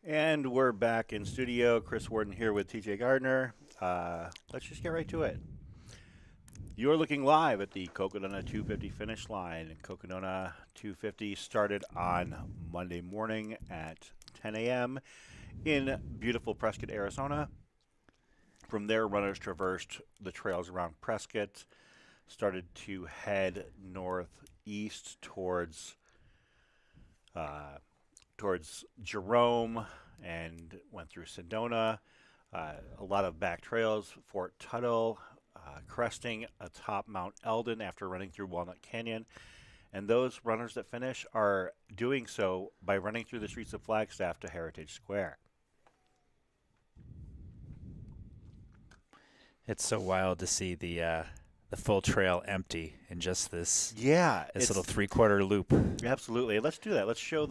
And we're back in studio. Chris Warden here with TJ Gardner. Let's just get right to it. You're looking live at the Cocodona 250 finish line. Cocodona 250 started on Monday morning at 10 a.m. in beautiful Prescott, Arizona. From there, runners traversed the trails around Prescott, started to head northeast uh, towards Jerome, and went through Sedona. A lot of back trails, Fort Tuttle, cresting atop Mount Eldon after running through Walnut Canyon. And those runners that finish are doing so by running through the streets of Flagstaff to Heritage Square. It's so wild to see the full trail empty in just Yeah, this it's little 3/4 loop. absolutely. Let's do that. Let's show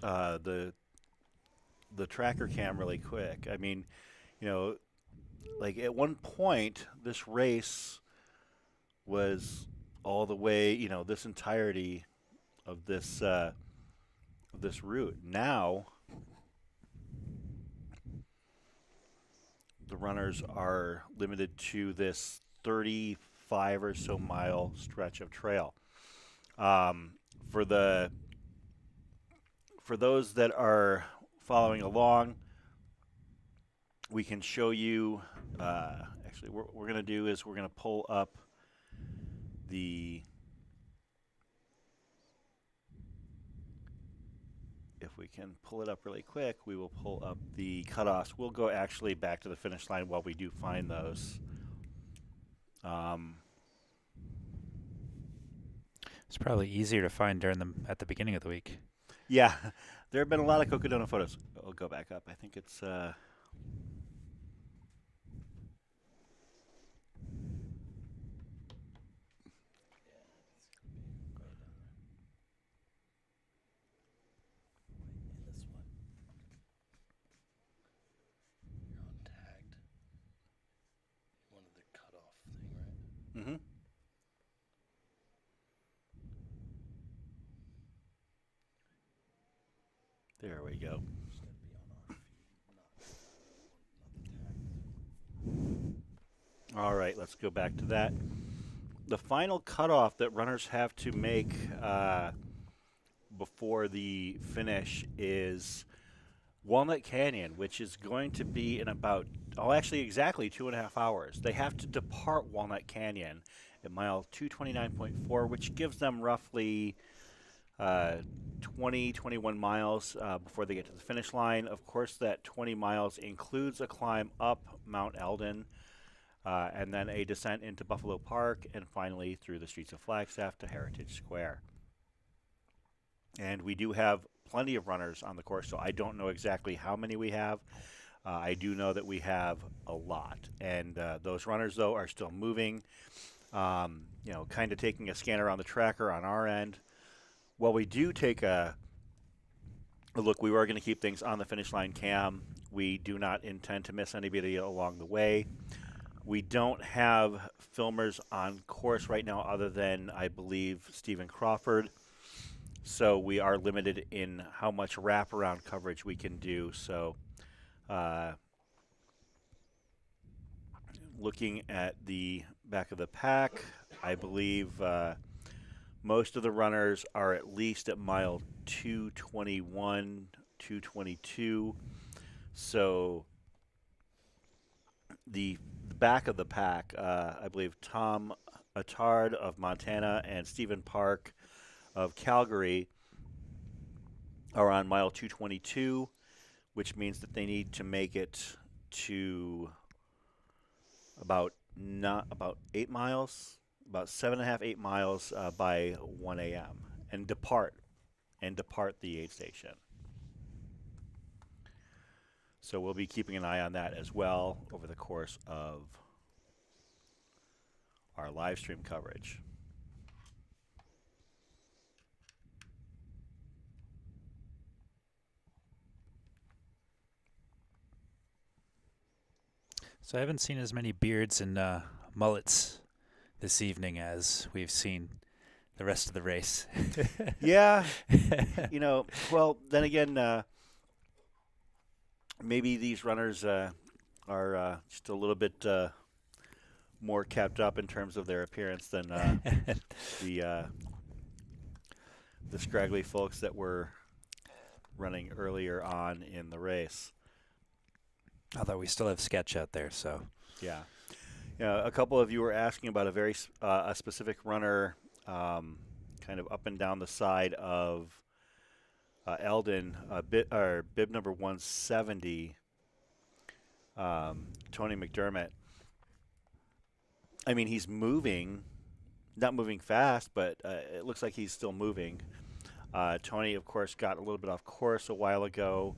uh, the the tracker cam really quick. I mean, you know, like at one point, this race was all the way, this entirety of this route. Now the runners are limited to this 35 or so mile stretch of trail. Um, for the for those that are following along, we can show you. Actually, what we're going to do is we're going to pull up the. If we can pull it up really quick, we will pull up the cutoffs. We'll go actually back to the finish line while we do find those. Um, It's probably easier to find at the beginning of the week. yeah, there have been a lot of Cocodona photos. I'll go back up. I think it's. Mm-hmm. There we go. All right, let's go back to that. The final cutoff that runners have to make before the finish is Walnut Canyon, which is going to be in actually exactly 2.5 hours. They have to depart Walnut Canyon at mile 229.4, which gives them roughly 21 miles before they get to the finish line. Of course, that 20 miles includes a climb up Mount Eldon, and then a descent into Buffalo Park, and finally through the streets of Flagstaff to Heritage Square. And we do have plenty of runners on the course, so I don't know exactly how many we have. I do know that we have a lot. And those runners, though, are still moving, kind of taking a scan around the tracker on our end. While we do take a look, we are going to keep things on the finish line cam. We do not intend to miss anybody along the way. We don't have filmers on course right now other than, I believe, Stephen Crawford. So we are limited in how much wraparound coverage we can do. So looking at the back of the pack, I believe most of the runners are at least at mile 221, 222. So the back of the pack, I believe Tom Attard of Montana and Stephen Park of Calgary are on mile 222, which means that they need to make it to about 8 miles, about 7.5, 8 miles by 1 a.m. and depart the aid station. So we'll be keeping an eye on that as well over the course of our live stream coverage. So I haven't seen as many beards and mullets this evening as we've seen the rest of the race. Yeah, well, then again, maybe these runners are just a little bit more kept up in terms of their appearance than the uh, the scraggly folks that were running earlier on in the race. Although we still have Sketch out there, so Yeah. A couple of you were asking about a specific runner, kind of up and down the side of Eldon, bib number 170, Tony McDermott. I mean, he's moving, not moving fast, but it looks like he's still moving. Tony, of course, got a little bit off course a while ago,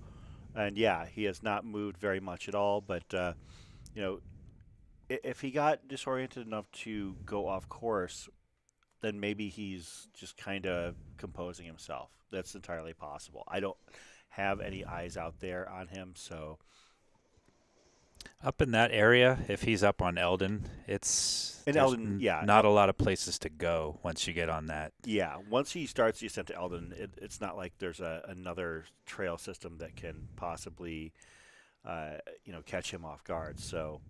and yeah, he has not moved very much at all. But you know, if he got disoriented enough to go off course, then maybe he's just kind of composing himself. That's entirely possible. I don't have any eyes out there on him, so up in that area, if he's up on Eldon, in Eldon, yeah, not a lot of places to go once you get on that. yeah. Once he starts the ascent to Eldon, it's not like there's another trail system that can possibly, catch him off guard. So.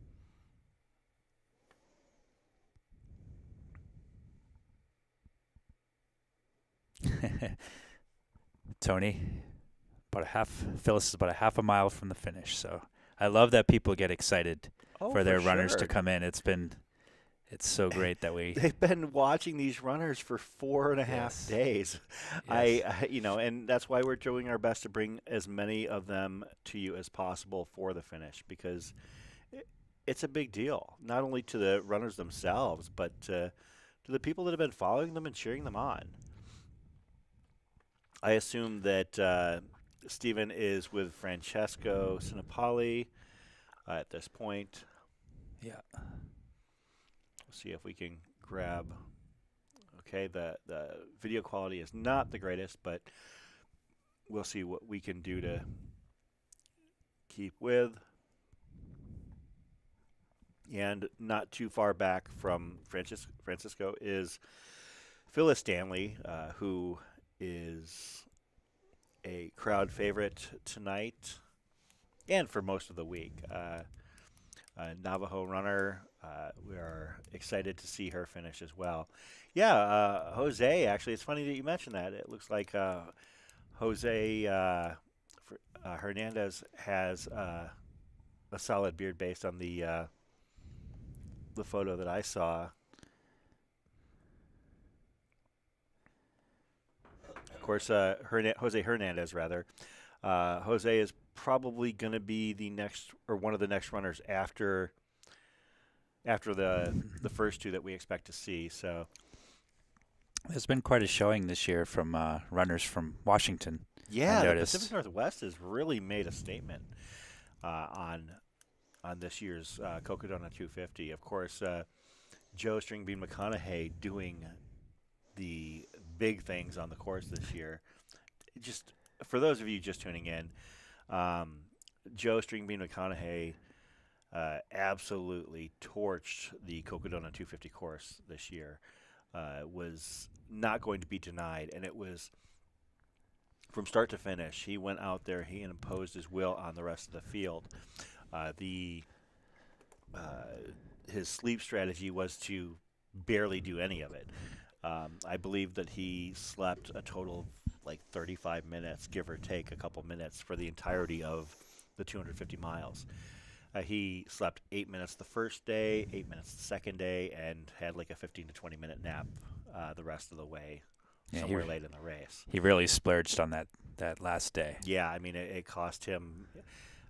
Tony, Phyllis is about a half a mile from the finish. So I love that people get excited for their runners to come in. It's so great that they've been watching these runners for 4.5 days. Yes. And that's why we're doing our best to bring as many of them to you as possible for the finish, because it's a big deal, not only to the runners themselves, but to the people that have been following them and cheering them on. I assume that Stephen is with Francesco Sinapali at this point. Yeah. We'll see if we can grab. Okay, the video quality is not the greatest, but we'll see what we can do to keep with. And not too far back from Francisco is Phyllis Stanley, who is a crowd favorite tonight and for most of the week. Navajo runner. We are excited to see her finish as well. Yeah, Jose, actually, it's funny that you mentioned that. It looks like Jose Hernandez has a solid beard based on the photo that I saw. Of course, Jose Hernandez, rather. Jose is probably going to be the next, or one of the next runners after the first two that we expect to see. So there's been quite a showing this year from runners from Washington. Yeah, the Pacific Northwest has really made a statement on this year's Cocodona 250. Of course, Joe Stringbean McConaughey doing the big things on the course this year. Just for those of you just tuning in, Joe Stringbean McConaughey absolutely torched the Cocodona 250 course this year. Was not going to be denied, and it was from start to finish. He went out there, he imposed his will on the rest of the field. His sleep strategy was to barely do any of it. I believe that he slept a total of like 35 minutes, give or take a couple minutes, for the entirety of the 250 miles. He slept 8 minutes the first day, 8 minutes the second day, and had like a 15 to 20 minute nap the rest of the way, somewhere late in the race. He really splurged on that last day. Yeah, I mean, it cost him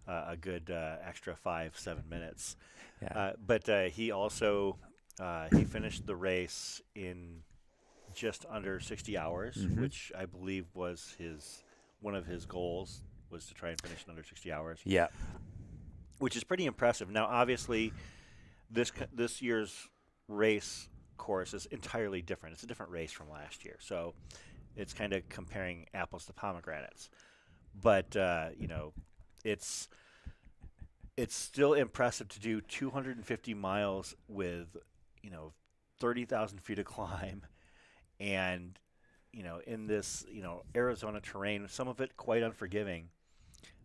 a good extra 5-7 minutes. Yeah. But he also he finished the race in just under 60 hours, which I believe was one of his goals, was to try and finish in under 60 hours. Yeah. Which is pretty impressive. Now, obviously, this year's race course is entirely different. It's a different race from last year, so it's kind of comparing apples to pomegranates. But it's still impressive to do 250 miles with 30,000 feet of climb, and in this Arizona terrain, some of it quite unforgiving.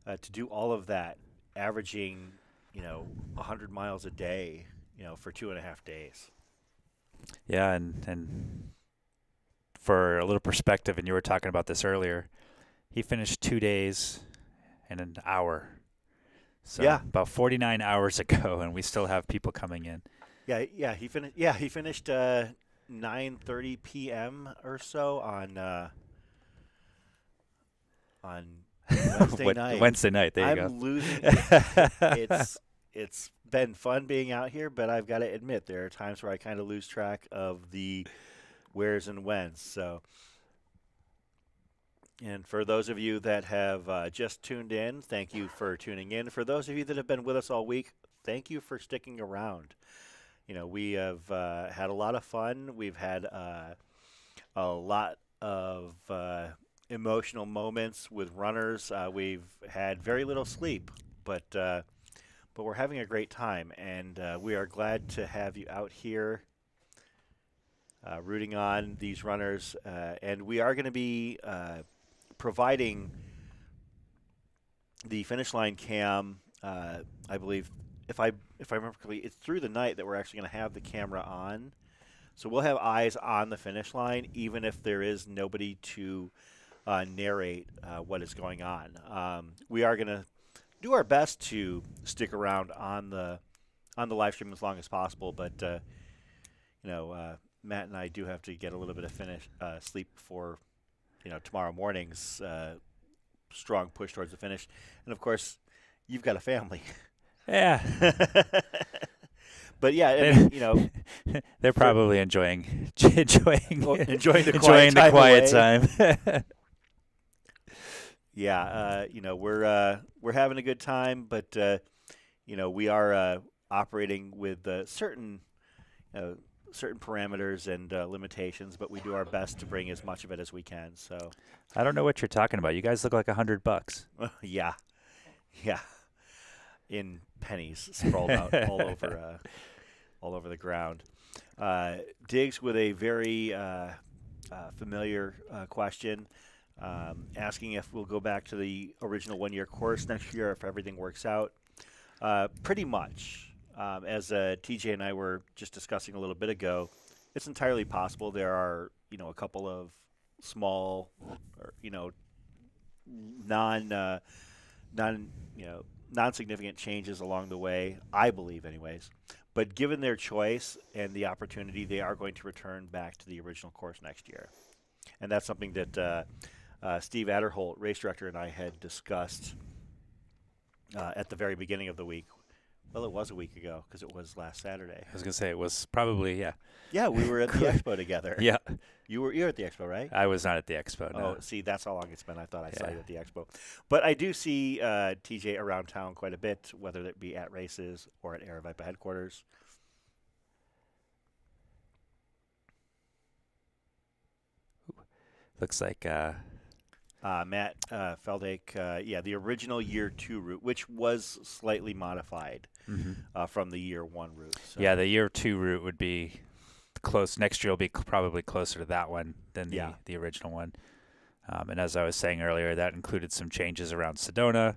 To do all of that averaging, 100 miles a day, for 2.5 days. Yeah, and for a little perspective, and you were talking about this earlier, he finished 2 days and an hour. So Yeah. about 49 hours ago, and we still have people coming in. Yeah, he finished. Yeah, he finished 9:30 p.m. or so on Wednesday night. Wednesday night. There you go. I'm losing. It's been fun being out here, but I've got to admit there are times where I kind of lose track of the wheres and whens. So, and for those of you that have just tuned in, thank you for tuning in. For those of you that have been with us all week, thank you for sticking around. We have had a lot of fun. We've had a lot of emotional moments with runners. We've had very little sleep, but we're having a great time, and we are glad to have you out here rooting on these runners. And we are going to be providing the finish line cam, I believe. If I remember correctly, it's through the night that we're actually going to have the camera on. So we'll have eyes on the finish line, even if there is nobody to narrate what is going on. We are going to do our best to stick around on the live stream as long as possible, but Matt and I do have to get a little bit of sleep before tomorrow morning's strong push towards the finish. And of course, you've got a family. Yeah. But yeah, I mean, they're probably enjoying the quiet time. Yeah, we're having a good time, but we are operating with certain parameters and limitations, but we do our best to bring as much of it as we can. So I don't know what you're talking about. You guys look like $100. Yeah. In pennies sprawled out all over the ground. Diggs with a very familiar question, asking if we'll go back to the original one-year course next year if everything works out. Pretty much, as TJ and I were just discussing a little bit ago, it's entirely possible. There are a couple of small, or non-significant changes along the way, I believe anyways. But given their choice and the opportunity, they are going to return back to the original course next year. And that's something that Steve Adderholt, race director, and I had discussed at the very beginning of the week. Well, it was a week ago because it was last Saturday. I was going to say it was probably, yeah. Yeah, we were at the expo together. Yeah. You were at the expo, right? I was not at the expo, no. Oh, see, that's how long it's been. I thought I saw you at the expo. But I do see TJ around town quite a bit, whether it be at races or at Aravaipa headquarters. Looks like Matt Feldake, the original year 2 route, which was slightly modified from the year 1 route. So. Yeah, the year 2 route would be close. Next year will be probably closer to that one than the original one. And as I was saying earlier, that included some changes around Sedona,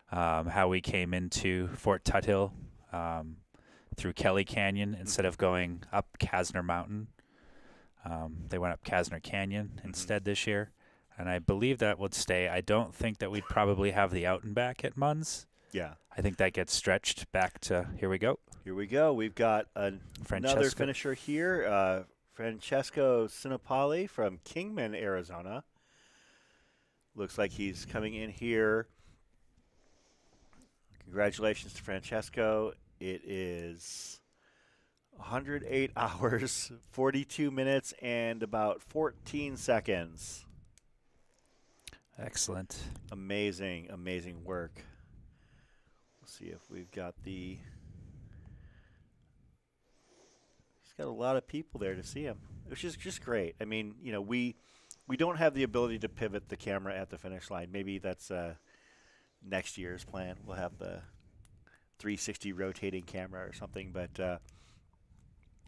how we came into Fort Tuthill through Kelly Canyon instead of going up Kasner Mountain. They went up Kasner Canyon instead this year. And I believe that would stay. I don't think that we'd probably have the out and back at Munns. Yeah. I think that gets stretched back to, here we go. Here we go. We've got another finisher here, Francesco Sinapali from Kingman, Arizona. Looks like he's coming in here. Congratulations to Francesco. It is 108 hours, 42 minutes, and about 14 seconds. Excellent. Amazing, amazing work. Let's see if we've got he's got a lot of people there to see him, which is just great. I mean, we don't have the ability to pivot the camera at the finish line. Maybe that's next year's plan. We'll have the 360 rotating camera or something, but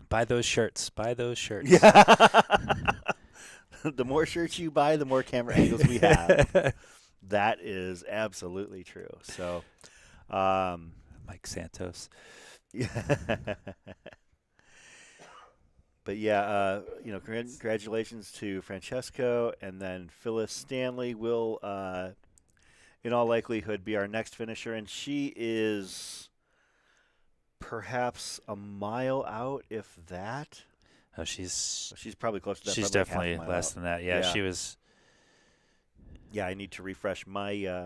buy those shirts. Yeah. The more shirts you buy, the more camera angles we have. That is absolutely true. So, Mike Santos. Yeah. But yeah, congratulations to Francesco, and then Phyllis Stanley will, in all likelihood, be our next finisher, and she is perhaps a mile out, if that. Oh, she's She's probably close to that. she's Probably like half a definitely mile less out. than that. Yeah, Yeah, she was. yeah. I need to refresh my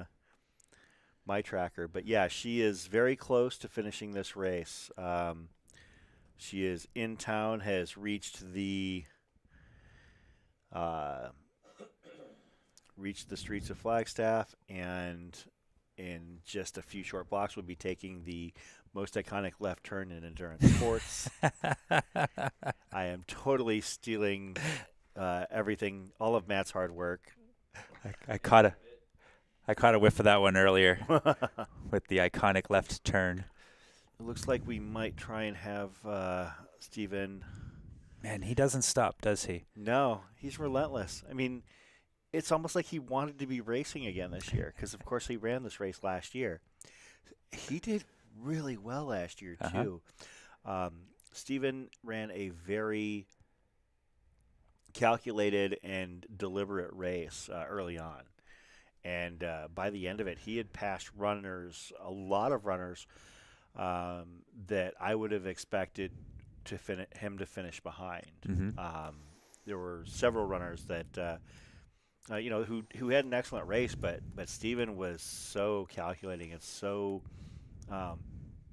tracker, but yeah, she is very close to finishing this race. She is in town, has reached uh, the streets of Flagstaff, and in just a few short blocks will be taking the most iconic left turn in endurance sports. I am totally stealing everything, all of Matt's hard work. I caught a whiff of that one earlier with the iconic left turn. It looks like we might try and have Steven. Man, he doesn't stop, does he? No, he's relentless. I mean, it's almost like he wanted to be racing again this year because, of course, he ran this race last year. He did really well last year, too. Steven ran a very calculated and deliberate race early on. And by the end of it, he had passed a lot of runners that I would have expected him to finish behind. Mm-hmm. There were several runners that who had an excellent race, but Steven was so calculating and so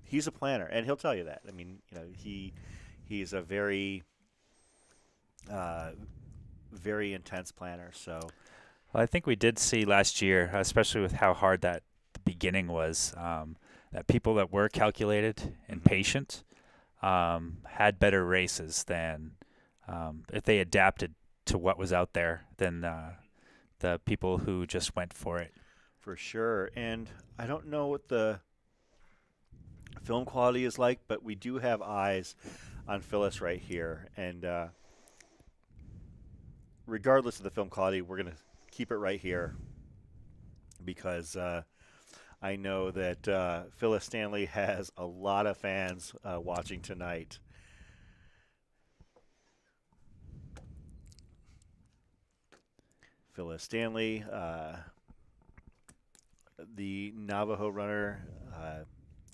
he's a planner, and he'll tell you that. I mean, he's a very very intense planner. So. Well, I think we did see last year, especially with how hard that beginning was, that people that were calculated and patient had better races than if they adapted to what was out there than the people who just went for it. For sure. And I don't know what the film quality is like, but we do have eyes on Phyllis right here. And regardless of the film quality, we're going to keep it right here because I know that Phyllis Stanley has a lot of fans watching tonight. Phyllis Stanley, the Navajo runner,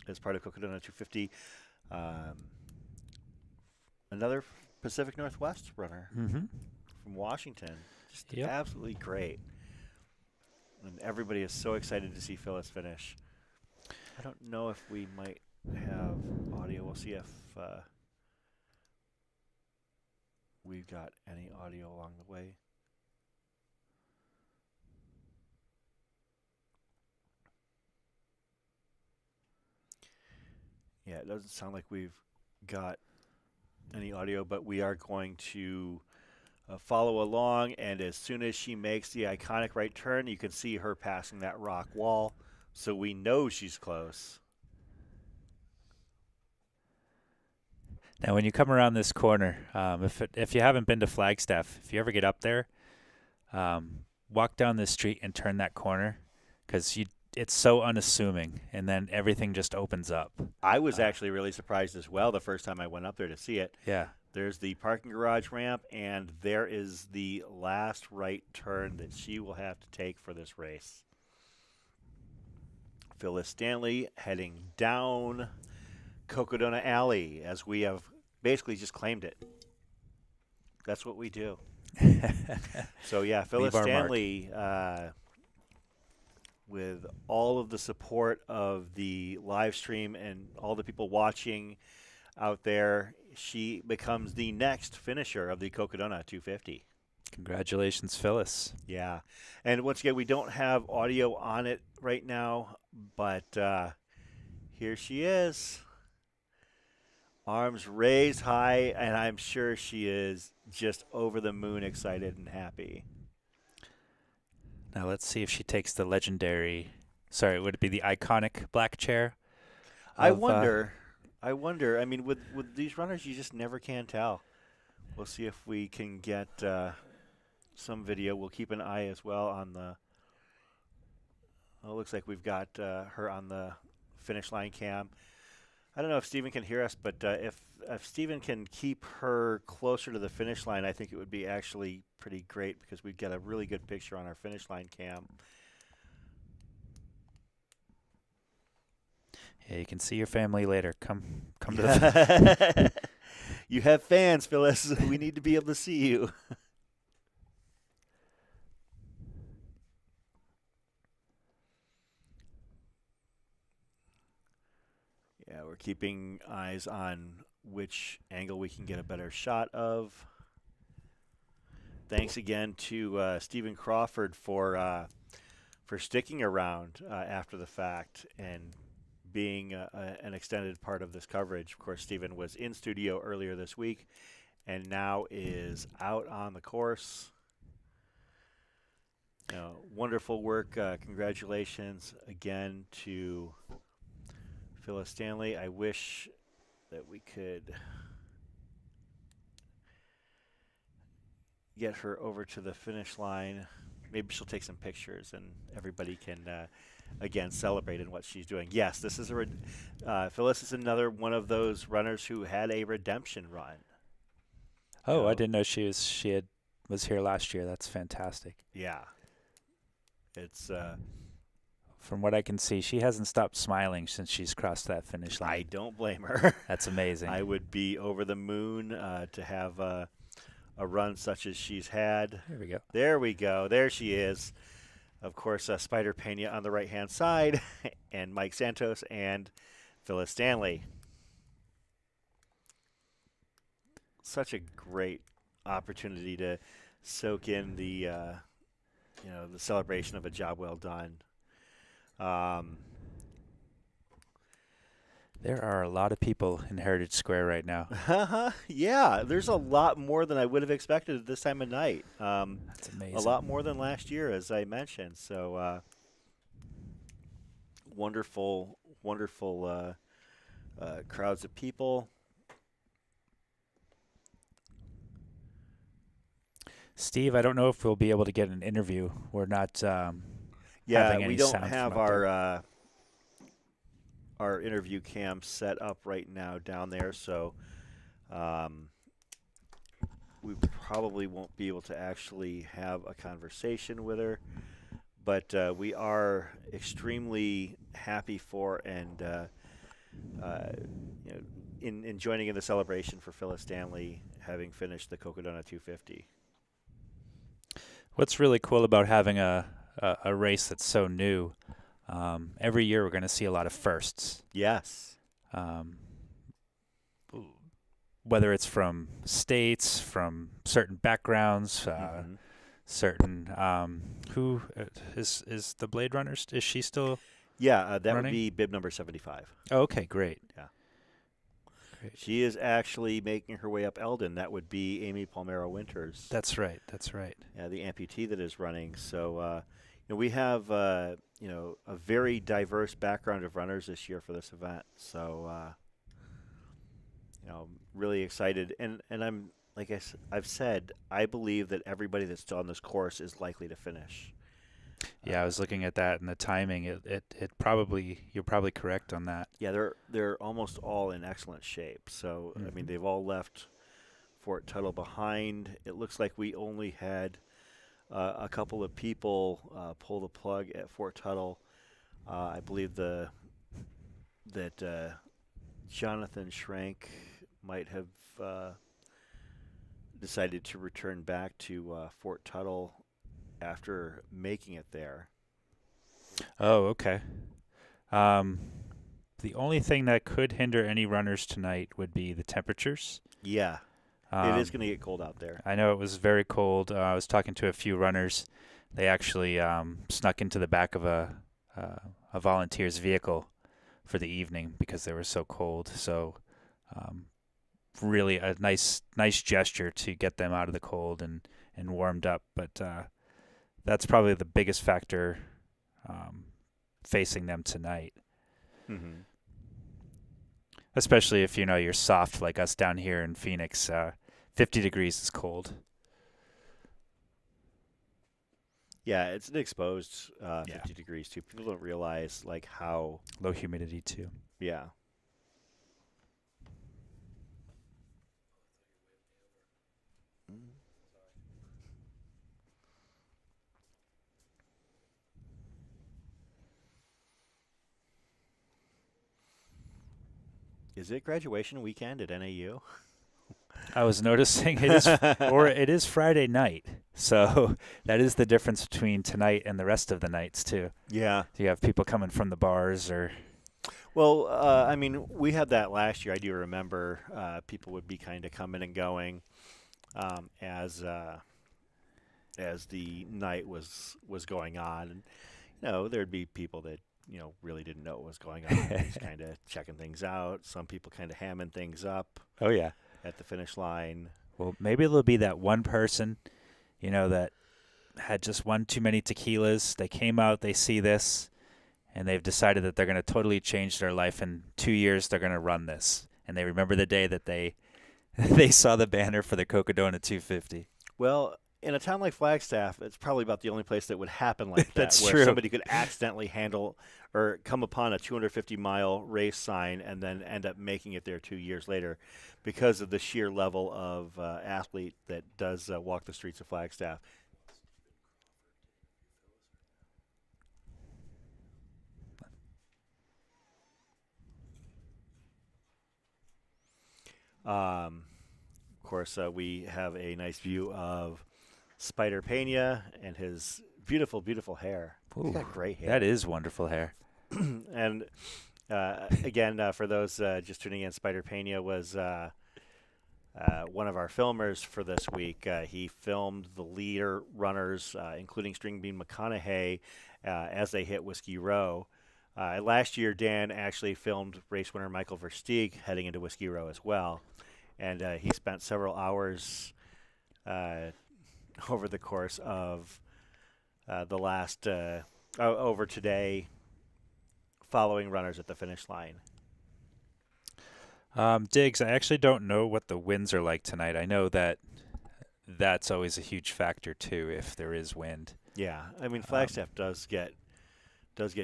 as part of Cocodona 250. Another Pacific Northwest runner from Washington. Just absolutely great. And everybody is so excited to see Phyllis finish. I don't know if we might have audio. We'll see if we've got any audio along the way. Yeah, it doesn't sound like we've got any audio, but we are going to follow along, and as soon as she makes the iconic right turn, you can see her passing that rock wall, so we know she's close. Now, when you come around this corner, if you haven't been to Flagstaff, if you ever get up there, walk down this street and turn that corner, because it's so unassuming, and then everything just opens up. I was actually really surprised as well the first time I went up there to see it. Yeah. There's the parking garage ramp, and there is the last right turn that she will have to take for this race. Phyllis Stanley heading down Cocodona Alley, as we have basically just claimed it. That's what we do. So, yeah, Phyllis Stanley, with all of the support of the live stream and all the people watching out there, she becomes the next finisher of the Cocodona 250. Congratulations, Phyllis. Yeah. And once again, we don't have audio on it right now, but here she is. Arms raised high, and I'm sure she is just over the moon excited and happy. Now let's see if she takes the legendary, would it be the iconic black chair? I wonder. I mean, with these runners, you just never can tell. We'll see if we can get some video. We'll keep an eye as well on the. Well, it looks like we've got her on the finish line cam. I don't know if Stephen can hear us, but if Stephen can keep her closer to the finish line, I think it would be actually pretty great because we'd get a really good picture on our finish line cam. Yeah, you can see your family later. Come to the. You have fans, Phyllis. We need to be able to see you. Yeah, we're keeping eyes on which angle we can get a better shot of. Thanks again to Stephen Crawford for sticking around after the fact and being an extended part of this coverage. Of course, Stephen was in studio earlier this week and now is out on the course. Wonderful work. Congratulations again to Phyllis Stanley. I wish that we could get her over to the finish line. Maybe she'll take some pictures and everybody can, again, celebrate in what she's doing. Yes, this is Phyllis is another one of those runners who had a redemption run. Oh, I didn't know she was here last year. That's fantastic. Yeah. It's from what I can see, she hasn't stopped smiling since she's crossed that finish line. I don't blame her. That's amazing. I would be over the moon to have a run such as she's had. There we go. There we go. There she is. Of course, Spider Pena on the right-hand side, and Mike Santos and Phyllis Stanley. Such a great opportunity to soak in the celebration of a job well done. There are a lot of people in Heritage Square right now. Yeah, there's a lot more than I would have expected at this time of night. That's amazing. A lot more than last year, as I mentioned. So wonderful crowds of people. Steve, I don't know if we'll be able to get an interview. We're not having any we don't sound have from up there. our interview cam set up right now down there, so we probably won't be able to actually have a conversation with her. But we are extremely happy for and in joining in the celebration for Phyllis Stanley having finished the Cocodona 250. What's really cool about having a race that's so new, every year we're going to see a lot of firsts. Yes. Whether it's from states, from certain backgrounds, certain who is the Blade Runner? Is she still? Yeah, that running? would be bib number 75. Oh, okay, great. Yeah. Great. She is actually making her way up Eldon. That would be Amy Palmero Winters. That's right. Yeah, the amputee that is running. So, we have a very diverse background of runners this year for this event. So, really excited. And I'm like I've said, I believe that everybody that's on this course is likely to finish. Yeah, I was looking at that and the timing. It probably, you're probably correct on that. Yeah, they're almost all in excellent shape. So I mean, they've all left Fort Tuttle behind. It looks like we only had a couple of people pull the plug at Fort Tuttle. I believe that Jonathan Schrank might have decided to return back to Fort Tuttle after making it there. Oh, okay. The only thing that could hinder any runners tonight would be the temperatures. Yeah, it is going to get cold out there. I know it was very cold. I was talking to a few runners. They actually snuck into the back of a volunteer's vehicle for the evening because they were so cold. So really a nice gesture to get them out of the cold and warmed up. But that's probably the biggest factor facing them tonight. Mm-hmm. Especially if you're soft like us down here in Phoenix. 50 degrees is cold. Yeah, it's an exposed 50 degrees too. People don't realize like how Low humidity too. yeah. Mm. Is it graduation weekend at NAU? I was noticing it is Friday night. So that is the difference between tonight and the rest of the nights too. Yeah. You have people coming from the bars or Well, I mean, we had that last year. I do remember people would be kind of coming and going um, as uh, as the night was going on, and there'd be people that really didn't know what was going on, just kind of checking things out. Some people kind of hamming things up oh yeah. at the finish line. Well, maybe there'll be that one person, that had just one too many tequilas. They came out, they see this, and they've decided that they're going to totally change their life. In 2 years, they're going to run this, and they remember the day that they they saw the banner for the Cocodona 250. Well, in a town like Flagstaff, it's probably about the only place that would happen like that, That's where true. somebody could accidentally handle or come upon a 250-mile race sign and then end up making it there 2 years later because of the sheer level of athlete that does walk the streets of Flagstaff. Of course, we have a nice view of Spider Pena and his beautiful, beautiful hair. Ooh, He's got great hair. that is wonderful hair. And again, for those just tuning in, Spider Pena was one of our filmers for this week. He filmed the leader runners, including String Bean McConaughey, as they hit Whiskey Row. Last year, Dan actually filmed race winner Michael Versteeg heading into Whiskey Row as well. And he spent several hours over the course of the last, over today, following runners at the finish line. Diggs, I actually don't know what the winds are like tonight. I know that that's always a huge factor too, if there is wind. Yeah, I mean Flagstaff does get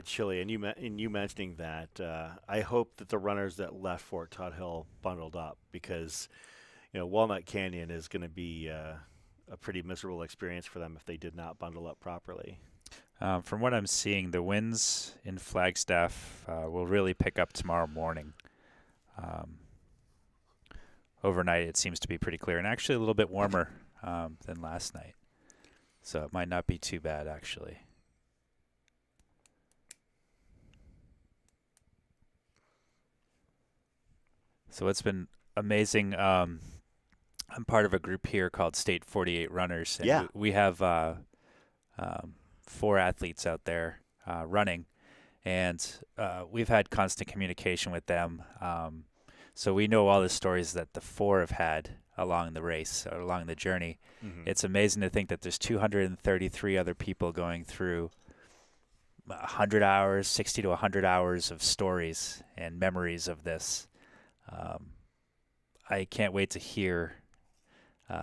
chilly, and you mentioning that, I hope that the runners that left Fort Tuthill bundled up because Walnut Canyon is going to be a pretty miserable experience for them if they did not bundle up properly. From what I'm seeing, the winds in Flagstaff will really pick up tomorrow morning. Overnight, it seems to be pretty clear and actually a little bit warmer than last night. So it might not be too bad, actually. So it's been amazing. I'm part of a group here called State 48 Runners. And Yeah. we have 4 athletes out there running, and we've had constant communication with them. So we know all the stories that the 4 have had along the race or along the journey. Mm-hmm. It's amazing to think that there's 233 other people going through 100 hours, 60 to 100 hours of stories and memories of this. I can't wait to hear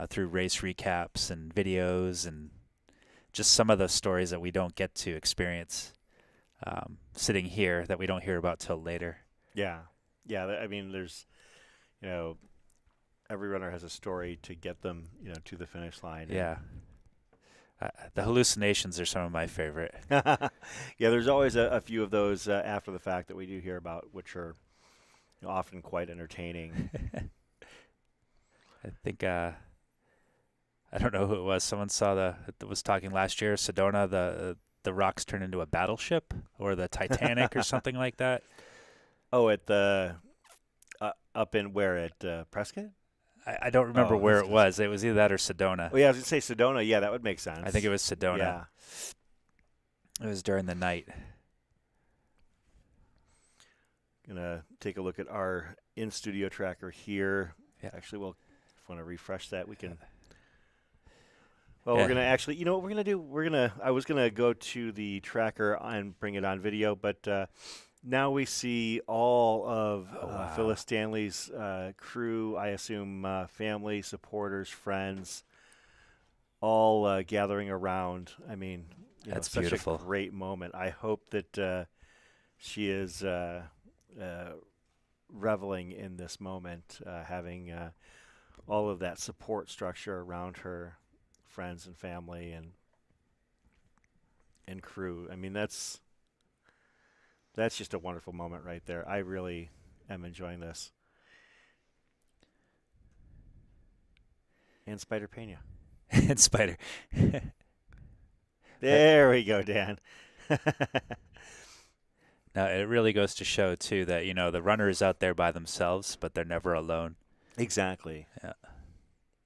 through race recaps and videos and just some of the stories that we don't get to experience sitting here that we don't hear about till later. Yeah. I mean, there's, every runner has a story to get them, to the finish line. Yeah. The hallucinations are some of my favorite. Yeah, there's always a few of those after the fact that we do hear about, which are often quite entertaining. I think I don't know who it was. Someone was talking last year. Sedona, the rocks turned into a battleship, or the Titanic, or something like that. Oh, at the up in where at Prescott? I don't remember where it was. It was either that or Sedona. Oh yeah, I was gonna say Sedona. Yeah, that would make sense. I think it was Sedona. Yeah. It was during the night. Gonna take a look at our in-studio tracker here. Yeah. Actually, if we want to refresh that, we can. Well, we're gonna actually. You know what we're gonna do? I was gonna go to the tracker and bring it on video, but now we see all of Phyllis Stanley's crew. I assume family, supporters, friends, all gathering around. I mean, That's such beautiful. a great moment. I hope that she is reveling in this moment, having all of that support structure around her, friends and family and crew. I mean, that's just a wonderful moment right there. I really am enjoying this. And Spider Pena. And Spider. There we go, Dan. Now, it really goes to show, too, that, the runner is out there by themselves, but they're never alone. Exactly. Yeah.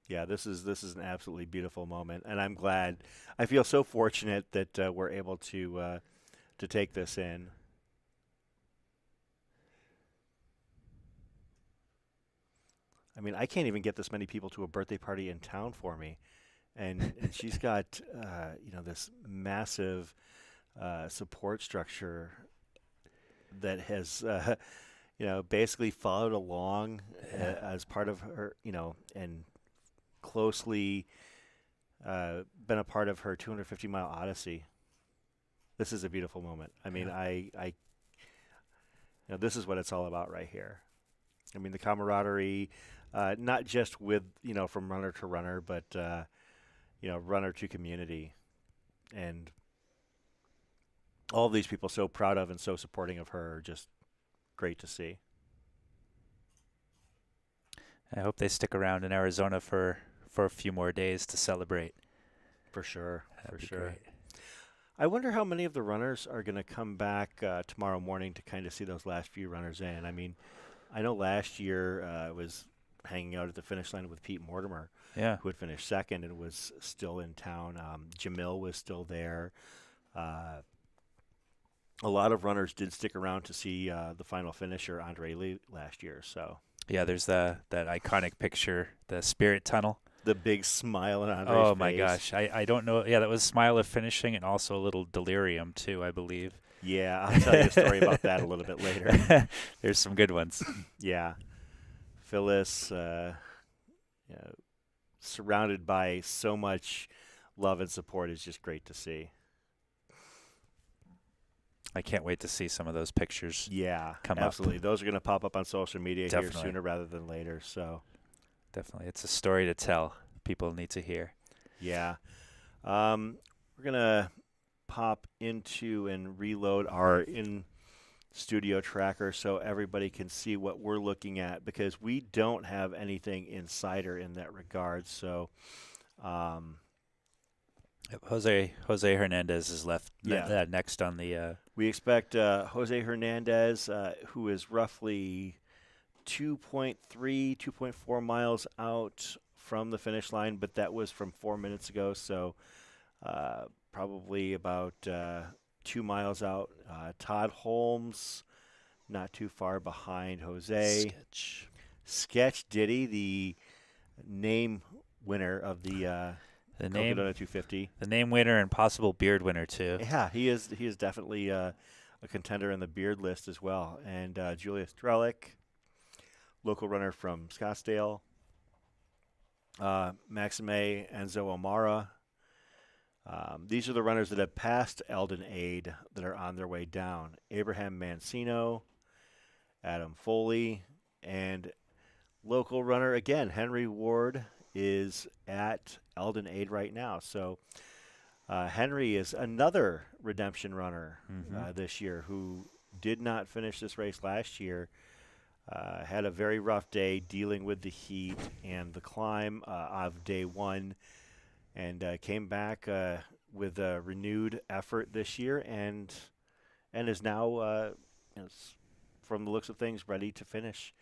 Yeah, this is an absolutely beautiful moment, and I'm glad. I feel so fortunate that we're able to take this in. I mean, I can't even get this many people to a birthday party in town for me, and she's got this massive support structure that has basically followed along as part of her, and closely been a part of her 250-mile odyssey. This is a beautiful moment. I mean, I this is what it's all about right here. I mean, the camaraderie, not just with, from runner to runner, but, runner to community. And all of these people so proud of and so supporting of her are just great to see. I hope they stick around in Arizona for a few more days to celebrate. For sure. That'd be sure. great. I wonder how many of the runners are going to come back tomorrow morning to kind of see those last few runners in. I mean, I know last year I was hanging out at the finish line with Pete Mortimer, who had finished second and was still in town. Jamil was still there. A lot of runners did stick around to see the final finisher, Andre Lee, last year. So yeah, there's that iconic picture, the Spirit Tunnel. The big smile on Andre's Oh face. my gosh, I don't know. Yeah, that was smile of finishing and also a little delirium too, I believe. Yeah, I'll tell you a story about that a little bit later. There's some good ones. Yeah. Phyllis, surrounded by so much love and support is just great to see. I can't wait to see some of those pictures. Yeah, come absolutely. up. Those are going to pop up on social media Definitely. here sooner rather than later. So definitely, it's a story to tell. People need to hear. Yeah, we're gonna pop into and reload our in-studio tracker so everybody can see what we're looking at, because we don't have anything insider in that regard. So Jose Hernandez is left next on the. We expect Jose Hernandez, who is roughly 2.3, 2.4 miles out from the finish line, but that was from 4 minutes ago, so probably about 2 miles out. Todd Holmes, not too far behind Jose. Sketch Diddy, the name winner of the Cocodona 250. The name winner and possible beard winner too. Yeah, he is definitely a contender in the beard list as well. And Julius Drelk, local runner from Scottsdale. Maxime Enzo Amara. These are the runners that have passed Eldon Aid that are on their way down. Abraham Mancino, Adam Foley, and local runner again, Henry Ward, is at Eldon Aid right now. So Henry is another redemption runner this year who did not finish this race last year. Had a very rough day dealing with the heat and the climb of day one, and came back with a renewed effort this year, and is now, from the looks of things, ready to finish.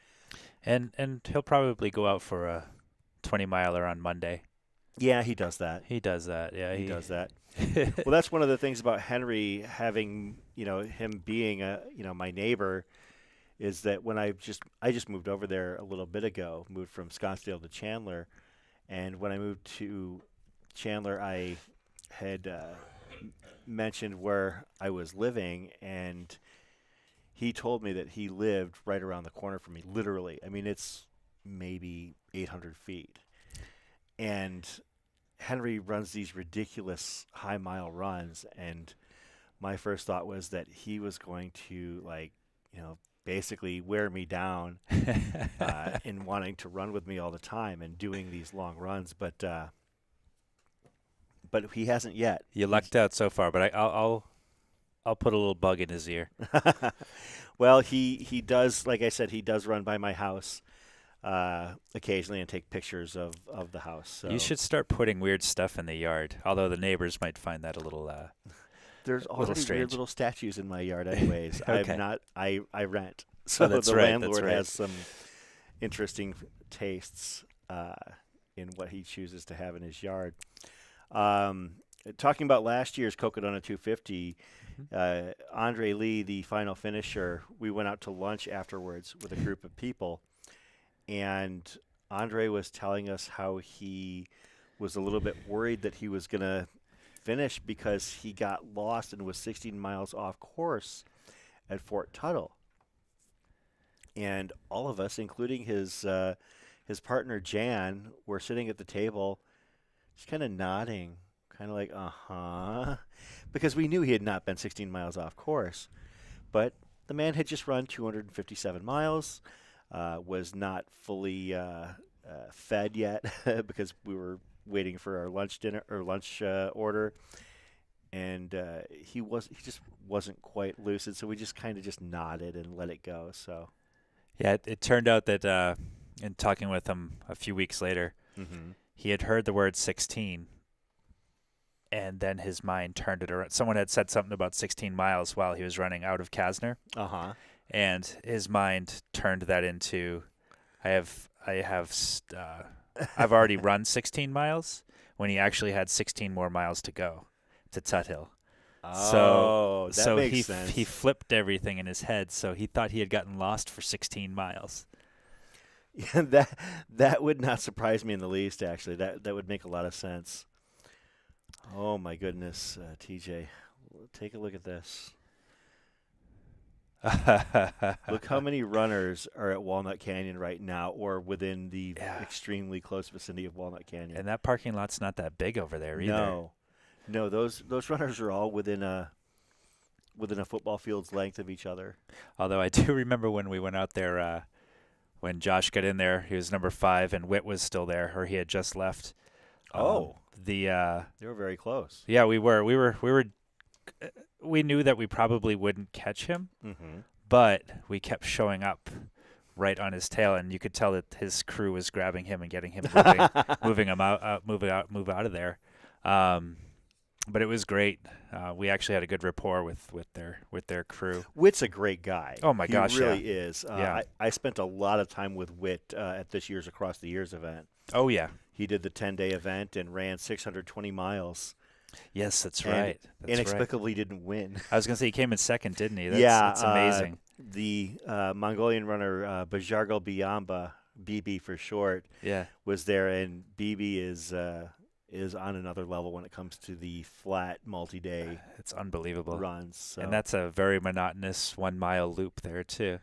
And he'll probably go out for a 20-miler on Monday. Yeah, he does that. He does that. Yeah, he does that. Well, that's one of the things about Henry having, him being my neighbor, is that when I just moved over there a little bit ago, moved from Scottsdale to Chandler, and when I moved to Chandler, I had mentioned where I was living, and he told me that he lived right around the corner from me, literally. I mean, it's maybe 800 feet. And Henry runs these ridiculous high mile runs, and my first thought was that he was going to, like, basically wear me down in wanting to run with me all the time and doing these long runs, but he hasn't yet. You lucked out so far, but I'll put a little bug in his ear. Well, he does, like I said, he does run by my house occasionally and take pictures of the house. So. You should start putting weird stuff in the yard, although the neighbors might find that a little There's already strange. weird little statues in my yard anyways. Okay. I rent. So that's the right, landlord that's right. has some interesting tastes in what he chooses to have in his yard. Talking about last year's Cocodona 250, Andre Lee, the final finisher, we went out to lunch afterwards with a group of people, and Andre was telling us how he was a little bit worried that he was going to finish because he got lost and was 16 miles off course at Fort Tuttle. And all of us, including his partner Jan, were sitting at the table just kind of nodding, kind of like, uh-huh, because we knew he had not been 16 miles off course. But the man had just run 257 miles, was not fully fed yet because we were waiting for our lunch order, and he just wasn't quite lucid, so we just kind of just nodded and let it go. So Yeah, it turned out that in talking with him a few weeks later, he had heard the word 16, and then his mind turned it around. Someone had said something about 16 miles while he was running out of Kasner, and his mind turned that into, I've already run 16 miles, when he actually had 16 more miles to go to Tut Hill. Oh, that makes sense. He flipped everything in his head, so he thought he had gotten lost for 16 miles. Yeah, that would not surprise me in the least, actually. That would make a lot of sense. Oh, my goodness, TJ. Take a look at this. Look how many runners are at Walnut Canyon right now, or within the extremely close vicinity of Walnut Canyon. And that parking lot's not that big over there either. No, those runners are all within a football field's length of each other. Although I do remember when we went out there, when Josh got in there, he was number 5, and Whit was still there, or he had just left. They were very close. Yeah, we were. We knew that we probably wouldn't catch him, but we kept showing up right on his tail, and you could tell that his crew was grabbing him and getting him moving him move out of there. But it was great. We actually had a good rapport with their crew. Whit's a great guy. Oh my gosh, he really is. Yeah. I spent a lot of time with Whit at this year's Across the Years event. Oh yeah, he did the 10-day event and ran 620 miles. Yes, that's right. Inexplicably didn't win. I was gonna say he came in second, didn't he? That's amazing. The Mongolian runner Bajargal Biamba, BB for short, was there, and BB is on another level when it comes to the flat multi-day. It's unbelievable runs. So. And that's a very monotonous 1 mile loop there too.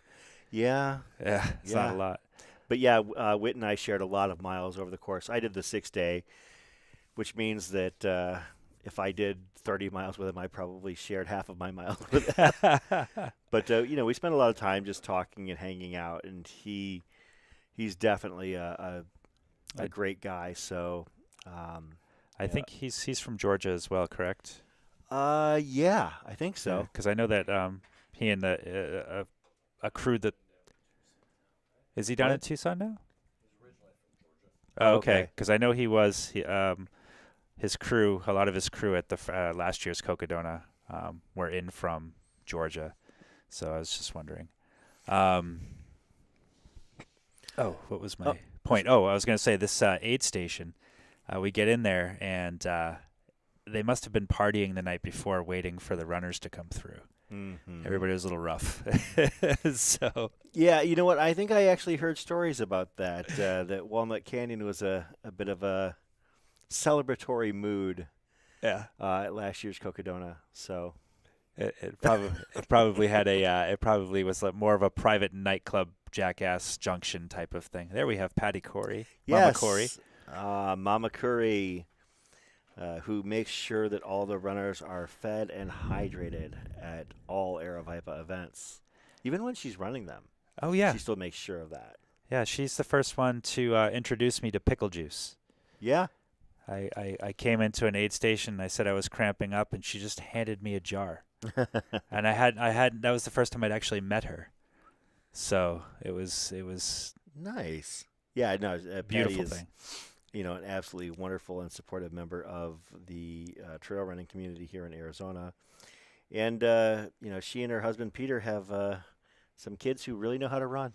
Yeah. It's not a lot. But yeah, Whit and I shared a lot of miles over the course. I did the 6-day, which means that if I did 30 miles with him, I probably shared half of my miles with him. But we spent a lot of time just talking and hanging out, and he's definitely a great guy. So. I think he's from Georgia as well, correct? Yeah, I think so. Because I know that he and a crew that is he down in Tucson now? He's originally from Georgia. Oh, okay. Because I know he was his crew. A lot of his crew at the last year's Cocodona were in from Georgia, so I was just wondering. What was my point? I was going to say this aid station. We get in there, and they must have been partying the night before, waiting for the runners to come through. Everybody was a little rough. So yeah, you know what? I think I actually heard stories about that. That Walnut Canyon was a bit of a celebratory mood. At last year's Cocodona. So it probably had it probably was more of a private nightclub jackass junction type of thing. There we have Patty Corey. Yes. Mama Corey. Mama Curry. who makes sure that all the runners are fed and hydrated at all Aravaipa events. Even when she's running them, Oh, yeah. she still makes sure of that. Yeah, she's the first one to introduce me to pickle juice. Yeah. I came into an aid station and I said I was cramping up, and she just handed me a jar. And that was the first time I'd actually met her. So it was Nice. Yeah, no, beautiful Patty is, thing. an absolutely wonderful and supportive member of the trail running community here in Arizona. And, she and her husband, Peter, have some kids who really know how to run.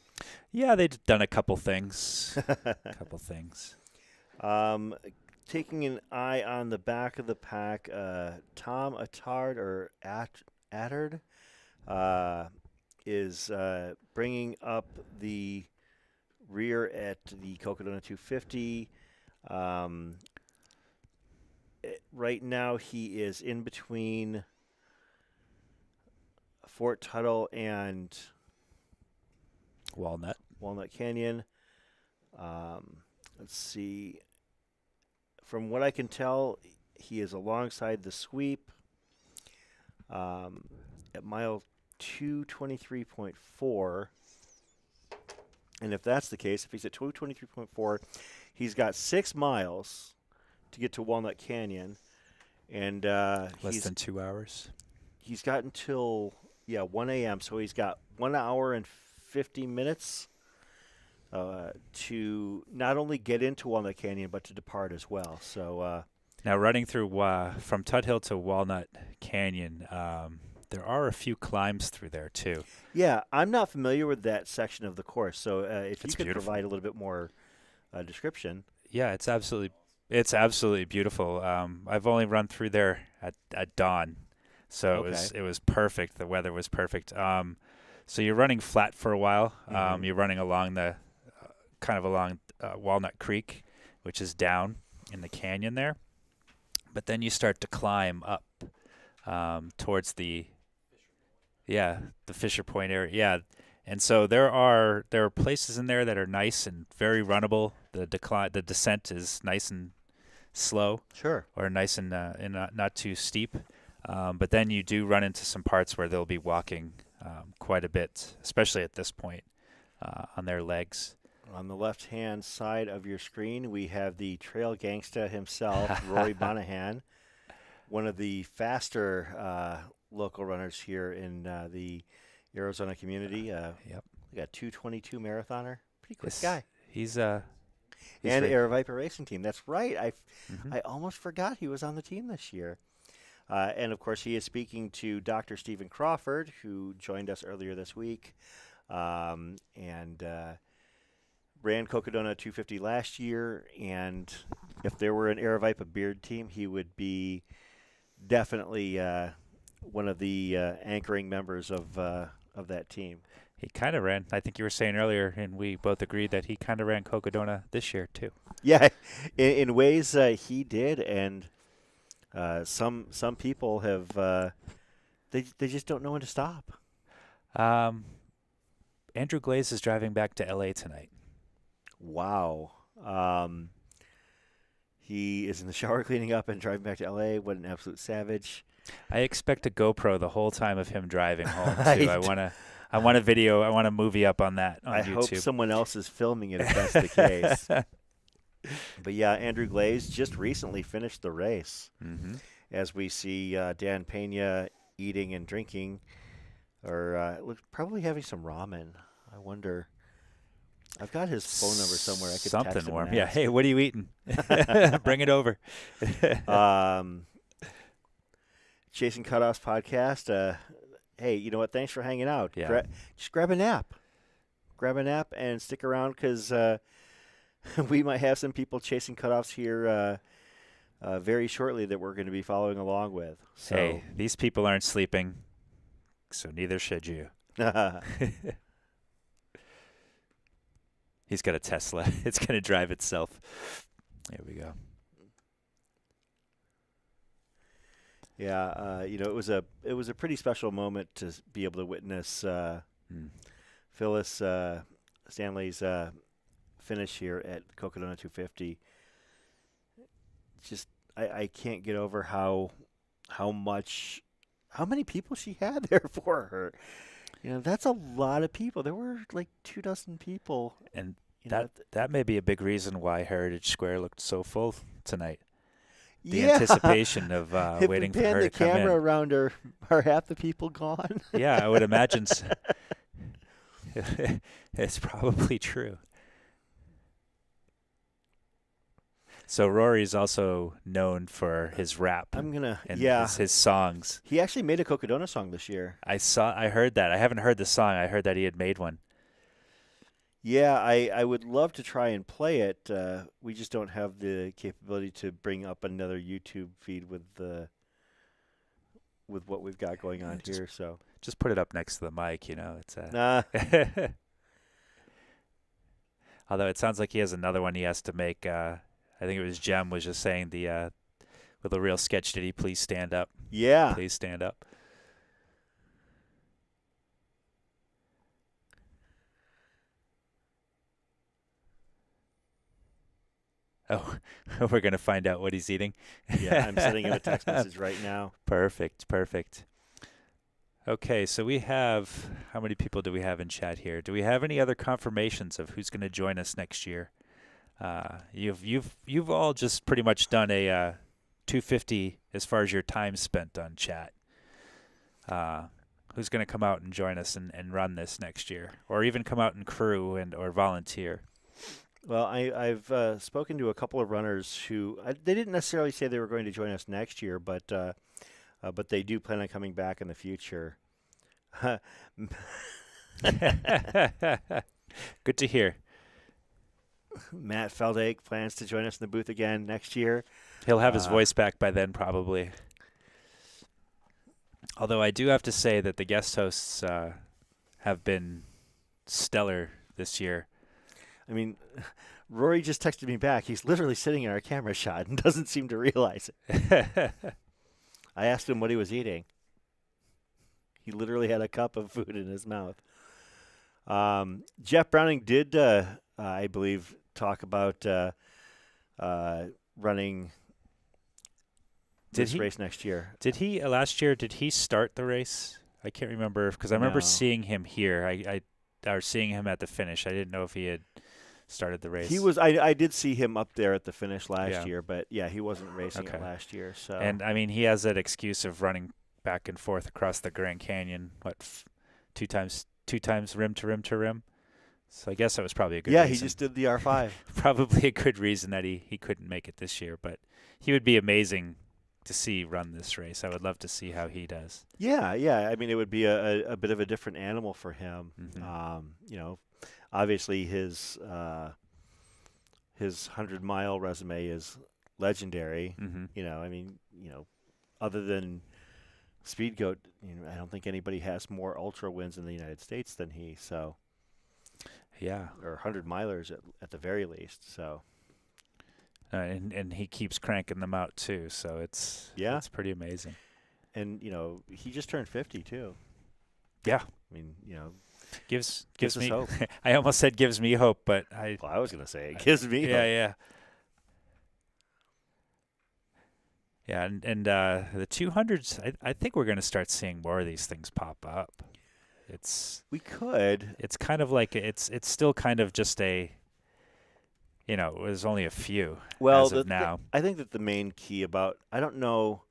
Yeah, they've done a couple things. Taking an eye on the back of the pack, Tom Attard or Attard is bringing up the rear at the Cocodona 250. Right now, he is in between Fort Tuttle and Walnut Canyon. Let's see. From what I can tell, he is alongside the sweep at mile 223.4. And if that's the case, if he's at 223.4, he's got 6 miles to get to Walnut Canyon. And less than 2 hours. He's got until 1 a.m. So he's got 1 hour and 50 minutes to not only get into Walnut Canyon but to depart as well. So now running through from Tut Hill to Walnut Canyon, there are a few climbs through there too. Yeah, I'm not familiar with that section of the course. So if you could beautiful. provide a little bit more description. Yeah, it's absolutely beautiful. I've only run through there at dawn. So Okay. it was perfect. The weather was perfect. So you're running flat for a while. Mhm. You're running along along Walnut Creek, which is down in the canyon there. But then you start to climb up towards the Fisher Point area. Yeah, and so there are places in there that are nice and very runnable. The descent is nice and slow. Sure. Or nice and not too steep. But then you do run into some parts where they'll be walking quite a bit, especially at this point on their legs. On the left-hand side of your screen, we have the trail gangsta himself, Rory Bonahan, one of the faster local runners here in the Arizona community. Yep. We got 2:22 marathoner. Pretty quick Yes. guy. He's And Aravaipa Racing Team. That's right. I almost forgot he was on the team this year. And, of course, he is speaking to Dr. Stephen Crawford, who joined us earlier this week and ran Cocodona 250 last year. And if there were an Aravaipa Beard team, he would be definitely one of the anchoring members of that team. He kind of ran. I think you were saying earlier, and we both agreed that he kind of ran Cocodona this year too. Yeah, in ways he did, and some people have they just don't know when to stop. Andrew Glaze is driving back to L.A. tonight. Wow. He is in the shower cleaning up and driving back to L.A. What an absolute savage. I expect a GoPro the whole time of him driving home too. I want a video. I want a movie up on that on I YouTube. hope someone else is filming it if that's the case. But yeah, Andrew Glaze just recently finished the race. Mm-hmm. As we see Dan Pena eating and drinking, or probably having some ramen. I wonder. I've got his phone number somewhere. I could Something text him warm. and Yeah. ask. Hey, what are you eating? Bring it over. Chasing Cutoffs podcast. Hey, you know what? Thanks for hanging out. Yeah. Just grab a nap. Grab a nap and stick around because we might have some people chasing cutoffs here very shortly that we're going to be following along with. So. Hey, these people aren't sleeping, so neither should you. He's got a Tesla. It's going to drive itself. There we go. Yeah, it was a pretty special moment to be able to witness Phyllis Stanley's finish here at Cocodona 250. Just I can't get over how many people she had there for her. That's a lot of people. There were like 24 people. And You know, that may be a big reason why Heritage Square looked so full tonight. The yeah. anticipation of If waiting we for pan her the to come camera in. around her, are half the people gone? Yeah, I would imagine it's probably true. So Rory's also known for his rap and his songs. He actually made a Cocodona song this year. I heard that. I haven't heard the song. I heard that he had made one. Yeah, I would love to try and play it. We just don't have the capability to bring up another YouTube feed with what we've got going on here. So just put it up next to the mic. It's nah. Although it sounds like he has another one he has to make. I think it was Jem was just saying with a real sketch. Did he please stand up? Yeah. Please stand up. Oh, we're going to find out what he's eating. Yeah, I'm sending him a text message right now. Perfect. Okay, so we have, how many people do we have in chat here? Do we have any other confirmations of who's going to join us next year? You've all just pretty much done a 250 as far as your time spent on chat. Who's going to come out and join us and run this next year, or even come out and crew or volunteer? Well, I've spoken to a couple of runners who they didn't necessarily say they were going to join us next year, but they do plan on coming back in the future. Good to hear. Matt Feldake plans to join us in the booth again next year. He'll have his voice back by then, probably. Although I do have to say that the guest hosts have been stellar this year. I mean, Rory just texted me back. He's literally sitting in our camera shot and doesn't seem to realize it. I asked him what he was eating. He literally had a cup of food in his mouth. Jeff Browning did, I believe, talk about running this race next year. Did he last year? Did he start the race? I can't remember because I remember seeing him here. Or seeing him at the finish. I didn't know if he had started the race. He was. I did see him up there at the finish last year, but yeah, he wasn't racing it last year. So and I mean, he has that excuse of running back and forth across the Grand Canyon. Two times rim to rim to rim. So I guess that was probably a good reason. He just did the R5. Probably a good reason that he couldn't make it this year, but he would be amazing to see run this race. I would love to see how he does. Yeah. I mean, it would be a bit of a different animal for him. Mm-hmm. Obviously his 100-mile resume is legendary. Mm-hmm. I mean, other than Speed Goat, I don't think anybody has more ultra wins in the United States than he. So, yeah, or 100-milers at the very least. So, and he keeps cranking them out too. So it's pretty amazing. And he just turned 50 too. Yeah, I mean, gives us me hope. I almost said gives me hope, but I was gonna say it gives me hope. Yeah. Yeah, and the 200s, I think we're going to start seeing more of these things pop up. We could. It's kind of like it's still kind of just there's only a few as of now. I think that the main key I don't know,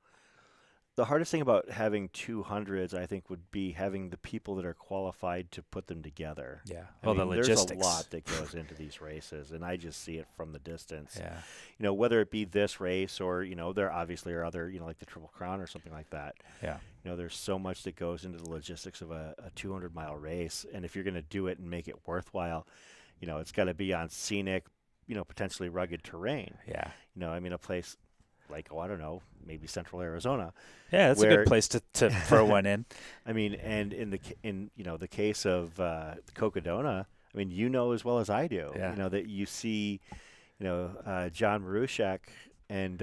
the hardest thing about having 200s, I think, would be having the people that are qualified to put them together. Yeah. The logistics. There's a lot that goes into these races, and I just see it from the distance. Yeah. Whether it be this race or, there obviously are other, like the Triple Crown or something like that. Yeah. There's so much that goes into the logistics of a 200-mile race, and if you're going to do it and make it worthwhile, it's got to be on scenic, potentially rugged terrain. Yeah. I mean, a place like, I don't know, maybe Central Arizona. Yeah, that's a good place to throw one in. I mean, and in the case of Cocodona, I mean, as well as I do, that you see, John Marushak and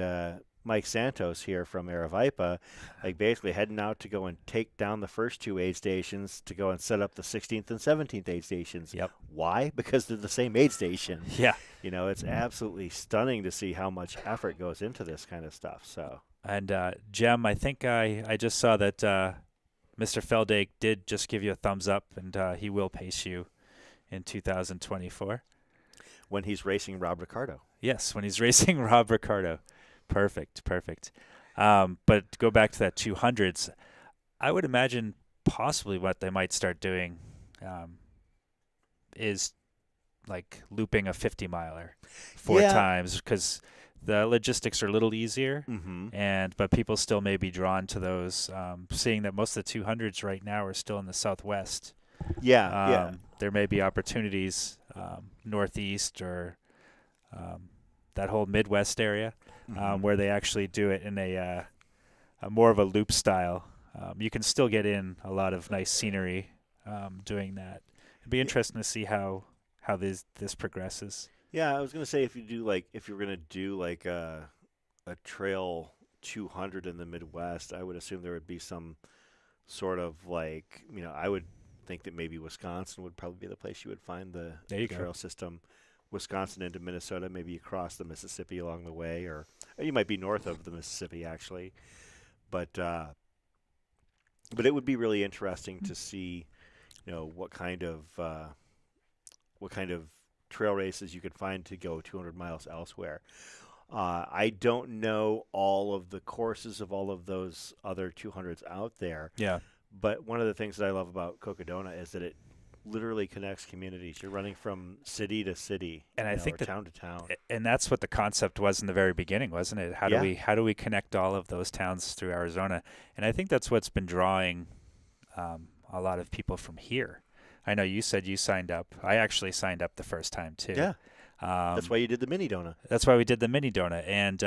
Mike Santos here from Aravaipa, like basically heading out to go and take down the first 2 aid stations to go and set up the 16th and 17th aid stations. Yep. Why? Because they're the same aid station. Yeah. It's absolutely stunning to see how much effort goes into this kind of stuff. So. And Jem, I think I just saw that Mr. Feldake did just give you a thumbs up, and he will pace you in 2024. When he's racing Rob Ricardo. Yes, when he's racing Rob Ricardo. Perfect. But to go back to that 200s, I would imagine possibly what they might start doing is like looping a 50-miler 4 times, because the logistics are a little easier, but people still may be drawn to those, seeing that most of the 200s right now are still in the Southwest. There may be opportunities Northeast or that whole Midwest area where they actually do it in a more of a loop style. You can still get in a lot of nice scenery doing that. It'd be interesting to see how this progresses. Yeah, I was gonna say if you're gonna do like a trail 200 in the Midwest, I would assume there would be some sort of like, I would think that maybe Wisconsin would probably be the place you would find the trail system. Wisconsin into Minnesota, maybe across the Mississippi along the way, or you might be north of the Mississippi actually. But it would be really interesting to see, what kind of trail races you could find to go 200 miles elsewhere. I don't know all of the courses of all of those other 200s out there. Yeah. But one of the things that I love about Cocodona is that it literally connects communities. You're running from city to city, and I think town to town. And that's what the concept was in the very beginning, wasn't it? How do we connect all of those towns through Arizona? And I think that's what's been drawing a lot of people from here. I know you said you signed up. I actually signed up the first time too. Yeah. That's why you did the mini donut. That's why we did the mini donut, and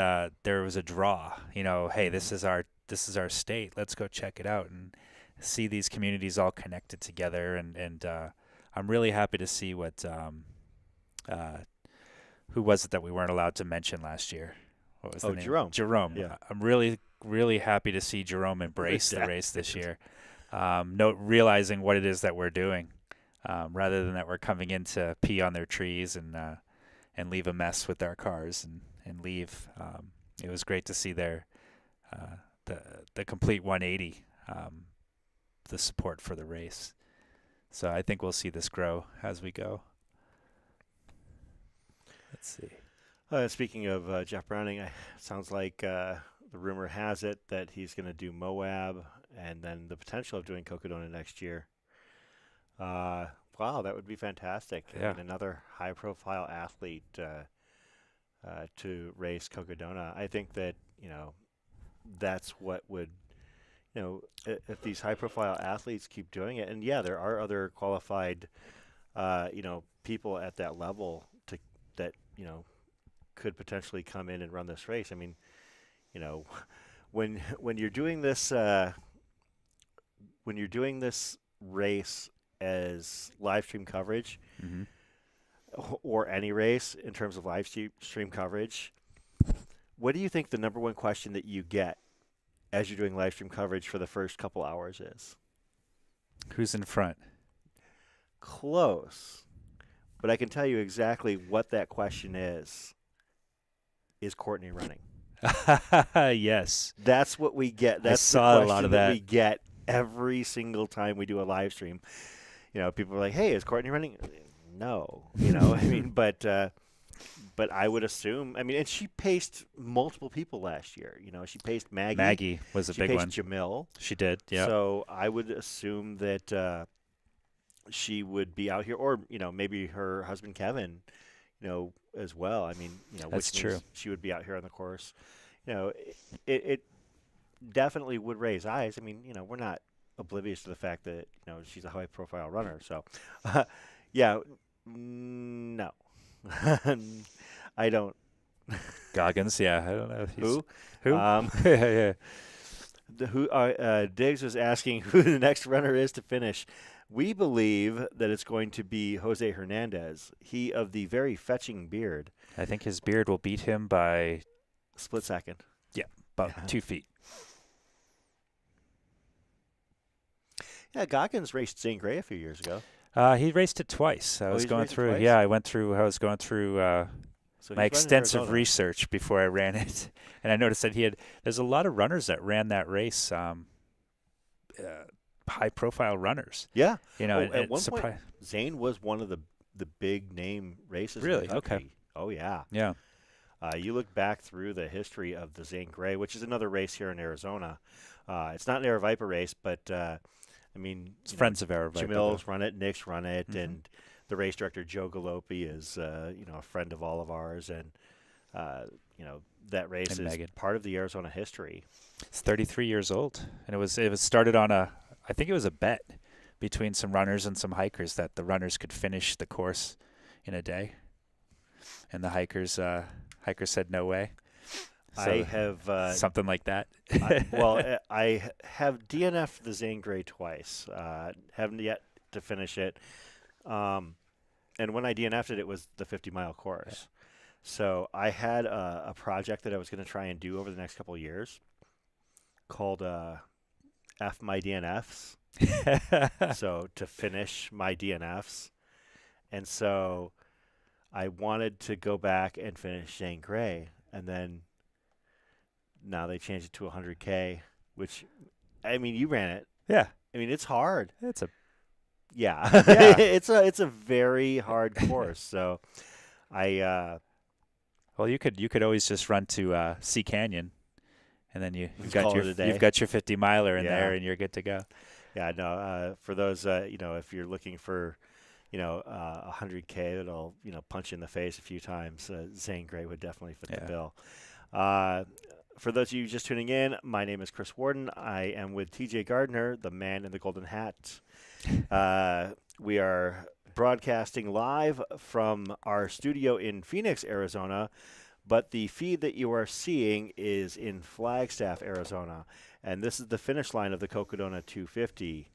there was a draw. Hey, this is our state. Let's go check it out and see these communities all connected together. And I'm really happy to see what who was it that we weren't allowed to mention last year? What was the name? Jerome. Yeah. I'm really, really happy to see Jerome embrace the race this year. Realizing what it is that we're doing, rather than that we're coming in to pee on their trees and leave a mess with our cars and leave. It was great to see their the complete 180, the support for the race. So I think we'll see this grow as we go. Let's see. Speaking of Jeff Browning, it sounds like the rumor has it that he's going to do Moab and then the potential of doing Cocodona next year. Wow, that would be fantastic. Yeah. And another high-profile athlete to race Cocodona. I think that, that's what would, if these high-profile athletes keep doing it, and there are other qualified, people at that level that could potentially come in and run this race. I mean, when you're doing this race as live stream coverage, or any race in terms of live stream coverage, what do you think the number one question that you get as you're doing live stream coverage for the first couple hours is? Who's in front? Close. But I can tell you exactly what that question is. Is Courtney running? Yes. That's what we get. That's I saw the a lot of that that. we get every single time we do a live stream. People are like, "Hey, is Courtney running?" No, I mean, but I would assume. I mean, and she paced multiple people last year. She paced Maggie. Maggie was a big one. She paced Jamil. She did. Yeah. So I would assume that she would be out here, or maybe her husband Kevin, as well. I mean, that's which true. means she would be out here on the course. It definitely would raise eyes. I mean, we're not oblivious to the fact that she's a high-profile runner. So, no, I don't. Goggins, yeah, I don't know. Who? Yeah. Diggs was asking who the next runner is to finish. We believe that it's going to be Jose Hernandez, he of the very fetching beard. I think his beard will beat him by split second. Yeah, about 2 feet. Yeah, Goggins raced Zane Grey a few years ago. He raced it twice. I was he's going raced it through. twice? Yeah, I was going through So my he's running in extensive Arizona. research before I ran it, and I noticed that there's a lot of runners that ran that race. High-profile runners. Yeah. And at one point, Zane was one of the big name races Really? in the country. Okay. Oh, yeah. Yeah. You look back through the history of the Zane Grey, which is another race here in Arizona. It's not an Aravaipa race, but I mean, It's Friends of Aravaipa. Jamil's run it, Nick's run it, Mm-hmm. and the race director Joe Galopi is a friend of all of ours, and that race And is Megan. part of the Arizona history. It's 33 years old, and it was started on I think it was a bet between some runners and some hikers that the runners could finish the course in a day, and the hikers said no way. So I have something like that. I have DNF'd the Zane Grey twice. Haven't yet to finish it. And when I DNF'd it, it was the 50-mile course. Yeah. So I had a project that I was going to try and do over the next couple of years called F My DNFs. So to finish my DNFs. And so I wanted to go back and finish Zane Grey, and then now they changed it to 100K, which, I mean, you ran it. Yeah. I mean, it's hard. It's a Yeah. Yeah. it's a very hard course. So well, you could always just run to Sea Canyon, and then you've Just got call your it a day. you've got your 50-miler in Yeah. there, and you're good to go. yeah, no, for those, if you're looking for, 100K that'll, punch you in the face a few times, Zane Grey would definitely fit the Yeah. bill. For those of you just tuning in, my name is Chris Warden. I am with TJ Gardner, the man in the golden hat. We are broadcasting live from our studio in Phoenix, Arizona, but the feed that you are seeing is in Flagstaff, Arizona, and this is the finish line of the Cocodona 250.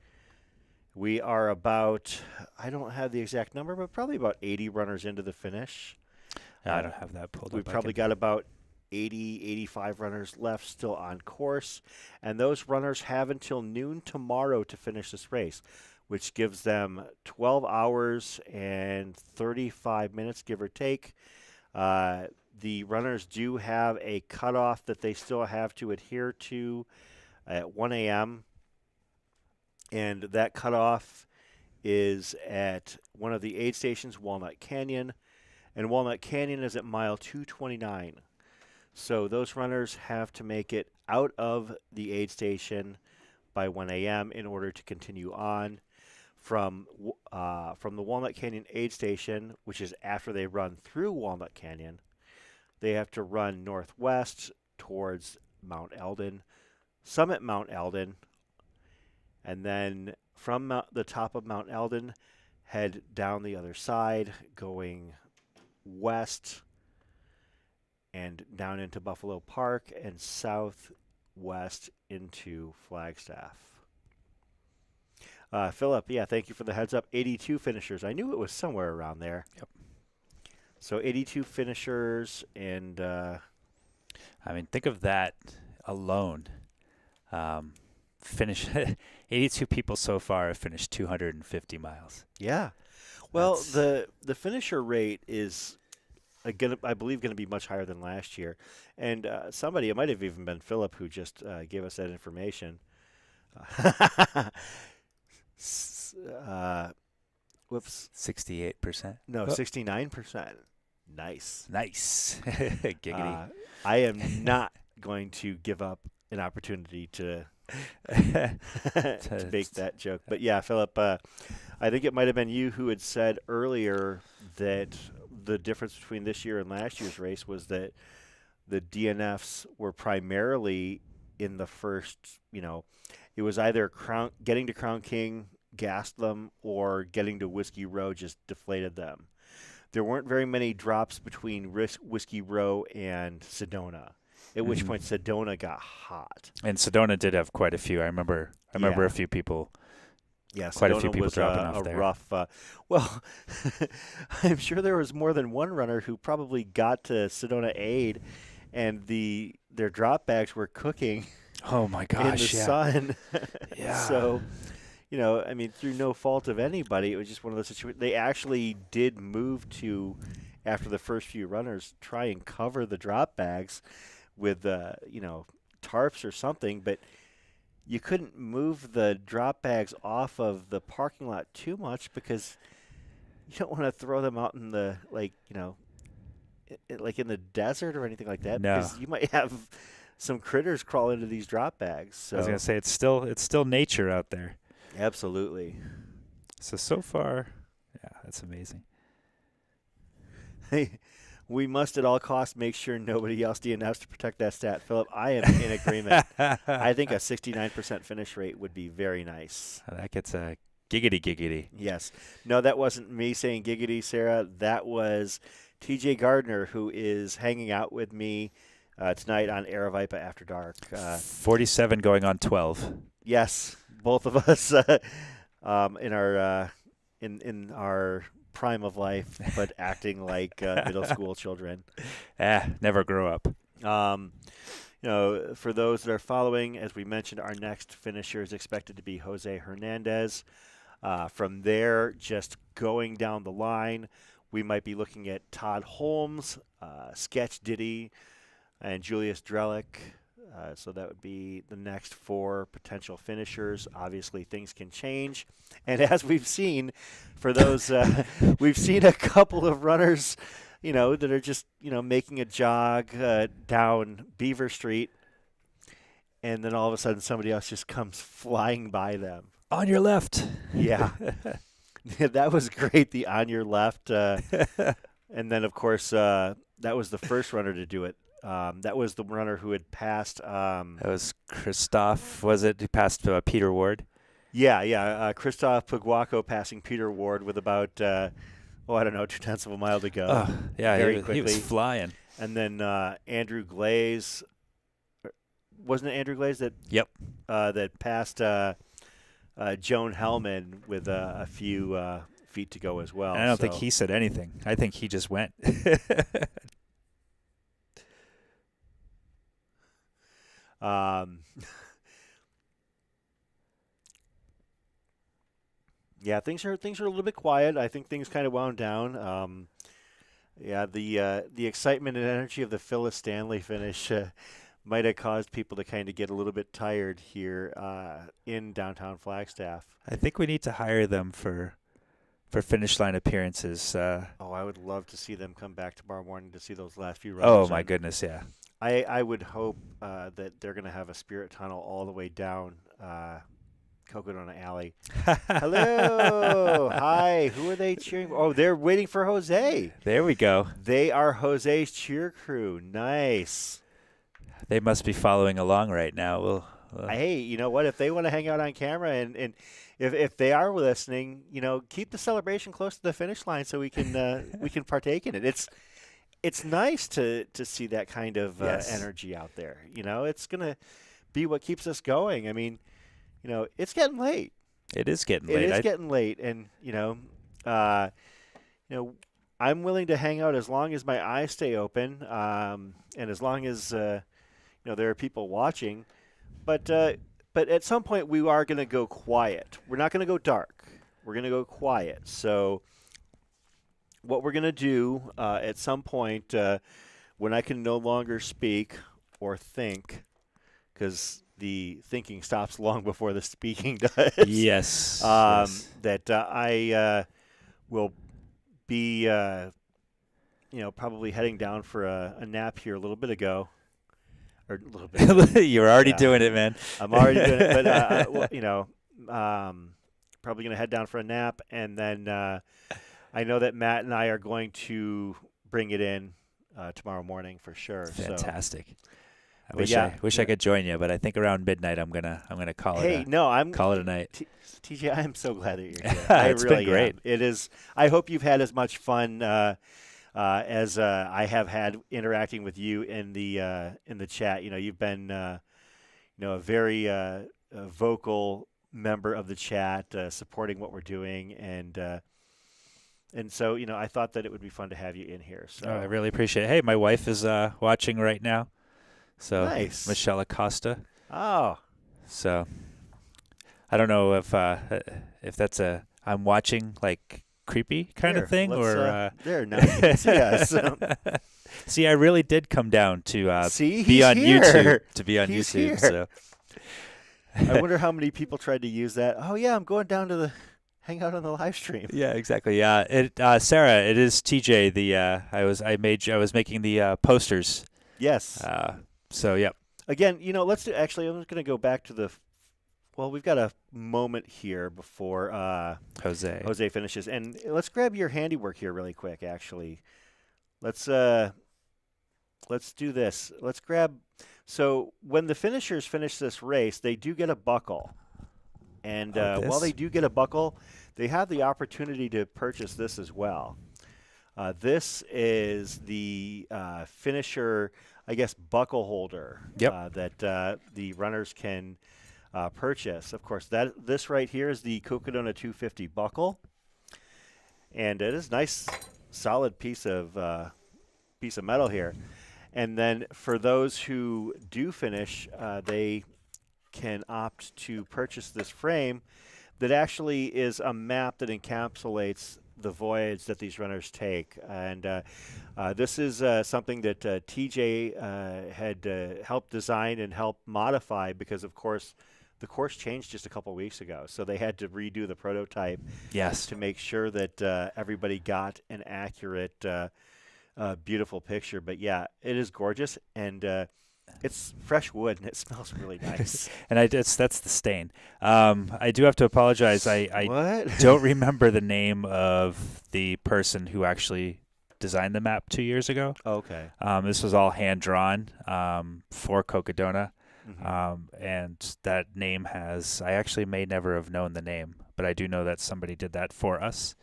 We are about, I don't have the exact number, but probably about 80 runners into the finish. I don't have that pulled up. We've probably got about 80, 85 runners left still on course, and those runners have until noon tomorrow to finish this race, which gives them 12 hours and 35 minutes, give or take. The runners do have a cutoff that they still have to adhere to at 1 a.m., and that cutoff is at one of the aid stations, Walnut Canyon, and Walnut Canyon is at mile 229. So those runners have to make it out of the aid station by 1 a.m. in order to continue on from the Walnut Canyon aid station, which is after they run through Walnut Canyon. They have to run northwest towards Mount Eldon, summit Mount Eldon, and then from the top of Mount Eldon, head down the other side, going west and down into Buffalo Park and southwest into Flagstaff. Philip, thank you for the heads up. 82 finishers. I knew it was somewhere around there. Yep. So 82 finishers, and I mean, think of that alone. Finish 82 people so far have finished 250 miles. yeah. Well, the finisher rate is I believe going to be much higher than last year. And somebody, it might have even been Philip, who just gave us that information. Whoops. 68%. No, 69%. Nice. Nice. Giggity. I am not going to give up an opportunity to make that joke. But yeah, Philip, I think it might have been you who had said earlier that the difference between this year and last year's race was that the DNFs were primarily in the first, it was either getting to Crown King gassed them, or getting to Whiskey Row just deflated them. There weren't very many drops between Whiskey Row and Sedona, at which point Sedona got hot. And Sedona did have quite a few. I remember a few people. Yeah, quite Sedona a few people was dropping a off there. rough. Well, I'm sure there was more than one runner who probably got to Sedona Aid, and the their drop bags were cooking Oh my in gosh, the yeah. sun. Yeah. So, I mean, through no fault of anybody, it was just one of those situations. They actually did move to, after the first few runners, try and cover the drop bags with, tarps or something, but you couldn't move the drop bags off of the parking lot too much because you don't want to throw them out in the, like in the desert or anything like that, No. because you might have some critters crawl into these drop bags. So I was gonna say it's still nature out there. absolutely. So far, yeah, that's amazing. Hey, we must at all costs make sure nobody else DNFs to protect that stat. Philip, I am in agreement. I think a 69% finish rate would be very nice. That gets a giggity. Yes. No, that wasn't me saying giggity, Sarah. That was TJ Gardner, who is hanging out with me tonight on Aravaipa After Dark. 47 going on 12. Yes, both of us in our prime of life, but acting like middle school children. Never grow up. For those that are following, as we mentioned, our next finisher is expected to be Jose Hernandez. From there, just going down the line, we might be looking at Todd Holmes, Sketch Diddy, and Julius Drelk. So that would be the next 4 potential finishers. Obviously, things can change. And as we've seen, for those, we've seen a couple of runners, that are just, making a jog down Beaver Street. And then all of a sudden, somebody else just comes flying by them. On your left. Yeah. That was great, the on your left. And then, of course, that was the first runner to do it. That was the runner who had passed. That was Christoph, was it? He passed Peter Ward? Yeah. Christoph Puguaco passing Peter Ward with about, 0.2 of a mile to go. Oh, yeah, very he quickly. was flying. And then Andrew Glaze. Wasn't it Andrew Glaze that? Yep. That passed Joan Hellman with a few feet to go as well. And I don't think he said anything. I think he just went. Yeah, things are a little bit quiet. I think things kind of wound down. The excitement and energy of the Phyllis Stanley finish might have caused people to kind of get a little bit tired here in downtown Flagstaff. I think we need to hire them for finish line appearances. I would love to see them come back tomorrow morning to see those last few runs. Oh, my goodness, yeah. I would hope that they're going to have a spirit tunnel all the way down Cocodona Alley. Hello. Hi. Who are they cheering for? Oh, they're waiting for Jose. There we go. They are Jose's cheer crew. Nice. They must be following along right now. We'll Hey, you know what? If they want to hang out on camera and if they are listening, keep the celebration close to the finish line so we can partake in it. It's nice to see that kind of energy out there. It's gonna be what keeps us going. I mean, it's getting late. It is getting late. It is getting late, and I'm willing to hang out as long as my eyes stay open, and as long as there are people watching. But at some point we are going to go quiet. We're not going to go dark. We're going to go quiet. So what we're going to do at some point when I can no longer speak or think, because the thinking stops long before the speaking does. Yes. That I will be, probably heading down for a nap here a little bit ago. Or a little bit. You're already doing it, man. I'm already doing it. But, probably going to head down for a nap. And then I know that Matt and I are going to bring it in tomorrow morning for sure. Fantastic. So. I wish I could join you, but I think around midnight I'm gonna call it. Call it a night. TJ, I'm so glad that you're here. It's been great. It is. I hope you've had as much fun as I have had interacting with you in the chat. You've been a very vocal member of the chat, supporting what we're doing, and so I thought that it would be fun to have you in here. So I really appreciate it. Hey, my wife is watching right now. So Nice. Michelle Acosta. Oh. So I don't know if that's a I'm watching like creepy kind of thing or there now you can see us. See, I really did come down to See, be he's on here. YouTube to be on He's YouTube. here. So I wonder how many people tried to use that. Oh yeah, I'm going down to hang out on the live stream. yeah, exactly. Yeah, Sarah, it is TJ. I was making the posters. Yes. So yeah. Again, let's do. Actually, I'm just going to go back to well, we've got a moment here before Jose finishes, and let's grab your handiwork here really quick. Actually, let's do this. Let's grab. So when the finishers finish this race, they do get a buckle, and while they do get a buckle, they have the opportunity to purchase this as well. This is the finisher, I guess, buckle holder that the runners can purchase. Of course, this right here is the Cocodona 250 buckle, and it is a nice, solid piece of metal here. And then for those who do finish, they can opt to purchase this frame that actually is a map that encapsulates the voyage that these runners take. And this is something that TJ had helped design and help modify because, of course, the course changed just a couple weeks ago. So they had to redo the prototype to make sure that everybody got an accurate, beautiful picture. But, yeah, it is gorgeous. And it's fresh wood, and it smells really nice. And that's the stain. I do have to apologize. I don't remember the name of the person who actually designed the map 2 years ago. Okay. This was all hand-drawn for Cocodona. Mm-hmm. And that name I actually may never have known the name, but I do know that somebody did that for us.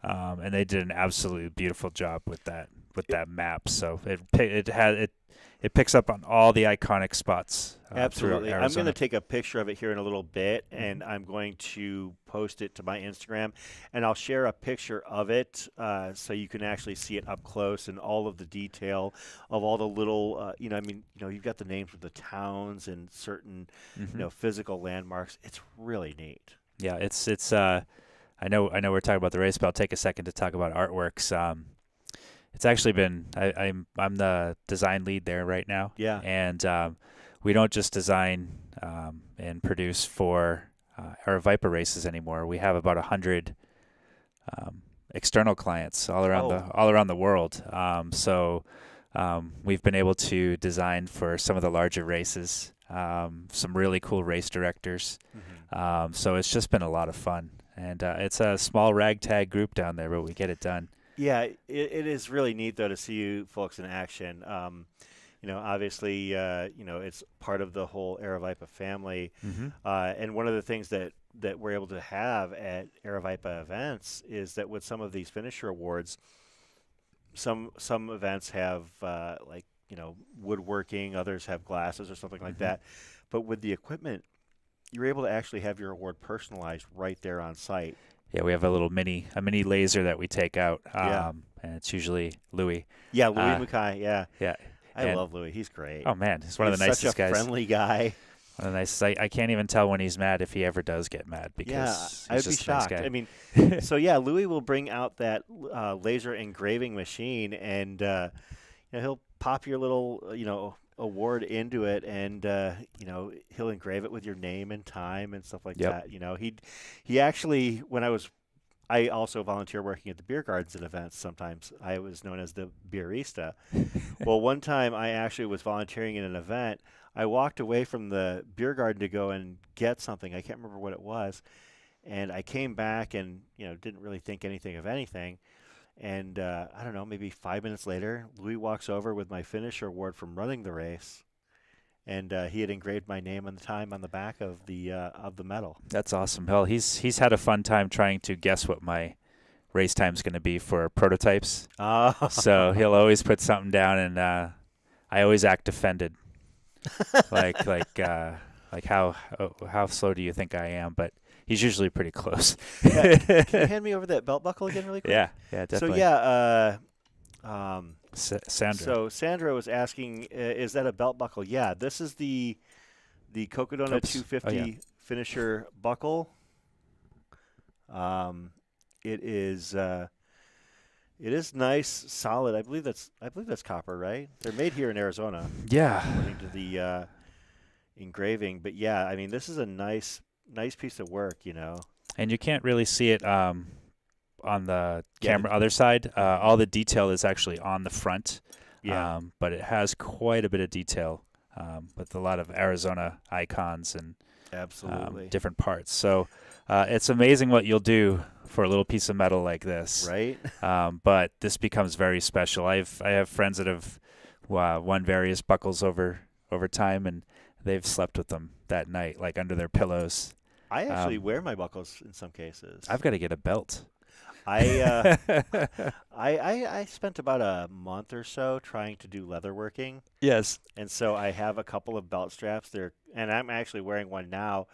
And they did an absolutely beautiful job with that map. So it picks up on all the iconic spots. Absolutely. I'm going to take a picture of it here in a little bit, and I'm going to post it to my Instagram, and I'll share a picture of it so you can actually see it up close and all of the detail of all the little, you've got the names of the towns and certain, physical landmarks. It's really neat. Yeah, it's. I know we're talking about the race, but I'll take a second to talk about artworks. It's actually been I'm the design lead there right now. Yeah. And we don't just design and produce for Aravaipa races anymore. We have about 100 external clients all around the world. So we've been able to design for some of the larger races, some really cool race directors. Mm-hmm. So it's just been a lot of fun. And it's a small ragtag group down there, but we get it done. Yeah, it is really neat, though, to see you folks in action. Obviously, it's part of the whole Aravaipa family. Mm-hmm. And one of the things that we're able to have at Aravaipa events is that with some of these finisher awards, some events have, woodworking, others have glasses or something like that. But with the equipment, you're able to actually have your award personalized right there on site. Yeah, we have a mini laser that we take out, and it's usually Louis. Yeah, Louis Mukai. Yeah, yeah. I love Louis. He's great. Oh man, he's one of the nicest guys. Such a friendly guy. One of the nicest. I can't even tell when he's mad if he ever does get mad because I'd be shocked. Nice guy. I mean, so yeah, Louis will bring out that laser engraving machine, and he'll pop your little award into it, and he'll engrave it with your name and time and stuff like that. He actually, I also volunteer working at the beer gardens at events. Sometimes I was known as the beerista. Well, one time I actually was volunteering in an event. I walked away from the beer garden to go and get something. I can't remember what it was, and I came back and didn't really think anything of anything. And I don't know, maybe 5 minutes later, Louis walks over with my finisher award from running the race, and he had engraved my name and the time on the back of the medal. That's awesome. Well, he's had a fun time trying to guess what my race time's going to be for prototypes. So he'll always put something down, and I always act offended, like how slow do you think I am? But he's usually pretty close. Can you hand me over that belt buckle again really quick? Yeah, definitely. So Sandra. So Sandra was asking, is that a belt buckle? Yeah, this is the Cocodona Oops. 250 finisher buckle. It is nice, solid. I believe that's copper, right? They're made here in Arizona, Yeah. according to the engraving. But yeah, I mean, this is a nice piece of work, you know. And you can't really see it on the Yeah, camera other side. All the detail is actually on the front. Yeah. But it has quite a bit of detail with a lot of Arizona icons and Absolutely. different parts. So it's amazing what you'll do for a little piece of metal like this. Right? But this becomes very special. I have friends that have won various buckles over time, and they've slept with them that night, like under their pillows. I actually wear my buckles in some cases. I've got to get a belt. I spent about a month or so trying to do leatherworking, Yes. and so I have a couple of belt straps there, and I'm actually wearing one now,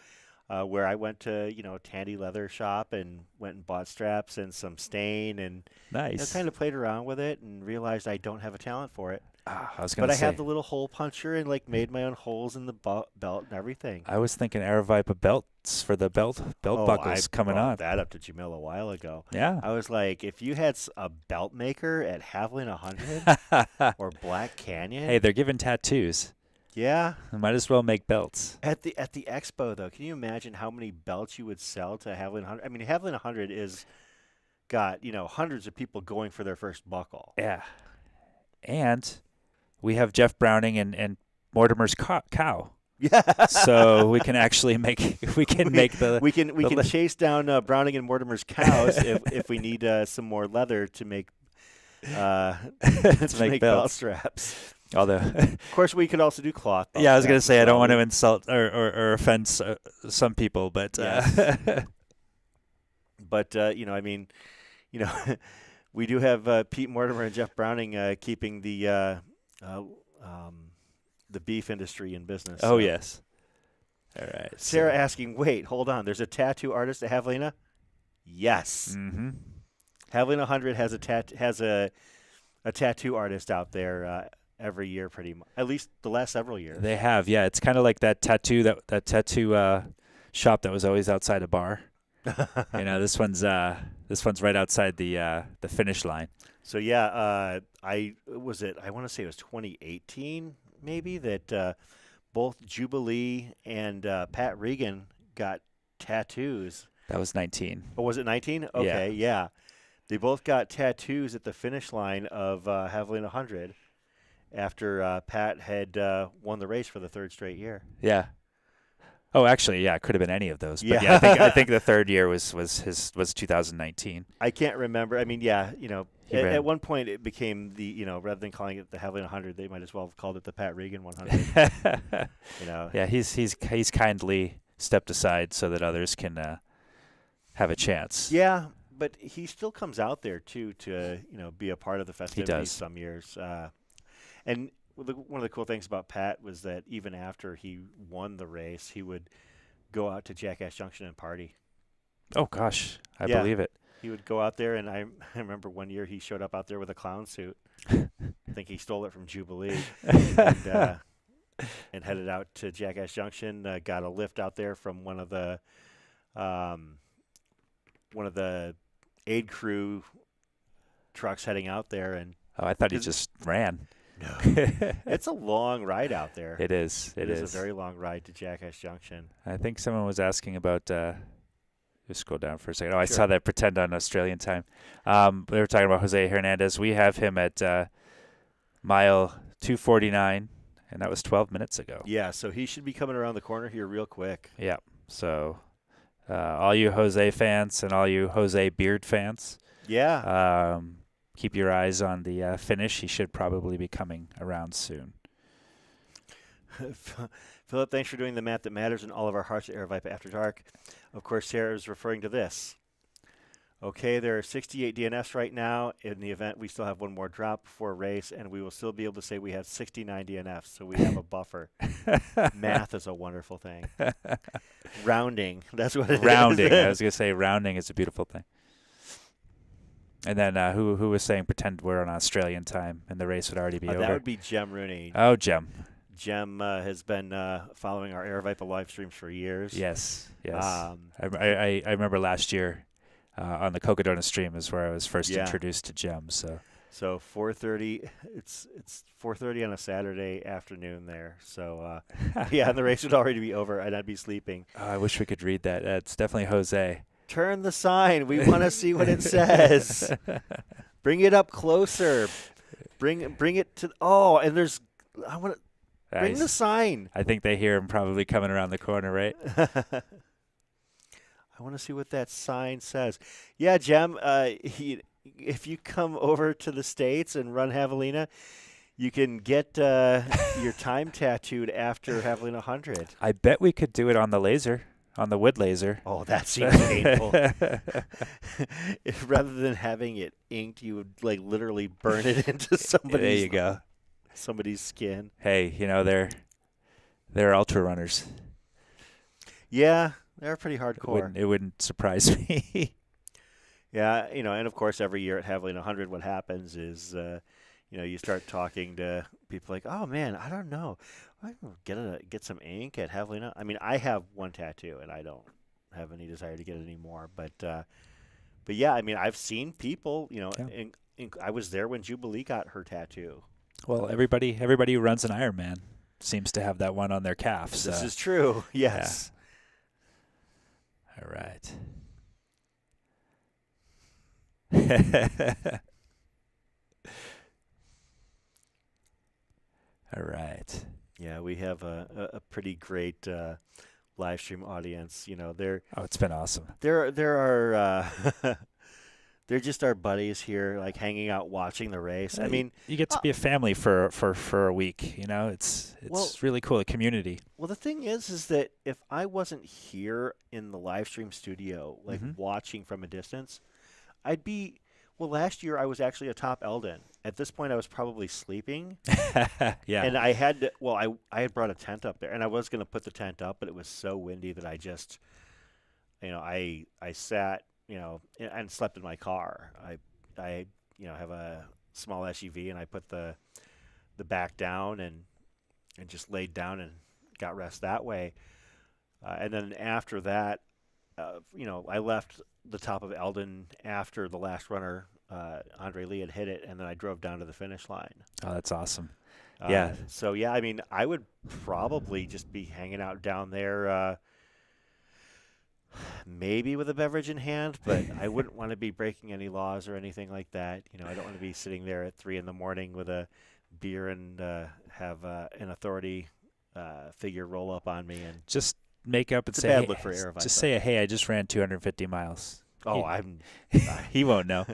where I went to Tandy Leather Shop and went and bought straps and some stain and Nice. kind of played around with it and realized I don't have a talent for it. I was But gonna I say. have the little hole puncher and like made my own holes in the belt and everything. I was thinking Aravaipa belts for the belt buckles coming brought on. that up to Jamil a while ago. Yeah. I was like, if you had a belt maker at Haviland 100 or Black Canyon, Hey, they're giving tattoos. yeah. Might as well make belts. At the expo though, can you imagine how many belts you would sell to Haviland 100? I mean, Haviland 100 is got hundreds of people going for their first buckle. Yeah. And we have Jeff Browning and Mortimer's cow. Yeah. So we can actually make we can chase down Browning and Mortimer's cows if we need some more leather to make to make belt straps. Although, Of course, we could also do cloth. yeah, I was going to straps say as I don't well. want to insult or offend some people, but Yes. But I mean, we do have Pete Mortimer and Jeff Browning keeping the beef industry in business. oh so. yes. All right. Sarah asking, wait, hold on. There's a tattoo artist at Javelina? Yes. Mm-hmm. Javelina 100 has a tattoo artist out there every year, pretty much. At least the last several years. They have, yeah. It's kind of like that tattoo shop that was always outside a bar. This one's right outside the finish line. So yeah, I want to say it was 2018 maybe that both Jubilee and Pat Regan got tattoos. That was 19. Oh, was it 19? Okay, yeah. They both got tattoos at the finish line of Javelina 100 after Pat had won the race for the third straight year. Yeah. Oh, actually, yeah, it could have been any of those. But Yeah. I think the third year was 2019. I can't remember. I mean, yeah, He ran. at one point it became the, rather than calling it the Javelina 100, they might as well have called it the Pat Regan 100. Yeah, he's kindly stepped aside so that others can have a chance. Yeah, but he still comes out there too to be a part of the festivities does. some years. And one of the cool things about Pat was that even after he won the race, he would go out to Jackass Junction and party. Oh gosh, I Yeah. believe it. He would go out there, and I remember one year he showed up out there with a clown suit. I think he stole it from Jubilee, and headed out to Jackass Junction. Got a lift out there from one of the aid crew trucks heading out there, and Oh, I thought he just ran. no, it's a long ride out there. It is. It is a very long ride to Jackass Junction. I think someone was asking about. Just scroll down for a second. Oh, I Sure. saw that pretend on Australian time. They were talking about Jose Hernandez. We have him at mile 249, and that was 12 minutes ago. Yeah, so he should be coming around the corner here real quick. Yeah. So, all you Jose fans and all you Jose Beard fans, Yeah. keep your eyes on the finish. He should probably be coming around soon. Philip, thanks for doing the math that matters in all of our hearts at Aravaipa After Dark. Of course, Sarah is referring to this. Okay, there are 68 DNFs right now. In the event, we still have one more drop before a race, and we will still be able to say we have 69 DNFs, so we have a buffer. Math is a wonderful thing. Rounding, that's what it is. Rounding. I was going to say rounding is a beautiful thing. And then who was saying pretend we're on Australian time and the race would already be over? That would be Jem Rooney. Oh, Jem. Jem has been following our Aravaipa live streams for years. Yes. I remember last year on the Cocodona stream is where I was first introduced to Jem. So 4:30. It's 4:30 on a Saturday afternoon there. So and the race would already be over, and I'd be sleeping. Oh, I wish we could read that. It's definitely Jose. Turn the sign. We want to see what it says. Bring it up closer. Bring it to. Oh, and there's. I want to. Bring the sign. I think they hear him probably coming around the corner, right? I want to see what that sign says. Yeah, Jem, if you come over to the States and run Javelina, you can get your time tattooed after Javelina 100. I bet we could do it on the laser, on the wood laser. Oh, that seems painful. Rather than having it inked, you would literally burn it into somebody's. There you go. Somebody's skin. Hey, they're ultra runners. Yeah, they're pretty hardcore. It wouldn't surprise me. Yeah, and of course every year at Javelina 100 what happens is you start talking to people like, "Oh man, I don't know. I can get some ink at Javelina." I mean, I have one tattoo and I don't have any desire to get it anymore, but yeah, I mean, I've seen people, I was there when Jubilee got her tattoo. Well, everybody who runs an Ironman seems to have that one on their calf. So. This is true. Yes. Yeah. All right. All right. Yeah, we have a pretty great live stream audience. It's been awesome. There are they're just our buddies here, hanging out, watching the race. I mean, you get to be a family for a week. It's really cool. A community. Well, the thing is that if I wasn't here in the live stream studio, watching from a distance, I'd be. Well, last year I was actually atop Eldon. At this point, I was probably sleeping. Yeah. And I had to. Well, I had brought a tent up there, and I was going to put the tent up, but it was so windy that I just, I sat. And slept in my car. I have a small SUV, and I put the back down and just laid down and got rest that way. And then after that, I left the top of Eldon after the last runner, Andre Lee, had hit it, and then I drove down to the finish line. Oh, that's awesome. Yeah. So, yeah, I mean, I would probably just be hanging out down there maybe with a beverage in hand, but I wouldn't want to be breaking any laws or anything like that. I don't want to be sitting there at 3 a.m. with a beer and have an authority figure roll up on me and just make up and it's say, a bad hey, look for Aravaipa. Just say, hey, I just ran 250 miles. Oh, he won't know.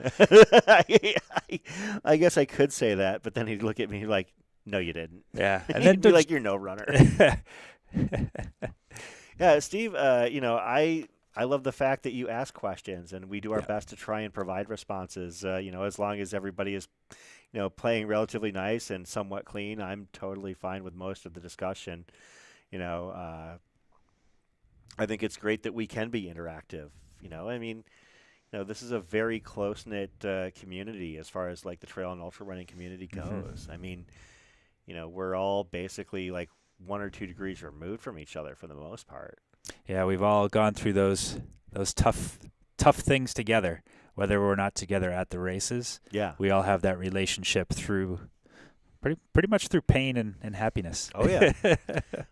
I guess I could say that, but then he'd look at me like, no, you didn't. Yeah, and then be like, you're no runner. Yeah, Steve, I love the fact that you ask questions, and we do our best to try and provide responses. As long as everybody is, playing relatively nice and somewhat clean, I'm totally fine with most of the discussion. I think it's great that we can be interactive. I mean, this is a very close-knit community as far as the trail and ultra running community goes. I mean, we're all basically 1 or 2 degrees removed from each other for the most part. Yeah, we've all gone through those tough things together, whether we're not together at the races. Yeah. We all have that relationship through pretty much through pain and happiness. Oh, yeah.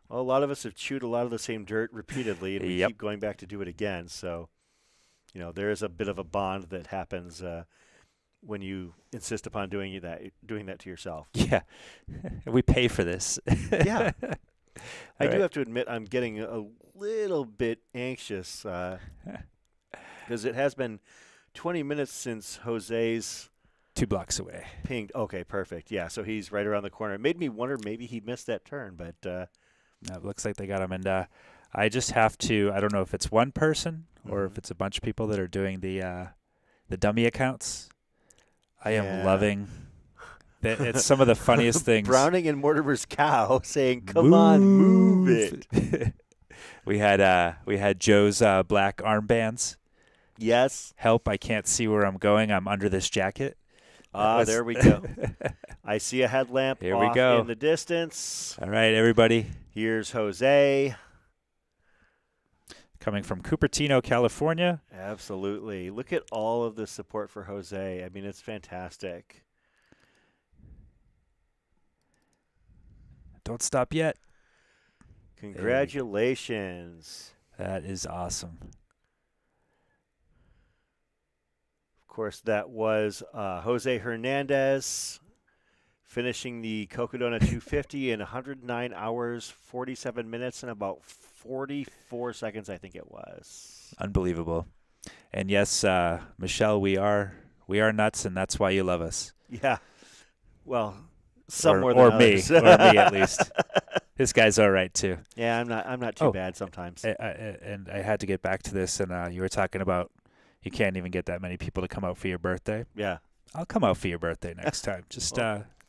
Well, a lot of us have chewed a lot of the same dirt repeatedly, and we keep going back to do it again. So, there is a bit of a bond that happens when you insist upon doing that to yourself. Yeah. We pay for this. Yeah. I do have to admit I'm getting a little bit anxious because it has been 20 minutes since Jose's 2 blocks away. Pinged. Okay, perfect. Yeah, so he's right around the corner. It made me wonder maybe he missed that turn, but no, it looks like they got him. And I just have to. I don't know if it's one person or if it's a bunch of people that are doing the dummy accounts. I am loving. It's some of the funniest things. Browning and Mortimer's cow saying, "Come on, move it." We had Joe's black armbands. Yes. Help, I can't see where I'm going. I'm under this jacket. There we go. I see a headlamp Here we off go. in the distance. All right, everybody. Here's Jose. Coming from Cupertino, California. Absolutely. Look at all of the support for Jose. I mean, it's fantastic. Don't stop yet. Congratulations. That is awesome. Of course, that was Jose Hernandez finishing the Cocodona 250 in 109 hours, 47 minutes, and about 44 seconds, I think it was. Unbelievable. And yes, Michelle, we are nuts, and that's why you love us. Yeah. Well, some more or than me, others. or me at least. This guy's all right too. Yeah, I'm not too bad sometimes. And I had to get back to this, and you were talking about you can't even get that many people to come out for your birthday. Yeah. I'll come out for your birthday next time. Just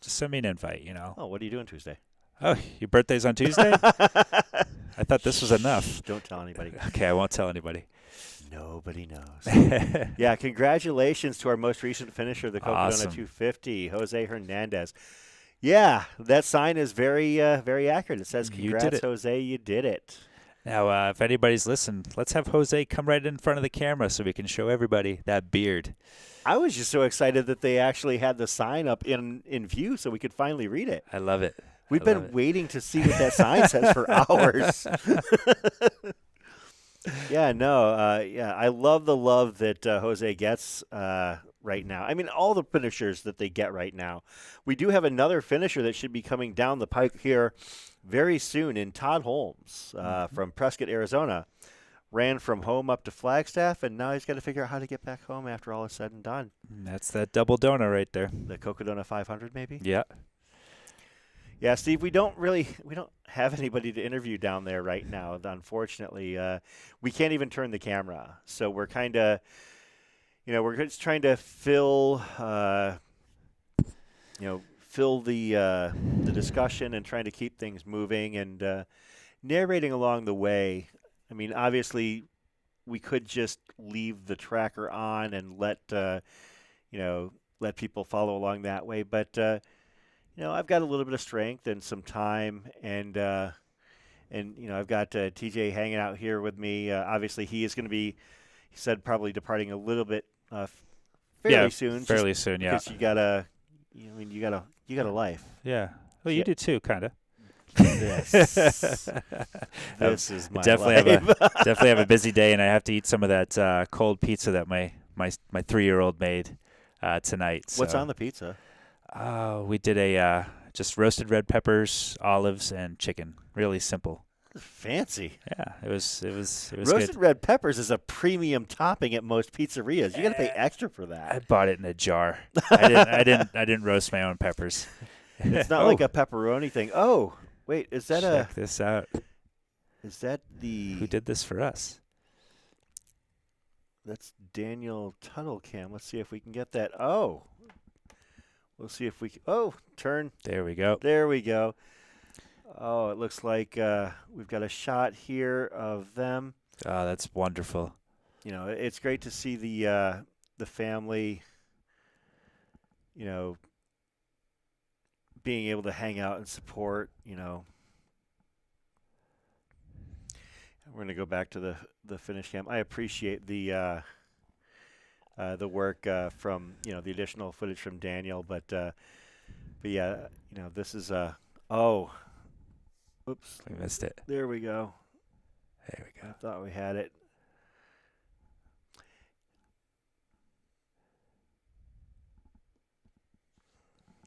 send me an invite, Oh, what are you doing Tuesday? Oh, your birthday's on Tuesday? I thought this was enough. Don't tell anybody. Okay, I won't tell anybody. Nobody knows. Yeah, congratulations to our most recent finisher, the Cocodona Awesome. 250, Jose Hernandez. Yeah, that sign is very accurate. It says, "Congrats, You did it. Jose, you did it." Now, if anybody's listened, let's have Jose come right in front of the camera so we can show everybody that beard. I was just so excited that they actually had the sign up in view so we could finally read it. I love it. We've been waiting to see what that sign says for hours. Yeah, I love the love that Jose gets right now. I mean, all the finishers that they get right now. We do have another finisher that should be coming down the pike here very soon in Todd Holmes from Prescott, Arizona. Ran from home up to Flagstaff, and now he's got to figure out how to get back home after all is said and done. That's that double donut right there. The Cocodona 500, maybe? Yeah. Yeah, Steve, we don't have anybody to interview down there right now, unfortunately. We can't even turn the camera. So we're kind of, we're just trying to fill the discussion and trying to keep things moving and narrating along the way. I mean, obviously, we could just leave the tracker on and let people follow along that way. But I've got a little bit of strength and some time, and I've got TJ hanging out here with me. Obviously, he is going to be, he said, probably departing a little bit fairly soon. Fairly soon, yeah. Because you got a life. Yeah. Well, you do too, kind of. This is my definitely life. Definitely have a busy day, and I have to eat some of that cold pizza that my 3-year-old made tonight. What's on the pizza? We did a just roasted red peppers, olives, and chicken. Really simple. Fancy. Yeah, it was Roasted good. red peppers is a premium topping at most pizzerias. You got to pay extra for that. I bought it in a jar. I didn't roast my own peppers. It's not like a pepperoni thing. Oh, wait, is that Check this out. Is that the? Who did this for us? That's Daniel Tuttlecam. Let's see if we can get that. Oh, we'll see if we. Turn. There we go. There we go. Oh, it looks like we've got a shot here of them. Oh, that's wonderful. It's great to see the family. Being able to hang out and support. We're going to go back to the finish cam. I appreciate the work from the additional footage from Daniel, but yeah, this is oops, We missed it. there we go. There we go. I thought we had it.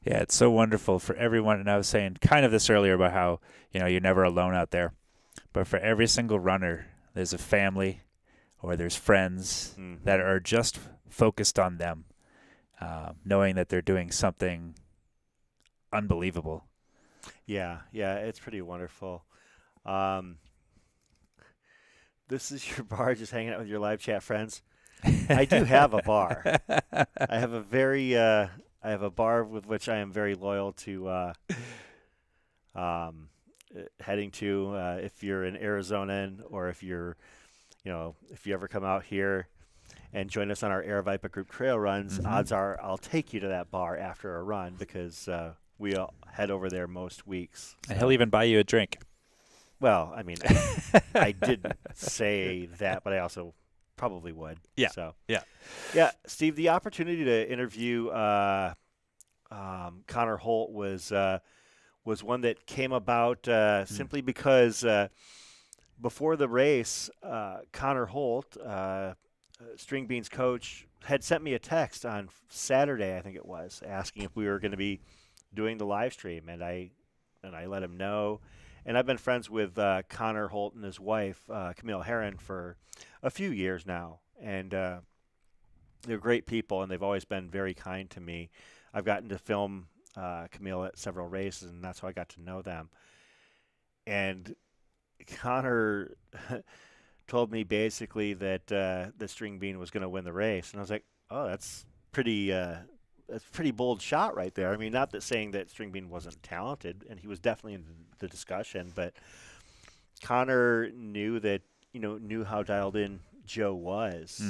Yeah, it's so wonderful for everyone. And I was saying kind of this earlier about how, you're never alone out there. But for every single runner, there's a family or there's friends that are just focused on them, knowing that they're doing something unbelievable. Yeah, it's pretty wonderful. This is your bar, just hanging out with your live chat friends. I do have a bar. I have a bar with which I am very loyal to heading to if you're an Arizonan or if you're, if you ever come out here. and join us on our Aravaipa group trail runs, odds are I'll take you to that bar after a run because we all head over there most weeks. And he'll even buy you a drink. Well, I mean, I didn't say that, but I also probably would. Yeah. So yeah. Steve, the opportunity to interview Connor Holt was one that came about simply because before the race, Connor Holt, String Bean's coach, had sent me a text on Saturday, I think it was, asking if we were going to be doing the live stream, and I let him know. And I've been friends with Connor Holt and his wife, Camille Heron, for a few years now. And they're great people, and they've always been very kind to me. I've gotten to film Camille at several races, and that's how I got to know them. And Connor told me basically that the String Bean was going to win the race. And I was like, oh, that's pretty bold shot right there. I mean, not that saying that String Bean wasn't talented, and he was definitely in the discussion, but Connor knew how dialed in Joe was,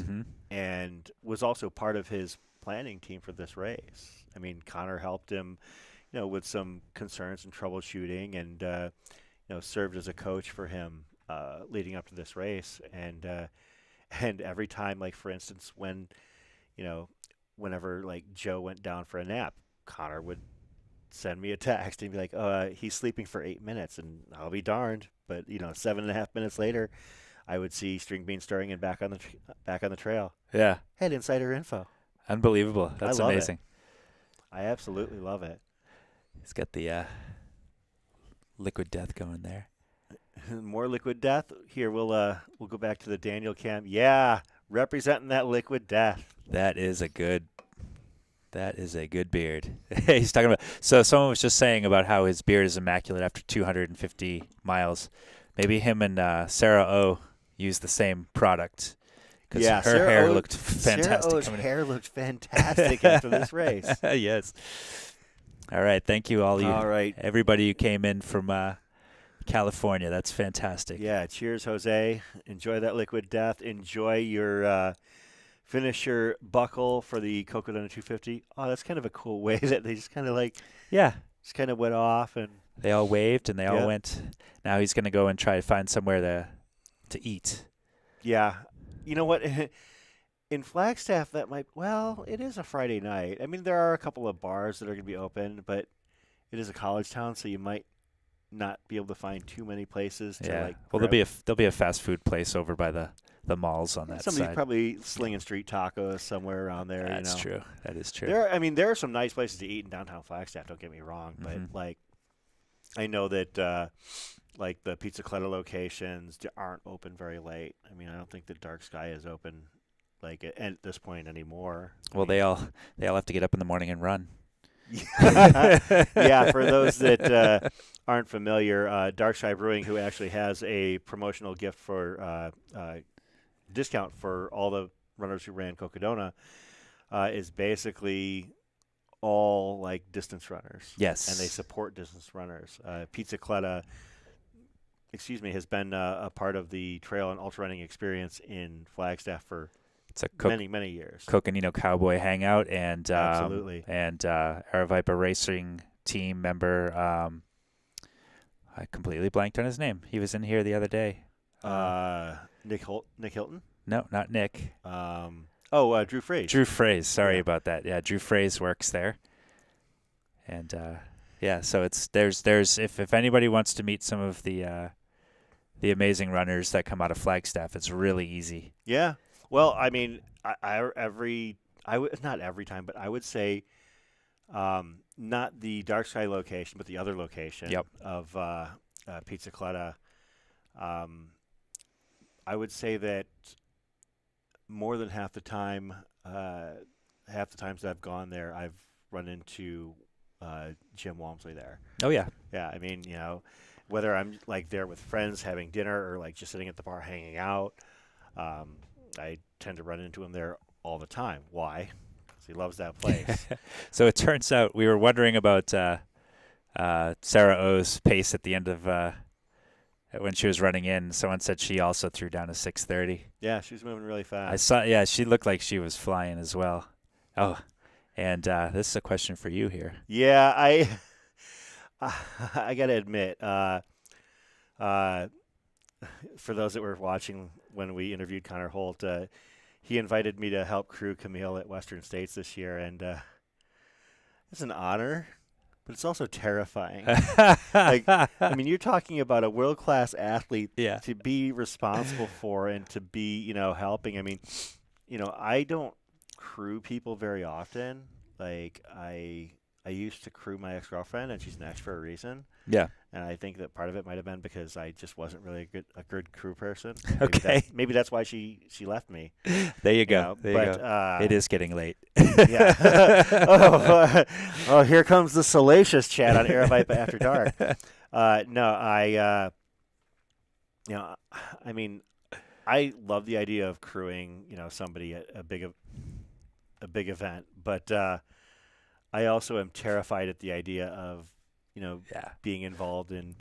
and was also part of his planning team for this race. I mean, Connor helped him, with some concerns and troubleshooting, and served as a coach for him leading up to this race. And every time, like for instance, whenever like Joe went down for a nap, Connor would send me a text and be like, "Oh, he's sleeping for 8 minutes," and I'll be darned. But 7.5 minutes later, I would see String Bean starting and back on the trail. Yeah, had insider info. Unbelievable. That's amazing. I absolutely love it. He's got the liquid death going there. More liquid death. Here, we'll go back to the Daniel cam. Yeah, representing that liquid death. That is a good beard. He's talking about. So someone was just saying about how his beard is immaculate after 250 miles. Maybe him and Sarah O used the same product. Because her hair looked fantastic. Sarah O's hair looked fantastic after this race. Yes. All right. Thank you, all right. Everybody who came in from California. That's fantastic. Yeah. Cheers, Jose. Enjoy that liquid death. Enjoy your finisher buckle for the Cocodona 250. Oh, that's kind of a cool way that they just kind of just kind of went off, and they all waved and they all went. Now he's going to go and try to find somewhere to eat. Yeah. You know what? In Flagstaff, it is a Friday night. I mean, there are a couple of bars that are going to be open, but it is a college town, so you might not be able to find too many places to there'll be a fast food place over by the malls on that side. Somebody's probably slinging street tacos somewhere around there. That's true. That is true. There are some nice places to eat in downtown Flagstaff, don't get me wrong, but I know that the Pizza-Clutter locations aren't open very late. I mean, I don't think the Dark Sky is open at this point anymore. Well, they all have to get up in the morning and run. Yeah, for those that aren't familiar, Dark Sky Brewing, who actually has a promotional gift for discount for all the runners who ran Cocodona, is basically all distance runners. Yes, and they support distance runners. Pizza-Clutter, has been a part of the trail and ultra running experience in Flagstaff for many years. Coconino Cowboy Hangout and absolutely, and Aravaipa Racing team member. I completely blanked on his name. He was in here the other day. Nick Hilton? No, not Nick. Drew Fraze. Drew Fraze. Sorry about that. Yeah, Drew Fraze works there. And so there's if anybody wants to meet some of the amazing runners that come out of Flagstaff, it's really easy. Yeah. Well, I mean, not every time, but I would say not the Dark Sky location, but the other location of Pizza-Clutter. I would say that more than half the times that I've gone there, I've run into Jim Walmsley there. Oh yeah. Yeah. I mean, whether I'm there with friends having dinner or just sitting at the bar hanging out, I tend to run into him there all the time. Why? Because he loves that place. So it turns out we were wondering about Sarah O's pace at the end of when she was running in. Someone said she also threw down a 6:30. Yeah, she was moving really fast. I saw. Yeah, she looked like she was flying as well. Oh, and this is a question for you here. Yeah, I I got to admit, for those that were watching when we interviewed Connor Holt, he invited me to help crew Camille at Western States this year, and it's an honor, but it's also terrifying. Like, I mean, you're talking about a world-class athlete Yeah. to be responsible for and to be, helping. I mean, I don't crew people very often. Like, I used to crew my ex-girlfriend, and she's next for a reason. Yeah. And I think that part of it might have been because I just wasn't really a good crew person. Okay. Maybe that's why she left me. There you go. There you go. It is getting late. Yeah. Oh, here comes the salacious chat on Aravaipa After Dark. No, I mean, I love the idea of crewing, somebody at a big event, but I also am terrified at the idea of, being involved in,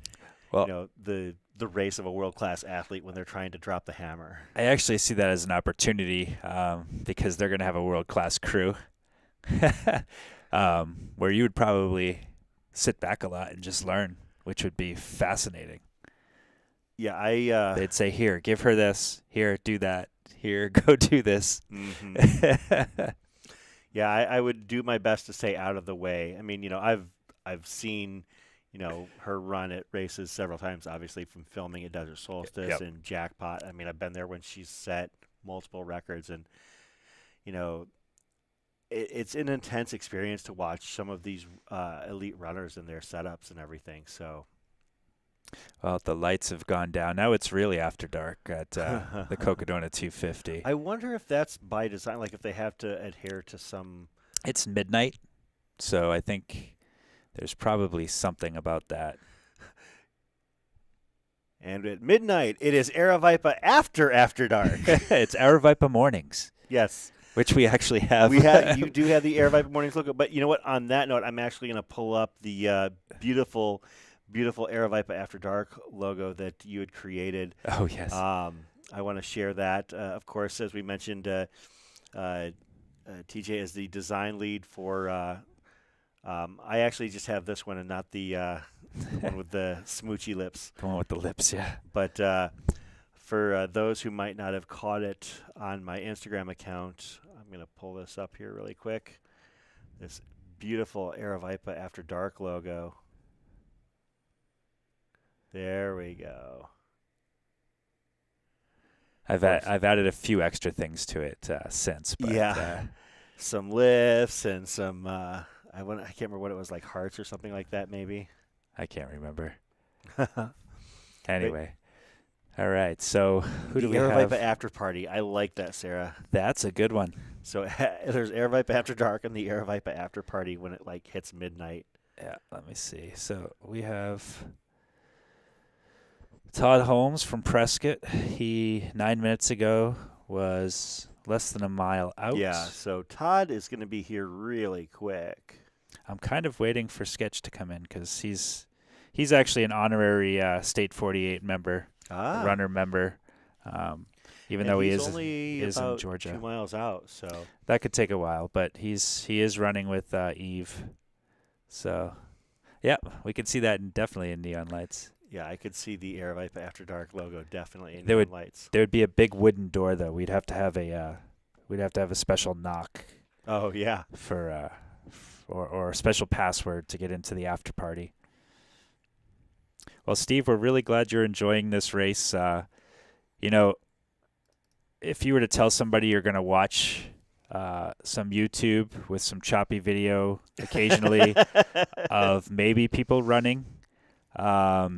the race of a world-class athlete when they're trying to drop the hammer. I actually see that as an opportunity because they're going to have a world-class crew where you would probably sit back a lot and just learn, which would be fascinating. Yeah, they'd say, here, give her this. Here, do that. Here, go do this. Mm-hmm. Yeah, I would do my best to stay out of the way. I mean, I've seen, her run at races several times, obviously from filming at Desert Solstice and Jackpot. I mean, I've been there when she's set multiple records, and, it's an intense experience to watch some of these elite runners and their setups and everything. So, well, the lights have gone down. Now it's really after dark at the Cocodona 250. I wonder if that's by design, like if they have to adhere to some. It's midnight, so I think there's probably something about that. And at midnight, it is Aravaipa After Dark. It's Aravaipa Mornings. Yes. Which we actually have. You do have the Aravaipa Mornings logo. But you know what? On that note, I'm actually going to pull up the beautiful Aravaipa After Dark logo that you had created. Oh, yes. I want to share that. Of course, as we mentioned, TJ is the design lead for I actually just have this one and not the one with the smoochy lips. The one with the lips, yeah. But for those who might not have caught it on my Instagram account, I'm going to pull this up here really quick. This beautiful Aravaipa After Dark logo. There we go. I've added a few extra things to it since. But, yeah, some lifts and some. I can't remember what it was, like hearts or something like that, maybe. I can't remember. Anyway, all right. So who do we have? Aravaipa After Party. I like that, Sarah. That's a good one. So there's Aravaipa After Dark and the Aravaipa After Party when it hits midnight. Yeah. Let me see. So we have Todd Holmes from Prescott. He 9 minutes ago was less than a mile out. Yeah, so Todd is going to be here really quick. I'm kind of waiting for Sketch to come in because he's actually an honorary State 48 member, runner member, even though he is in Georgia. 2 miles out, so that could take a while. But he is running with Eve, so yeah, we could see that definitely in neon lights. Yeah, I could see the Aravaipa After Dark logo definitely in neon lights. There would be a big wooden door though. We'd have to have a special knock. Oh yeah. For or a special password to get into the after party. Well, Steve, we're really glad you're enjoying this race. If you were to tell somebody you're going to watch some YouTube with some choppy video occasionally of maybe people running for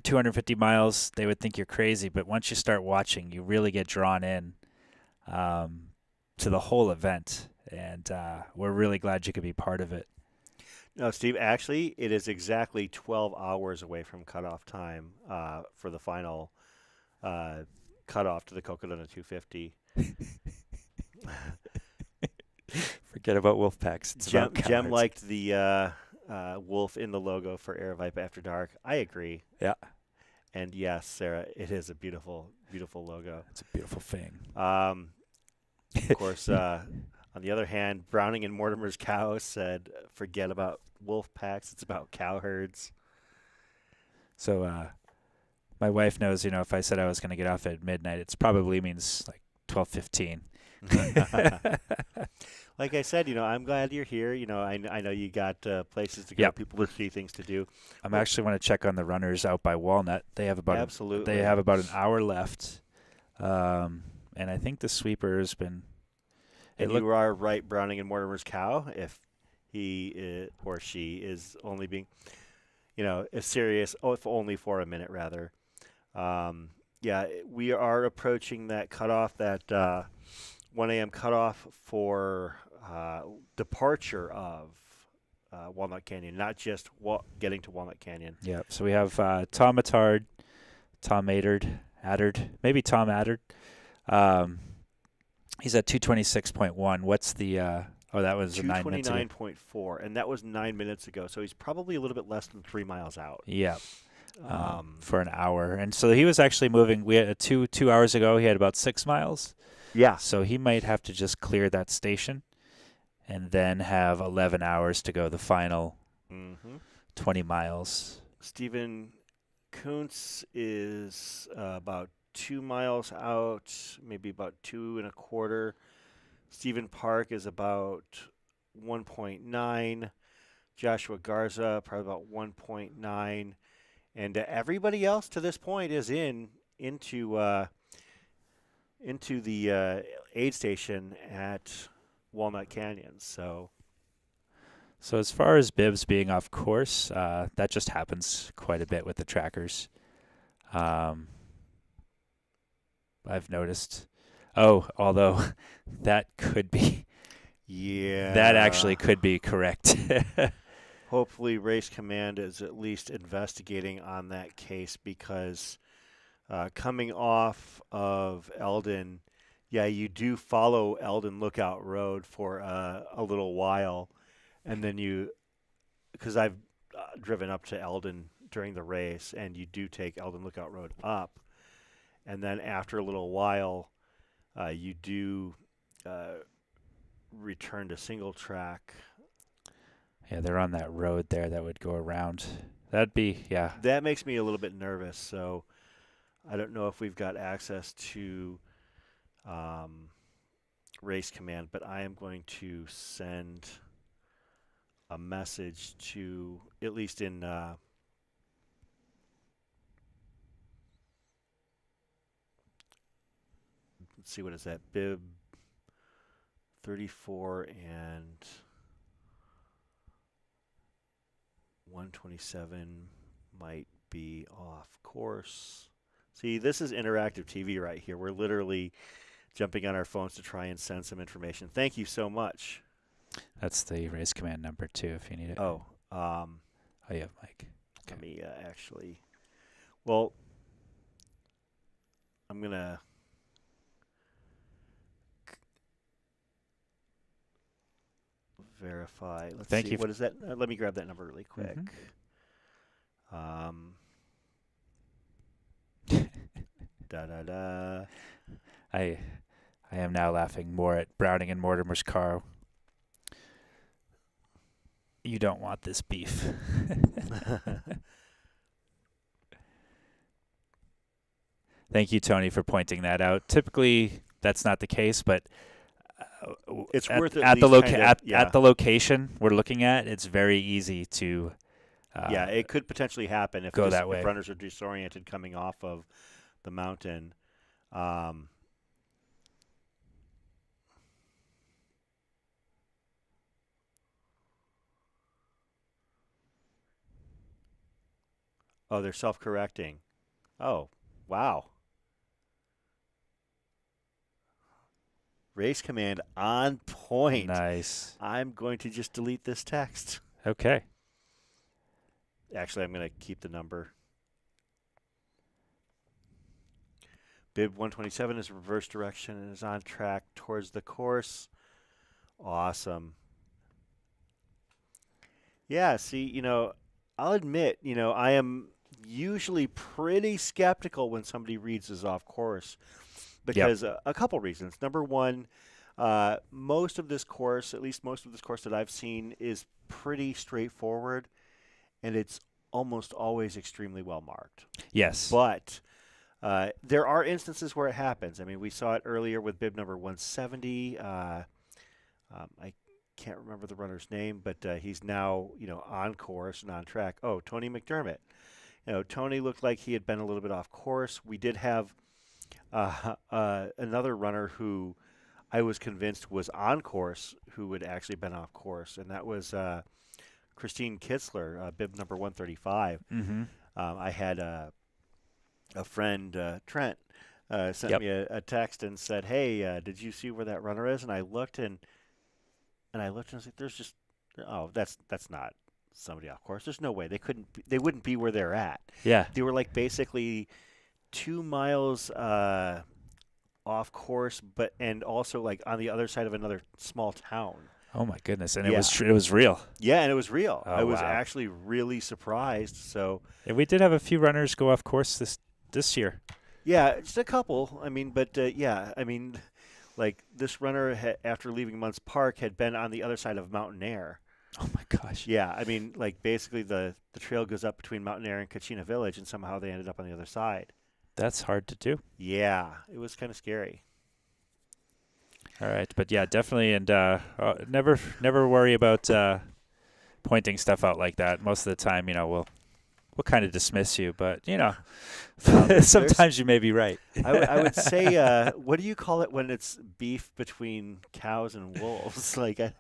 250 miles, they would think you're crazy. But once you start watching, you really get drawn in to the whole event. And we're really glad you could be part of it. No, Steve, actually, it is exactly 12 hours away from cutoff time for the final cutoff to the Cocodona 250. Forget about wolf packs. It's Jem liked the wolf in the logo for Aravaipa After Dark. I agree. Yeah. And yes, Sarah, it is a beautiful, beautiful logo. It's a beautiful thing. Of course, on the other hand, Browning and Mortimer's cow said, forget about wolf packs. It's about cow herds. So my wife knows, if I said I was going to get off at midnight, it probably means like 12:15. Like I said, I'm glad you're here. I know you got places to go, Yep. people to see, things to do. I'm actually want to check on the runners out by Walnut. They have about Absolutely. they have about an hour left, and I think the sweeper has been. And you are right, Browning and Mortimer's cow. If he or she is only being, is serious, if only for a minute, rather. Yeah, we are approaching that cutoff, that 1 a.m. cutoff for departure of Walnut Canyon, not just getting to Walnut Canyon. Yeah, so we have Tom Attard, Tom Addard, maybe Tom Addard. He's at 226.1. What's the that was 229.4, and that was 9 minutes ago, so he's probably a little bit less than 3 miles out. Yeah. For an hour. And so he was actually moving. We had 2 hours ago, he had about 6 miles. Yeah. So he might have to just clear that station and then have 11 hours to go the final 20 miles. Stephen Kuntz is about 2 miles out, maybe about 2.25. Stephen Park is about 1.9. Joshua Garza, probably about 1.9. And everybody else to this point is into the aid station at Walnut Canyon. So as far as bibs being off course, that just happens quite a bit with the trackers. I've noticed. Oh, although that could be. Yeah. That actually could be correct. Hopefully Race Command is at least investigating on that case, because coming off of Eldon, yeah, you do follow Eldon Lookout Road for a little while, and then because I've driven up to Eldon during the race, and you do take Eldon Lookout Road up, and then after a little while, you do return to single track. Yeah, they're on that road there that would go around. That'd be, yeah. That makes me a little bit nervous, so I don't know if we've got access to Race Command, but I am going to send a message to, at least in let's see, what is that, bib 34 and 127 might be off course. See, this is interactive TV right here. We're literally jumping on our phones to try and send some information. Thank you so much. That's the Race Command number 2 if you need it. Oh, you have Mike. Okay. Let me actually. Well, I'm gonna. Verify. Let's Thank see. you. What is that? Let me grab that number really quick. Da da da. I am now laughing more at Browning and Mortimer's car. You don't want this beef. Thank you, Tony, for pointing that out. Typically, that's not the case, but it's at, worth it at the location we're looking at. It's very easy to. It could potentially happen if that way. If runners are disoriented coming off of the mountain. Oh, they're self-correcting. Oh, wow. Race Command on point. Nice. I'm going to just delete this text. Okay. Actually, I'm going to keep the number. Bib 127 is reverse direction and is on track towards the course. Awesome. Yeah, see, I'll admit, I am usually pretty skeptical when somebody reads is off course Yep. because a couple reasons. Number one, most of this course, at least most of this course that I've seen, is pretty straightforward, and it's almost always extremely well marked. Yes. But there are instances where it happens. I mean, we saw it earlier with bib number 170. I can't remember the runner's name, but he's now, on course and on track. Oh, Tony McDermott. Tony looked like he had been a little bit off course. We did have another runner who I was convinced was on course who had actually been off course, and that was Christine Kitzler, bib number 135. Mm-hmm. I had a friend, Trent, sent Yep. me a text and said, "Hey, did you see where that runner is?" And I looked and I looked and I was like, "There's just that's not somebody off course. There's no way they wouldn't be where they're at. Yeah. They were like basically 2 miles off course, but and also like on the other side of another small town. Oh my goodness. And Yeah. it was real. Yeah, and it was real. Oh, I was wow. actually really surprised. So And we did have a few runners go off course this year. yeah, just a couple. I mean, but yeah, I mean, like this runner after leaving Munns Park had been on the other side of Mountain Air. Oh my gosh. Yeah, I mean, like basically the trail goes up between Mountain Air and Kachina Village, and somehow they ended up on the other side. That's hard to do. Yeah, it was kind of scary. All right, but yeah, definitely, and never worry about pointing stuff out like that. Most of the time, we'll kind of dismiss you, but sometimes you may be right. I would say, what do you call it when it's beef between cows and wolves? Like, I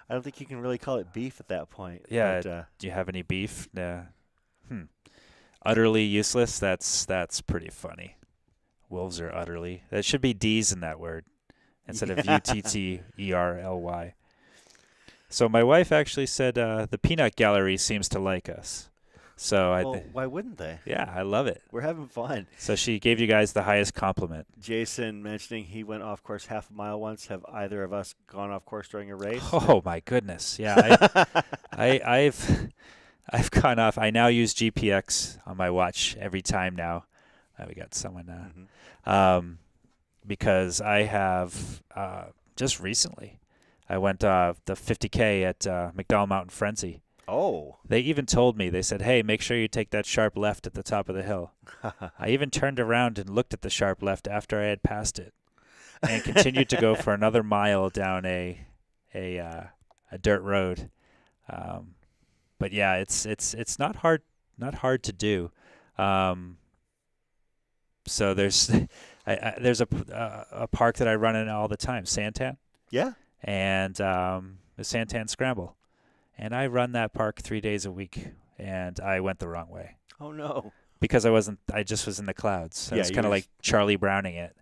don't think you can really call it beef at that point. Yeah. But, Do you have any beef? Utterly useless. That's pretty funny. Wolves are utterly. That should be D's in that word instead of Utterly. So my wife actually said the peanut gallery seems to like us. So well, why wouldn't they? yeah, I love it. We're having fun. So she gave you guys the highest compliment. Jason mentioning he went off course half a mile once. Have either of us gone off course during a race? Oh my goodness. Yeah, I've gone off. I now use GPX on my watch every time now. We got someone because I have just recently I went the 50K at McDowell Mountain Frenzy. Oh. They even told me, they said, "Hey, make sure you take that sharp left at the top of the hill." I even turned around and looked at the sharp left after I had passed it and continued to go for another mile down a dirt road. But yeah, it's not hard to do. So there's there's a park that I run in all the time, Santan, Yeah. and the Santan Scramble, and I run that park 3 days a week, and I went the wrong way Oh no. because I just was in the clouds. I Yeah, was you kind of were like Charlie Browning it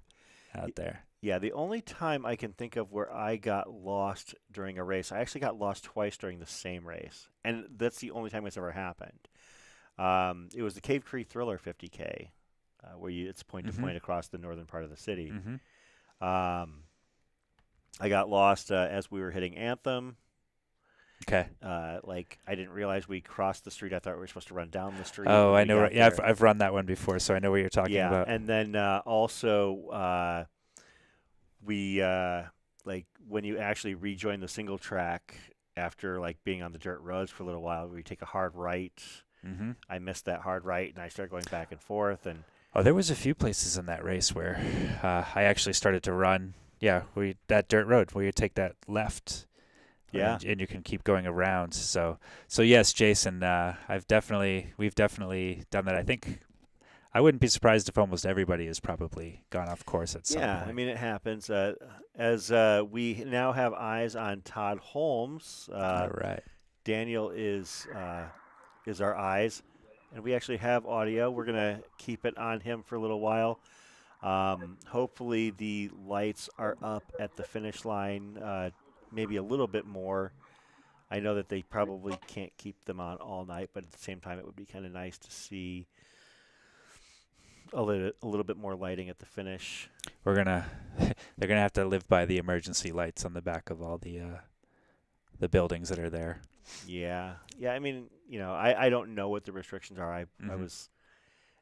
out there. Yeah, the only time I can think of where I got lost during a race, I actually got lost twice during the same race, and that's the only time it's ever happened. It was the Cave Creek Thriller 50K, where it's point to point across the northern part of the city. Mm-hmm. I got lost as we were hitting Anthem. Okay. Like I didn't realize we crossed the street. I thought we were supposed to run down the street. Oh, when I we know. got Yeah, there. I've run that one before, so I know what you're talking Yeah, about. and then also we like when you actually rejoin the single track after like being on the dirt roads for a little while, we take a hard right. Mm-hmm. I missed that hard right, and I started going back and forth. And Oh, there was a few places in that race where I actually started to run. Yeah, that dirt road where you take that left. Yeah. And you can keep going around. So yes, Jason, we've definitely done that. I think I wouldn't be surprised if almost everybody has probably gone off course at some yeah, point. I mean it happens. As we now have eyes on Todd Holmes. All right. Daniel is our eyes, and we actually have audio. We're gonna keep it on him for a little while. Hopefully the lights are up at the finish line, maybe a little bit more. I know that they probably can't keep them on all night, but at the same time, it would be kind of nice to see a little bit more lighting at the finish. They're gonna have to live by the emergency lights on the back of all the the buildings that are there. Yeah. I mean, I don't know what the restrictions are. I was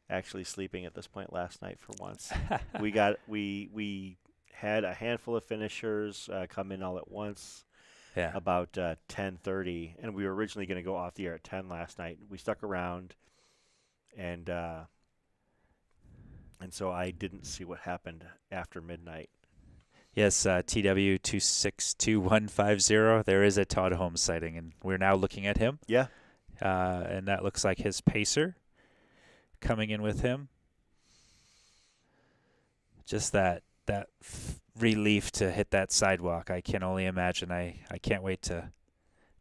actually sleeping at this point last night for once. We had a handful of finishers come in all at once. Yeah. About 10:30, and we were originally going to go off the air at 10 last night. We stuck around, and so I didn't see what happened after midnight. Yes, TW 262150. There is a Todd Holmes sighting, and we're now looking at him. Yeah. And that looks like his pacer coming in with him. Just that relief to hit that sidewalk. I can only imagine. I can't wait to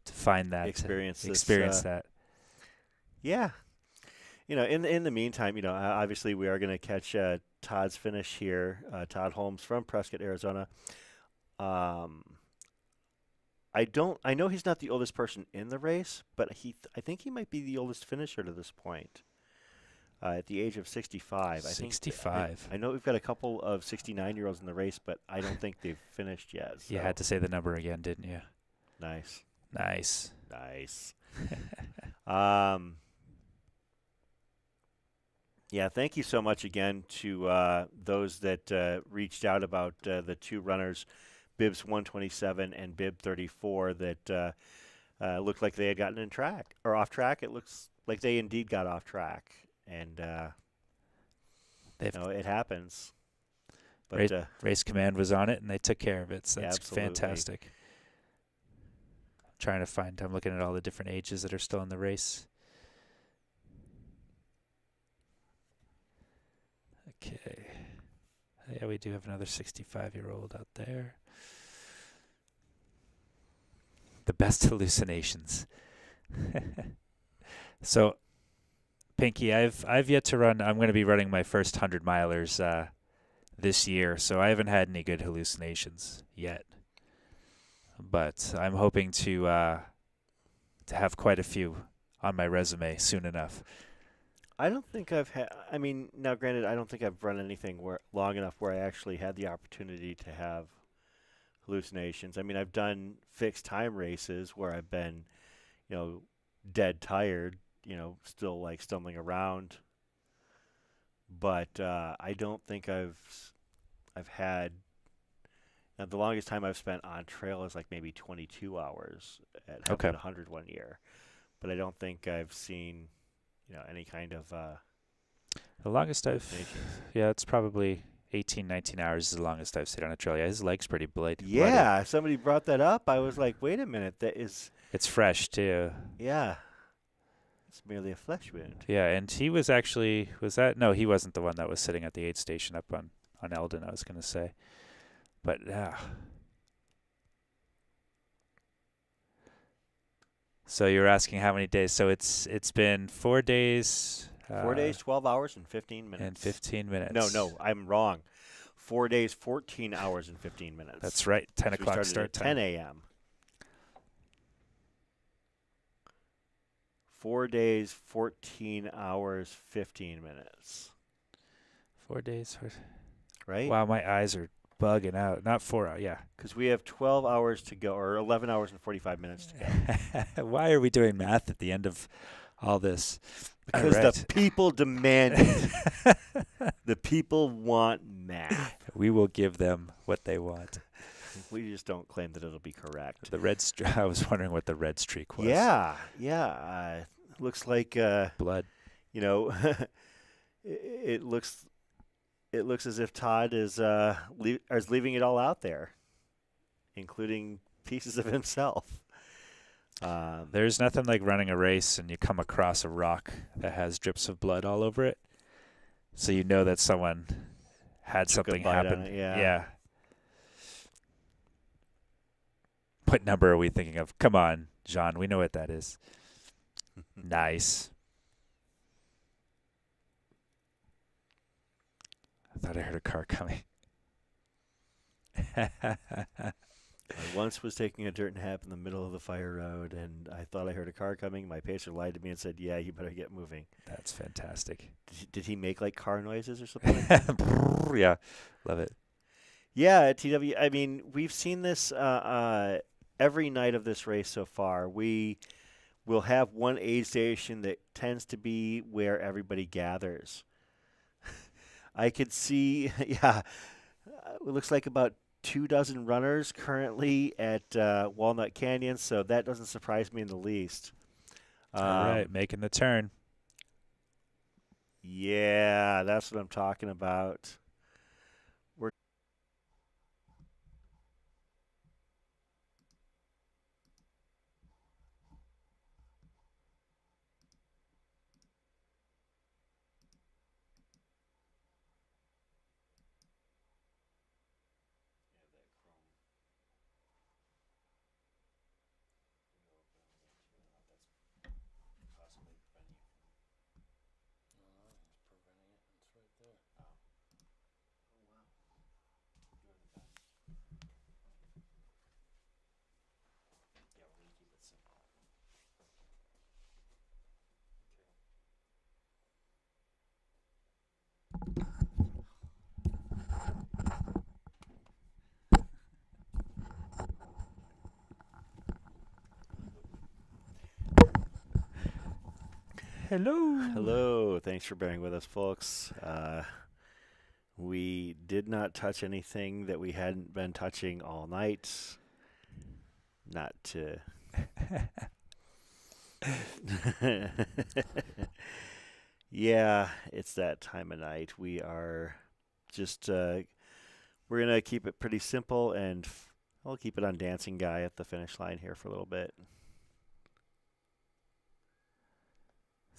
find that, experience that. Yeah. In the meantime, obviously we are going to catch Todd's finish here. Todd Holmes from Prescott, Arizona. I know he's not the oldest person in the race, but I think he might be the oldest finisher to this point. At the age of 65. 65. I know we've got a couple of 69-year-olds in the race, but I don't think they've finished yet. So. You had to say the number again, didn't you? Nice. Yeah, thank you so much again to those that reached out about the two runners, Bibs 127 and Bib 34, that looked like they had gotten off track. It looks like they indeed got off track. And it happens. But Race Command was on it, and they took care of it. So that's fantastic. I'm looking at all the different ages that are still in the race. Okay. Yeah, we do have another 65-year-old out there. The best hallucinations. So, Pinky, I've yet to run. I'm going to be running my first 100-milers this year, so I haven't had any good hallucinations yet. But I'm hoping to have quite a few on my resume soon enough. I don't think I've had. I mean, now granted, I don't think I've run anything long enough where I actually had the opportunity to have hallucinations. I mean, I've done fixed time races where I've been, dead tired. Still like stumbling around. But I don't think I've had. Now, the longest time I've spent on trail is like maybe 22 hours at 100 one year. But I don't think I've seen, any kind of. The longest it's probably 18, 19 hours is the longest I've stayed on a trail. Yeah, his leg's pretty bloody. Yeah, somebody brought that up. I was like, wait a minute, It's fresh too. Yeah. It's merely a flesh wound. Yeah, and he was actually, no, he wasn't the one that was sitting at the aid station up on Eldon, I was going to say. But, yeah. So you're asking how many days. So it's been 4 days. 4 days, 12 hours, and 15 minutes. And 15 minutes. No, I'm wrong. 4 days, 14 hours, and 15 minutes. That's right, 10 o'clock start time. 10 a.m. 4 days, 14 hours, 15 minutes. 4 days. Right? Wow, my eyes are bugging out. Not 4 hours, yeah. Because we have 12 hours to go, or 11 hours and 45 minutes to go. Why are we doing math at the end of all this? Because the people demand it. The people want math. We will give them what they want. We just don't claim that it'll be correct. I was wondering what the red streak was. Yeah. Looks like blood. It looks as if Todd is leaving it all out there, including pieces of himself. There's nothing like running a race and you come across a rock that has drips of blood all over it, so you know that someone had something happen. Yeah. What number are we thinking of? Come on, John. We know what that is. Nice. I thought I heard a car coming. I once was taking a dirt nap in the middle of the fire road, and I thought I heard a car coming. My pacer lied to me and said, yeah, you better get moving. That's fantastic. Did he make, like, car noises or something like that? Yeah, love it. Yeah, TW, I mean, we've seen this every night of this race so far, we will have one aid station that tends to be where everybody gathers. I could see, yeah, it looks like about 2 dozen runners currently at Walnut Canyon, so that doesn't surprise me in the least. All right, making the turn. Yeah, that's what I'm talking about. We're Hello. Thanks for bearing with us, folks. We did not touch anything that we hadn't been touching all night. Not to. Yeah, it's that time of night. We are just, we're going to keep it pretty simple, and I'll keep it on Dancing Guy at the finish line here for a little bit.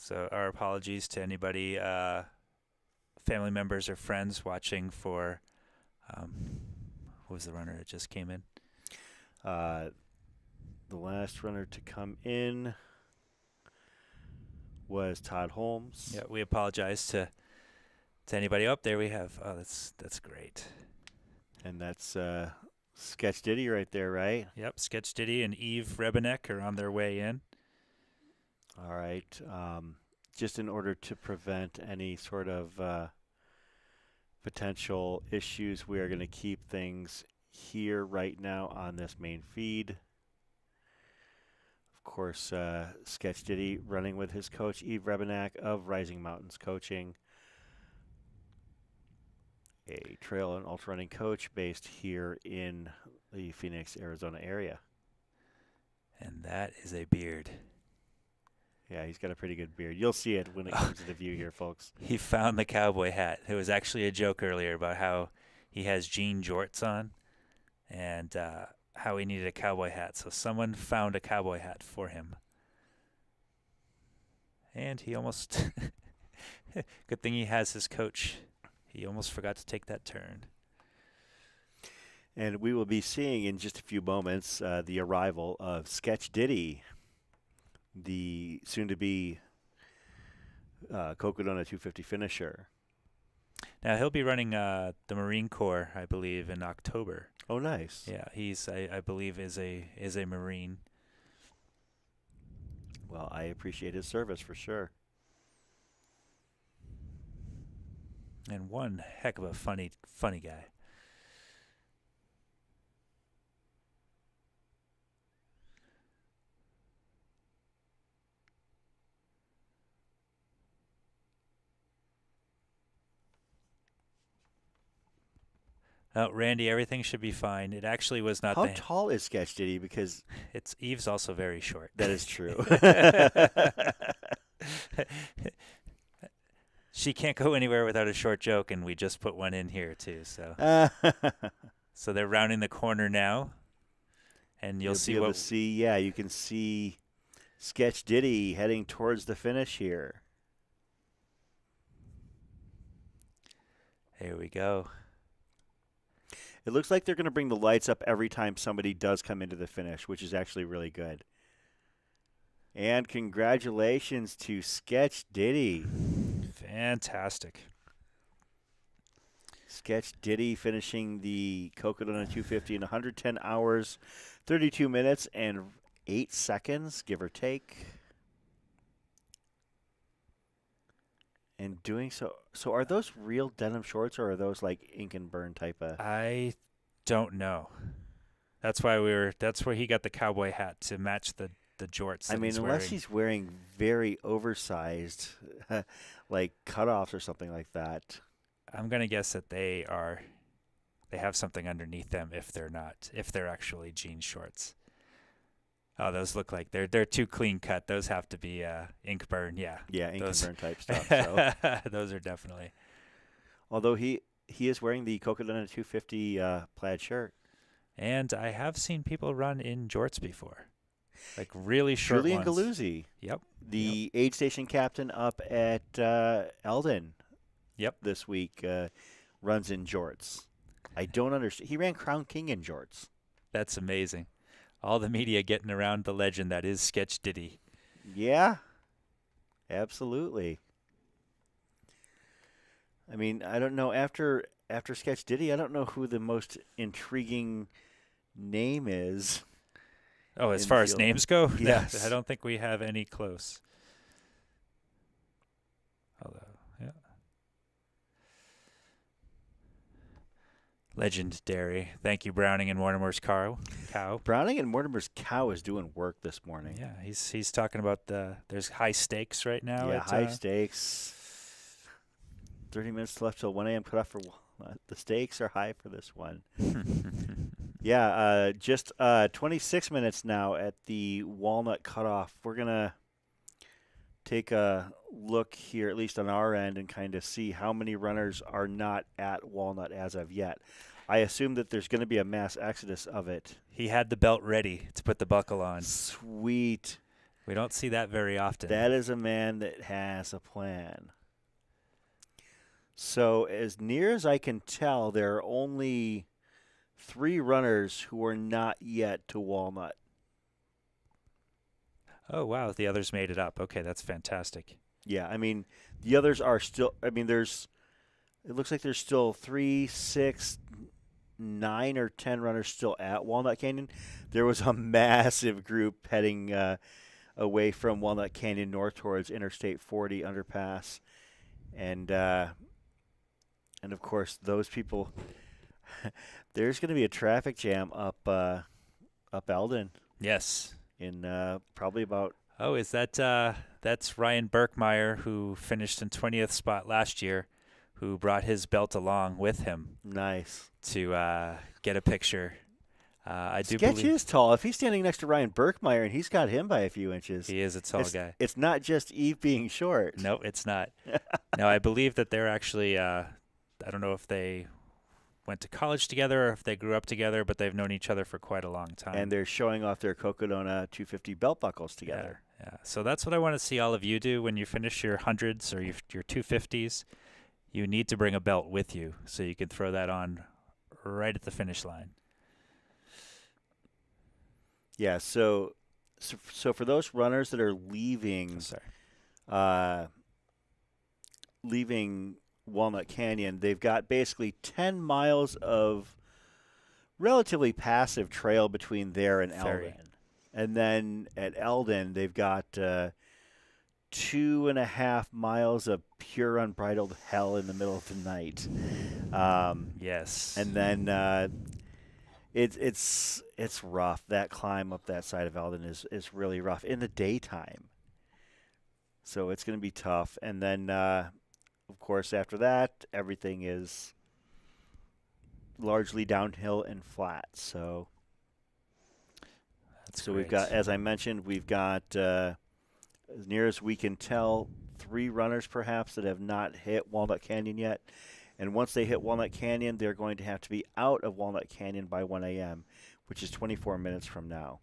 So our apologies to anybody, family members or friends watching for, what was the runner that just came in? The last runner to come in was Todd Holmes. Yeah, we apologize to anybody up there. We have, that's great. And that's Sketch Diddy right there, right? Yep, Sketch Diddy and Eve Rebenek are on their way in. All right. Just in order to prevent any sort of potential issues, we are going to keep things here right now on this main feed. Of course, Sketch Diddy running with his coach, Eve Rebenak of Rising Mountains Coaching, a trail and ultra running coach based here in the Phoenix, Arizona area. And that is a beard. Yeah, he's got a pretty good beard. You'll see it when it comes into view here, folks. He found the cowboy hat. It was actually a joke earlier about how he has jean jorts on and how he needed a cowboy hat. So someone found a cowboy hat for him. And he almost, good thing he has his coach. He almost forgot to take that turn. And we will be seeing in just a few moments the arrival of Sketch Diddy, the soon-to-be Cocodona 250 finisher. Now he'll be running the Marine Corps, I believe, in October. Oh, nice. Yeah, he's I believe is a Marine. Well, I appreciate his service for sure. And one heck of a funny guy. Randy, everything should be fine. It actually was not. How tall is Sketch Diddy? Because it's Eve's also very short. That is true. She can't go anywhere without a short joke, and we just put one in here too. So, so they're rounding the corner now, and you'll see what. Yeah, you can see Sketch Diddy heading towards the finish here. Here we go. It looks like they're going to bring the lights up every time somebody does come into the finish, which is actually really good. And congratulations to Sketch Diddy. Fantastic. Sketch Diddy finishing the Cocodona 250 in 110 hours, 32 minutes, and 8 seconds, give or take. And doing so are those real denim shorts, or are those like ink and burn type of? I don't know. That's why that's where he got the cowboy hat to match the jorts that I mean, he's unless wearing. he's wearing very oversized, like cutoffs or something like that. I'm gonna guess that they have something underneath them if they're actually jean shorts. Oh, those look like they're too clean cut. Those have to be ink burn. Yeah, Yeah, ink and those burn type stuff. So, those are definitely. although he is wearing the Cocodona 250 plaid shirt. And I have seen people run in jorts before, like really short Julian ones. Galuzzi, Yep. the aid station captain up at Eldon. Yep. This week runs in jorts. I don't understand. He ran Crown King in jorts. That's amazing. All the media getting around the legend that is Sketch Diddy. Yeah, absolutely. I mean, I don't know. After Sketch Diddy, I don't know who the most intriguing name is. Oh, as in far the as field. names go, Yes. I don't think we have any close. Although, yeah. Legendary. Thank you, Browning and Mortimer's cow. Browning and Mortimer's cow is doing work this morning. Yeah, he's talking about there's high stakes right now. Yeah, at, high stakes. 30 minutes left till 1 a.m. cutoff for the stakes are high for this one. Yeah, just 26 minutes now at the Walnut Cutoff. We're going to take a look here, at least on our end, and kind of see how many runners are not at Walnut as of yet. I assume that there's going to be a mass exodus of it. He had the belt ready to put the buckle on. Sweet. We don't see that very often. That is a man that has a plan. So as near as I can tell, there are only 3 runners who are not yet to Walnut. Oh, wow. The others made it up. Okay, that's fantastic. Yeah, I mean, the others are still, it looks like there's still 3, 6, 9, or 10 runners still at Walnut Canyon. There was a massive group heading away from Walnut Canyon north towards Interstate 40 underpass. And of course, those people, there's going to be a traffic jam up Eldon. Yes. In probably about. Oh, is that's Ryan Burkmeyer, who finished in 20th spot last year, who brought his belt along with him. Nice. To get a picture. I do Sketch believe is tall. If he's standing next to Ryan Burkmeyer and he's got him by a few inches. He is a tall guy. It's not just Eve being short. No, it's not. No, I believe that they're actually, I don't know if they went to college together or if they grew up together, but they've known each other for quite a long time. And they're showing off their Cocodona 250 belt buckles together. Yeah. So that's what I want to see all of you do when you finish your 100s or your 250s. You need to bring a belt with you so you can throw that on right at the finish line. Yeah, so for those runners that are leaving leaving Walnut Canyon, they've got basically 10 miles of relatively passive trail between there and Eldon. And then at Eldon, they've got 2.5 miles of pure unbridled hell in the middle of the night. Yes. And then it's rough. That climb up that side of Eldon is really rough in the daytime. So it's going to be tough. And then, of course, after that, everything is largely downhill and flat. So we've got, as I mentioned, we've got, as near as we can tell, 3 runners perhaps that have not hit Walnut Canyon yet. And once they hit Walnut Canyon, they're going to have to be out of Walnut Canyon by 1 a.m., which is 24 minutes from now.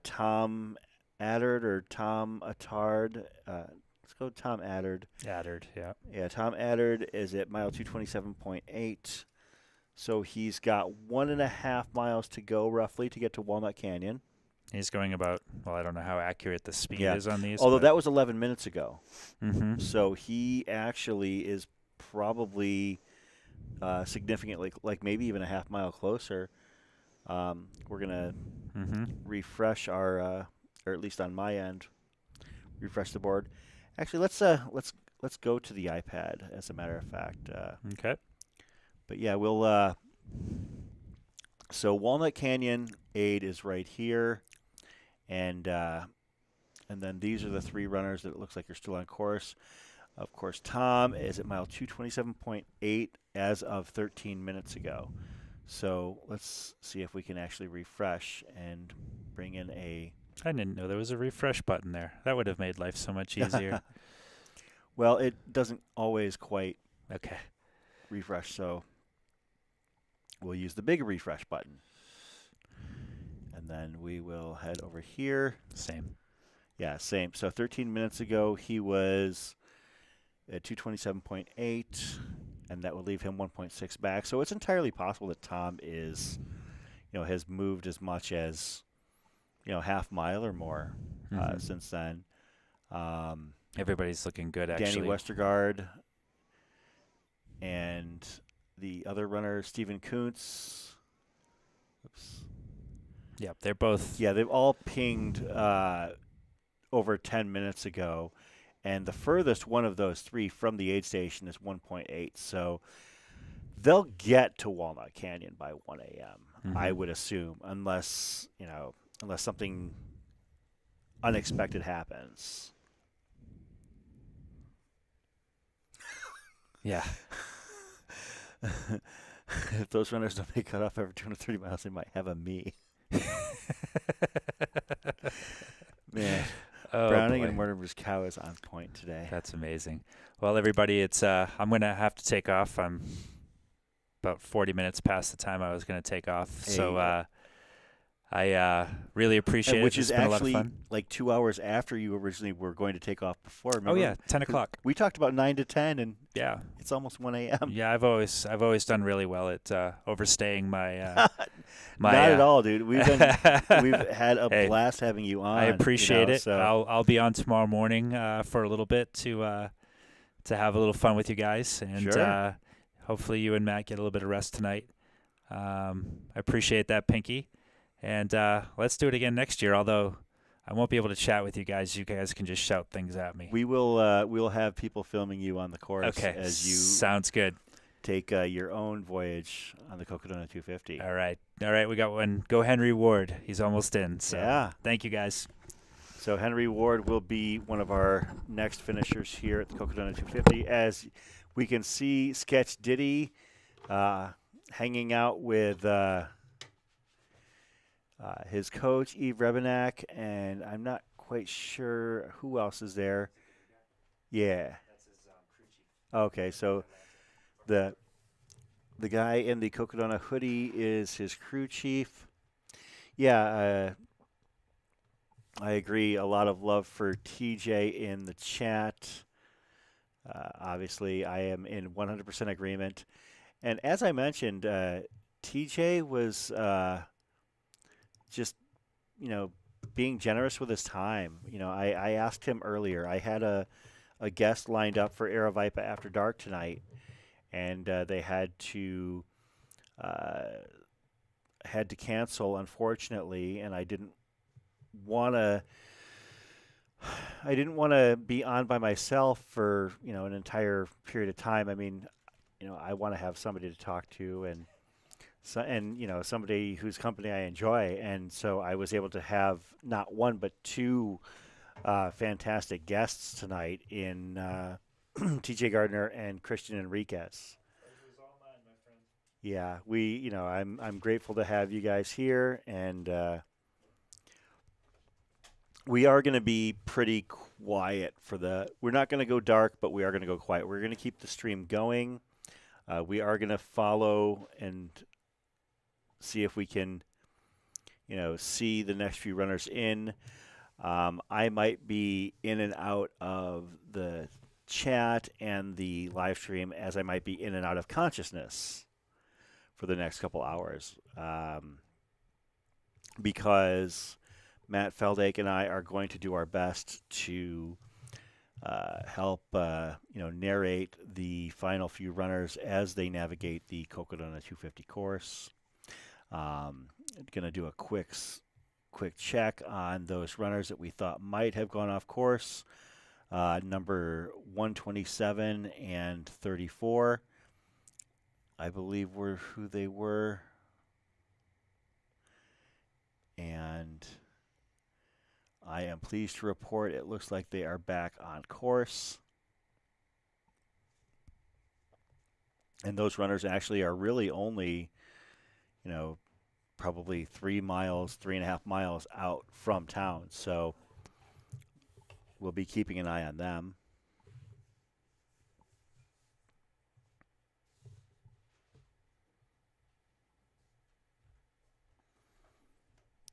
Tom Addard or Tom Attard, let's go Tom Addard. Addard, yeah. Yeah, Tom Addard is at mile 227.8. So he's got 1.5 miles to go roughly to get to Walnut Canyon. He's going about, well, I don't know how accurate the speed is on these. Although that was 11 minutes ago. Mm-hmm. So he actually is probably significantly, like maybe even a half mile closer. We're going to refresh our, or at least on my end, refresh the board. Actually, let's go to the iPad, as a matter of fact. Okay. But yeah, we'll So Walnut Canyon aid is right here, and then these are the 3 runners that it looks like are still on course. Of course, Tom is at mile 227.8 as of 13 minutes ago. So let's see if we can actually refresh and bring in a. I didn't know there was a refresh button there. That would have made life so much easier. Well, it doesn't always quite Okay. refresh, so we'll use the big refresh button. And then we will head over here. Same. Yeah, same. So 13 minutes ago, he was at 227.8, and that would leave him 1.6 back. So it's entirely possible that Tom has moved as much as, half mile or more since then. Everybody's looking good, actually. Danny Westergaard and the other runner, Stephen Kuntz. Oops. Yep, they're both. Yeah, they've all pinged over 10 minutes ago. And the furthest one of those 3 from the aid station is 1.8. So they'll get to Walnut Canyon by 1 a.m., I would assume, unless something unexpected happens. Yeah. If those runners don't make cutoff every 230 miles, they might have a me. Man. Oh, Browning boy. and Mortimer's cow is on point today. That's amazing. Well, everybody, it's I'm going to have to take off. I'm about 40 minutes past the time I was going to take off. Hey, so I really appreciate which it. is It's been a lot of actually fun. like 2 hours after you originally were going to take off before. Remember? Oh, yeah, 10 o'clock. We talked about 9 to 10, and Yeah. it's almost 1 a.m. Yeah, I've always done really well at overstaying my Not at all, dude. We've had a Hey, blast having you on. I appreciate it. So. I'll be on tomorrow morning for a little bit to have a little fun with you guys, and Sure. hopefully you and Matt get a little bit of rest tonight. I appreciate that, Pinky, and let's do it again next year. Although I won't be able to chat with you guys, you guys can just shout things at me. We'll have people filming you on the course Okay, as you sounds good. take your own voyage on the Cocodona 250. All right, we got one. Go Henry Ward. He's almost in. So Yeah. thank you guys. So Henry Ward will be one of our next finishers here at the Cocodona 250. As we can see, Sketch Diddy hanging out with his coach, Eve Rebenak, and I'm not quite sure who else is there. Yeah. That's his crew chief. Okay, so the guy in the Cocodona hoodie is his crew chief. Yeah, I agree. A lot of love for TJ in the chat. Obviously, I am in 100% agreement. And as I mentioned, TJ was just, being generous with his time. I asked him earlier. I had a guest lined up for Aravaipa After Dark tonight, and they had to cancel, unfortunately, and I didn't want to be on by myself for an entire period of time. I mean, I want to have somebody to talk to, and somebody whose company I enjoy, and so I was able to have not one but 2 fantastic guests tonight in TJ Gardner and Christian Enriquez. Yeah, I'm grateful to have you guys here, and we are going to be pretty quiet we're not going to go dark, but we are going to go quiet. We're going to keep the stream going. We are going to follow and see if we can, see the next few runners in. I might be in and out of the chat and the live stream as I might be in and out of consciousness for the next couple hours, because Matt Feldake and I are going to do our best to help narrate the final few runners as they navigate the Cocodona 250 course. Going to do a quick check on those runners that we thought might have gone off course. Number 127 and 34, I believe, were who they were. And I am pleased to report it looks like they are back on course. And those runners actually are really only, probably 3.5 miles out from town. So we'll be keeping an eye on them.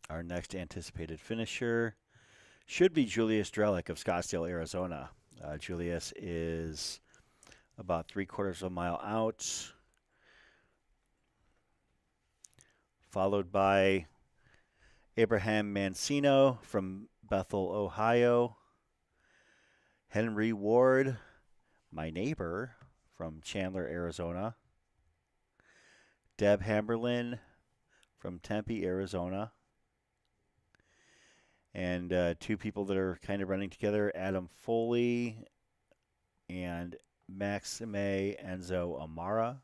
Our next anticipated finisher should be Julius Drelk of Scottsdale, Arizona. Julius is about 3/4 of a mile out, followed by Abraham Mancino from Bethel, Ohio. Henry Ward, my neighbor, from Chandler, Arizona. Deb Hamberlin from Tempe, Arizona. And two people that are kind of running together, Adam Foley and Maxime Enzo Amara.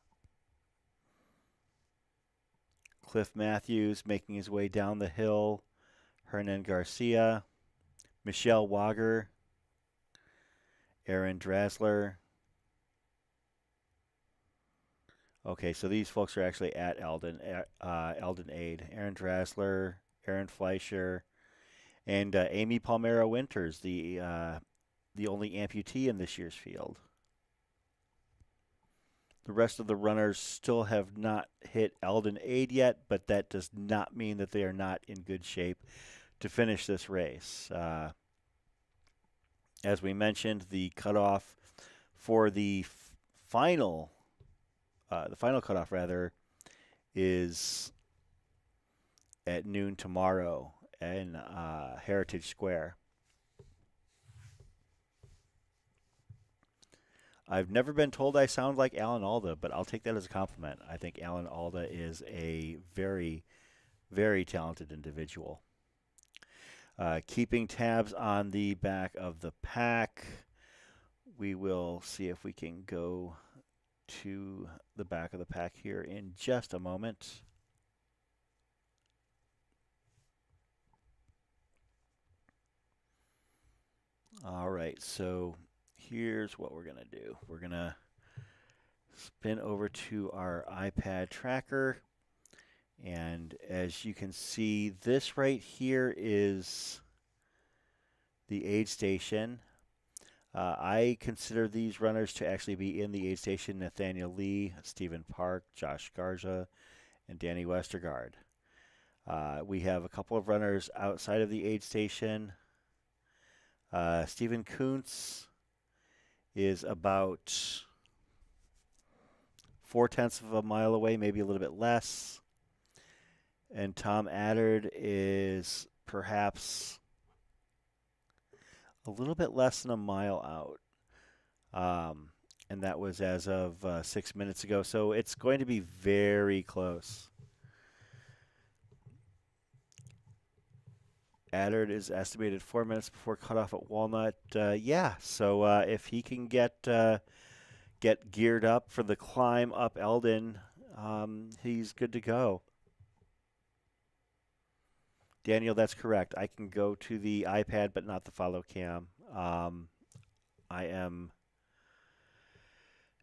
Cliff Matthews making his way down the hill. Hernan Garcia. Michelle Wager. Aaron Drasler. Okay, so these folks are actually at Eldon Aid. Aaron Drasler, Aaron Fleischer, and Amy Palmero Winters, the only amputee in this year's field. The rest of the runners still have not hit Eldon Aid yet, but that does not mean that they are not in good shape to finish this race. As we mentioned, the cutoff for the final cutoff is at noon tomorrow in Heritage Square. I've never been told I sound like Alan Alda, but I'll take that as a compliment. I think Alan Alda is a very, very talented individual. Keeping tabs on the back of the pack, we will see if we can go to the back of the pack here in just a moment. All right, so here's what we're going to do. We're going to spin over to our iPad tracker. And as you can see, this right here is the aid station. I consider these runners to actually be in the aid station: Nathaniel Lee, Stephen Park, Josh Garza, and Danny Westergaard. We have a couple of runners outside of the aid station. Stephen Kuntz is about 0.4 of a mile away, maybe a little bit less. And Tom Addard is perhaps a little bit less than a mile out. And that was as of 6 minutes ago. So it's going to be very close. Addard is estimated 4 minutes before cutoff at Walnut. So if he can get geared up for the climb up Eldon, he's good to go. Daniel, that's correct. I can go to the iPad, but not the follow cam. I am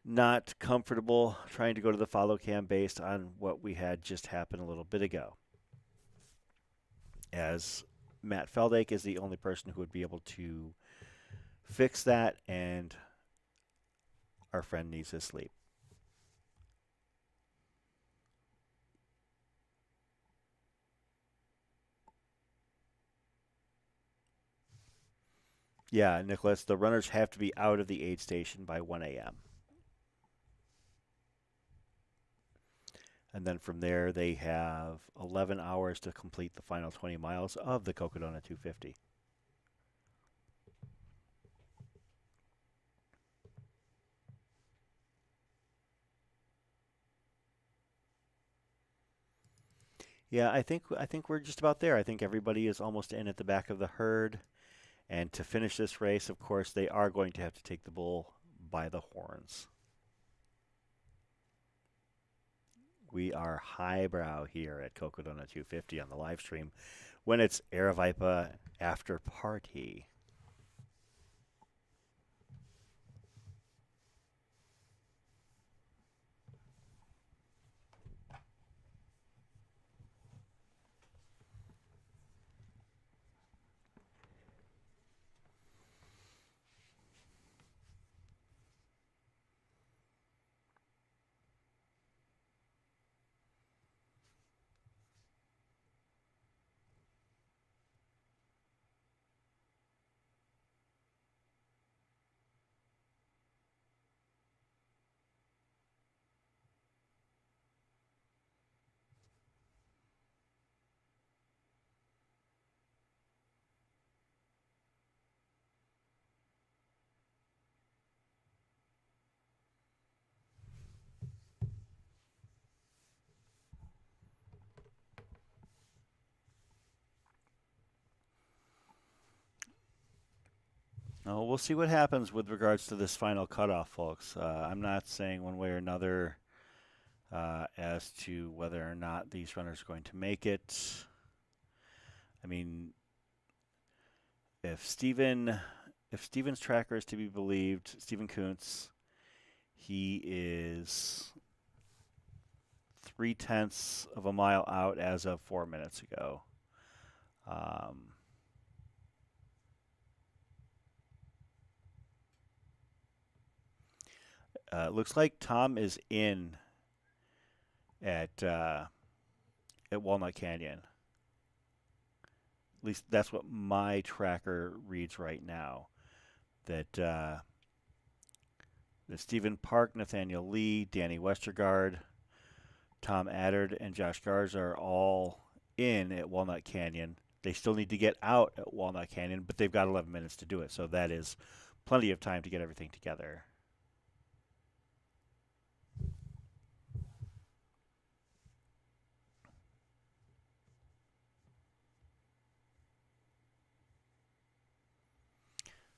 not comfortable trying to go to the follow cam based on what we had just happen a little bit ago, as Matt Feldake is the only person who would be able to fix that, and our friend needs his sleep. Yeah, Nicholas, the runners have to be out of the aid station by 1 a.m. And then from there, they have 11 hours to complete the final 20 miles of the Cocodona 250. Yeah, I think we're just about there. I think everybody is almost in at the back of the herd. And to finish this race, of course, they are going to have to take the bull by the horns. We are highbrow here at Cocodona 250 on the live stream. when it's Aravaipa after party. Oh, we'll see what happens with regards to this final cutoff, folks. I'm not saying one way or another as to whether or not these runners are going to make it. I mean, if Steven's tracker is to be believed, Steven Kuntz, he is 3/10 of a mile out as of 4 minutes ago. Looks like Tom is in at Walnut Canyon. At least that's what my tracker reads right now. That Stephen Park, Nathaniel Lee, Danny Westergaard, Tom Addard, and Josh Garza are all in at Walnut Canyon. They still need to get out at Walnut Canyon, but they've got 11 minutes to do it, so that is plenty of time to get everything together.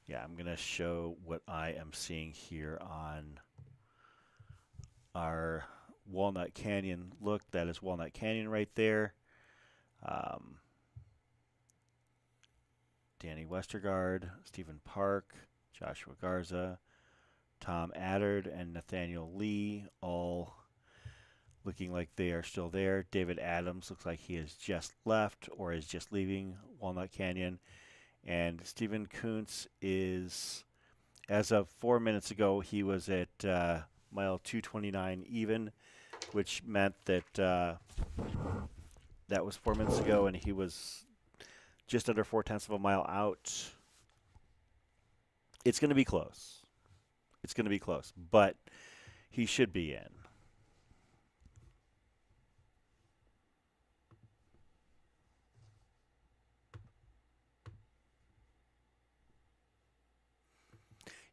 Yeah, I'm going to show what I am seeing here on our Walnut Canyon look. That is Walnut Canyon right there. Danny Westergaard, Stephen Park, Joshua Garza, Tom Addard, and Nathaniel Lee all looking like they are still there. David Adams looks like he has just left or is just leaving Walnut Canyon. And Stephen Kuntz is, as of 4 minutes ago, he was at mile 229 even, which meant that that was 4 minutes ago, and he was just under 4/10 of a mile out. It's going to be close. It's going to be close, but he should be in.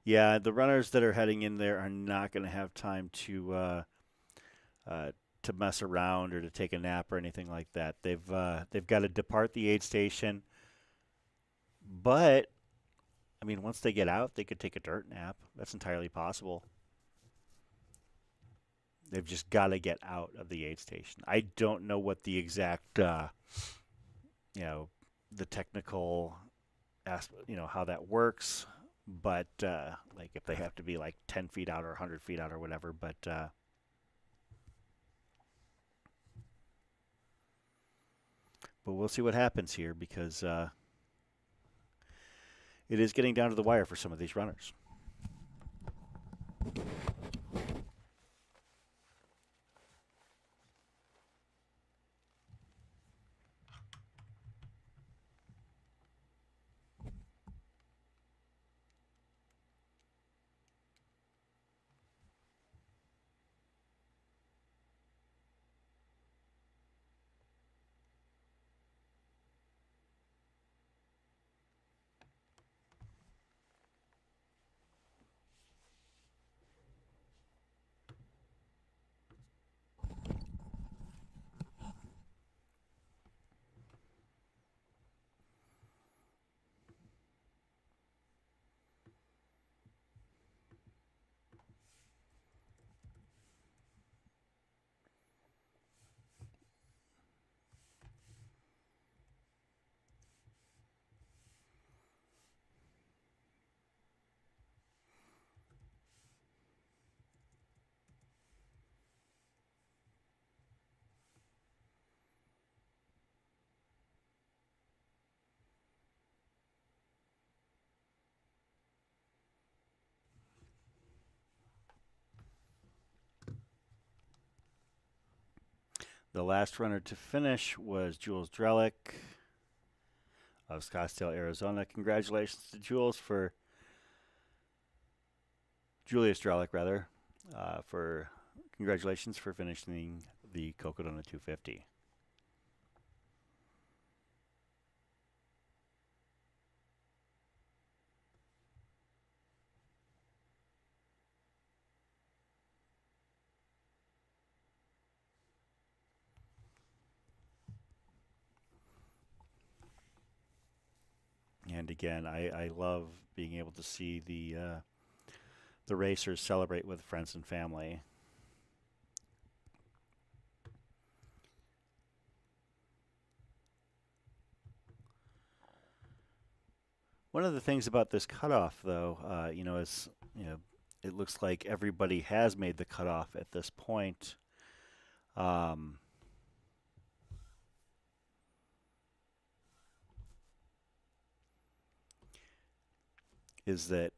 Yeah, the runners that are heading in there are not going to have time to mess around or to take a nap or anything like that. They've got to depart the aid station, but I mean, once they get out, they could take a dirt nap. That's entirely possible. They've just got to get out of the aid station. I don't know what the exact, you know, the technical aspect, how that works. But like if they have to be like 10 feet out or 100 feet out or whatever. But we'll see what happens here because it is getting down to the wire for some of these runners. The last runner to finish was Jules Drelk of Scottsdale, Arizona. Congratulations to Julius Drelk, rather, for congratulations for finishing the Cocodona 250. And again, I love being able to see the racers celebrate with friends and family. One of the things about this cutoff, though, is it looks like everybody has made the cutoff at this point. Um, is that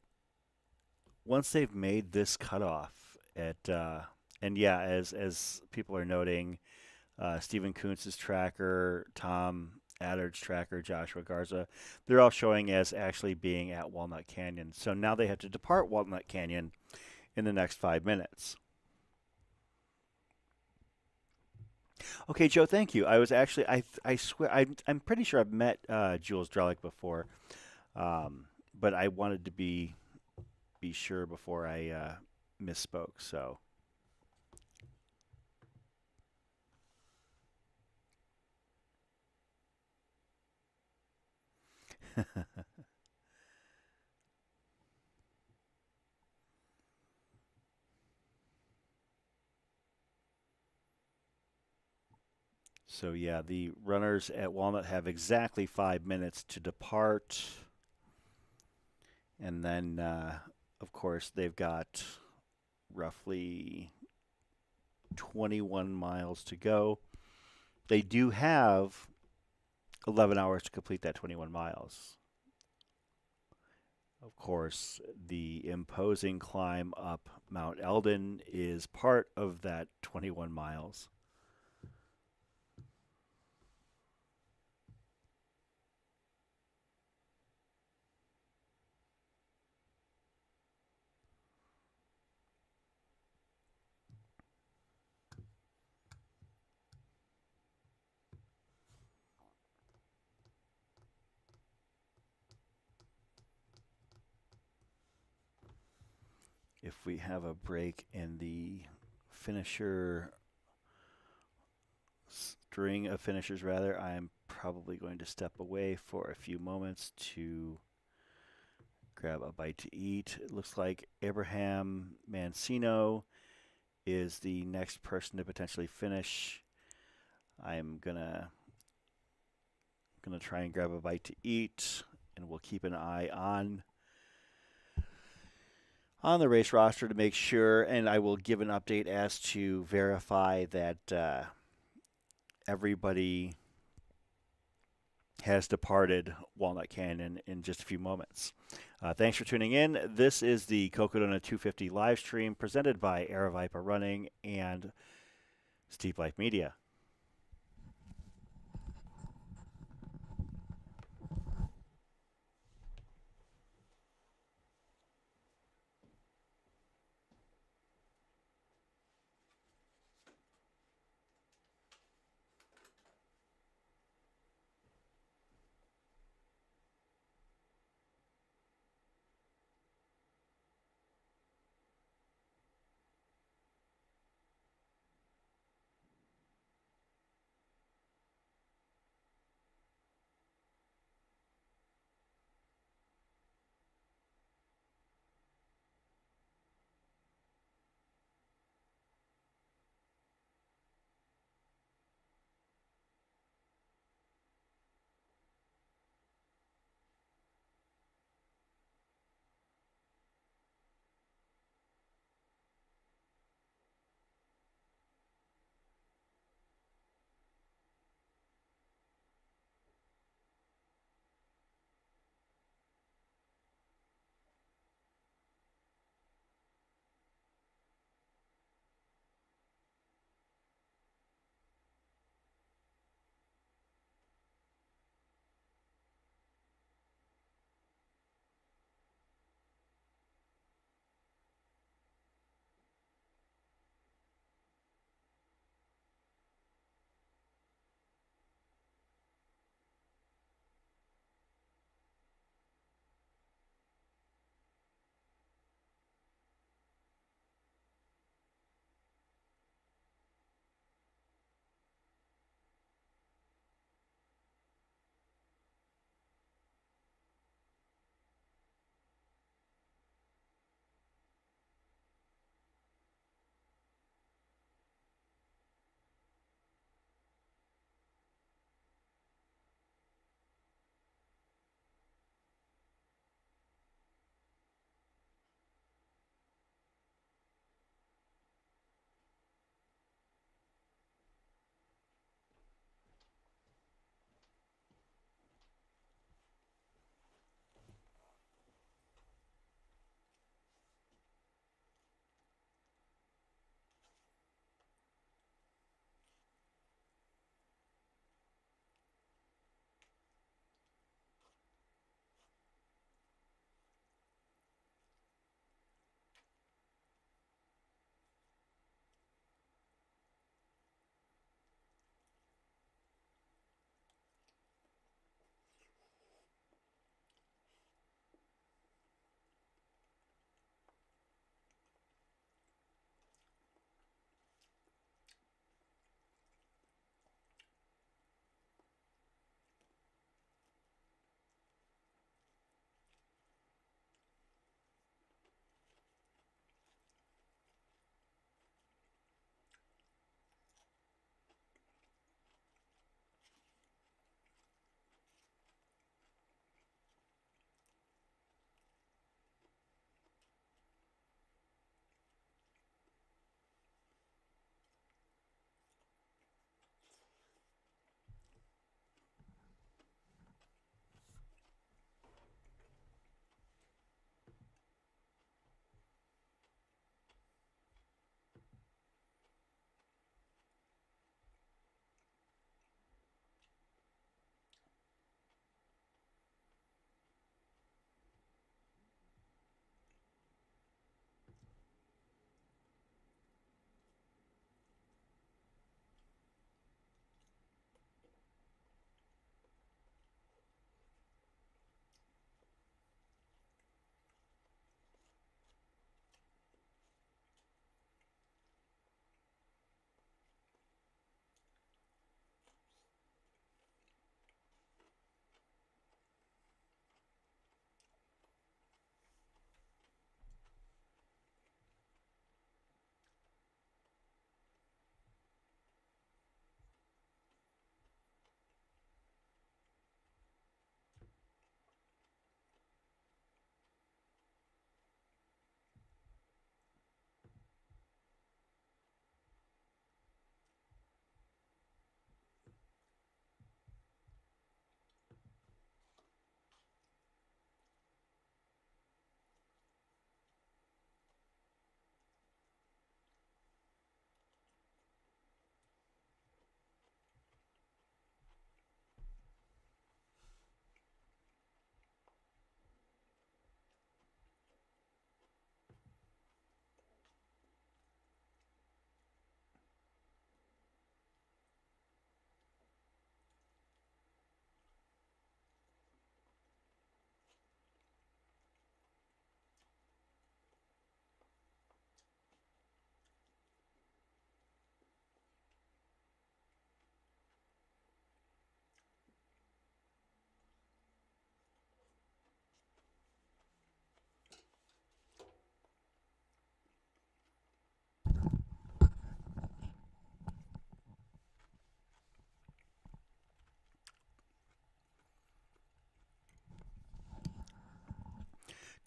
once they've made this cutoff and yeah, as people are noting, Stephen Kuntz's tracker, Tom Adder's tracker, Joshua Garza, they're all showing as actually being at Walnut Canyon. So now they have to depart Walnut Canyon in the next 5 minutes. Okay, Joe, thank you. I was actually, I swear, I'm pretty sure I've met Jules Drelk before, but I wanted to be sure before I misspoke. So, so yeah, the runners at Walnut have exactly 5 minutes to depart, and then, of course, they've got roughly 21 miles to go. They do have 11 hours to complete that 21 miles. Of course, the imposing climb up Mount Eldon is part of that 21 miles. If we have a break in the finisher string of finishers, rather, I'm probably going to step away for a few moments to grab a bite to eat. It looks like Abraham Mancino is the next person to potentially finish. I'm gonna try and grab a bite to eat, and we'll keep an eye on the race roster to make sure, and I will give an update as to verify that everybody has departed Walnut Canyon in just a few moments. Thanks for tuning in. This is the Cocodona 250 live stream presented by Aravaipa Running and Steep Life Media.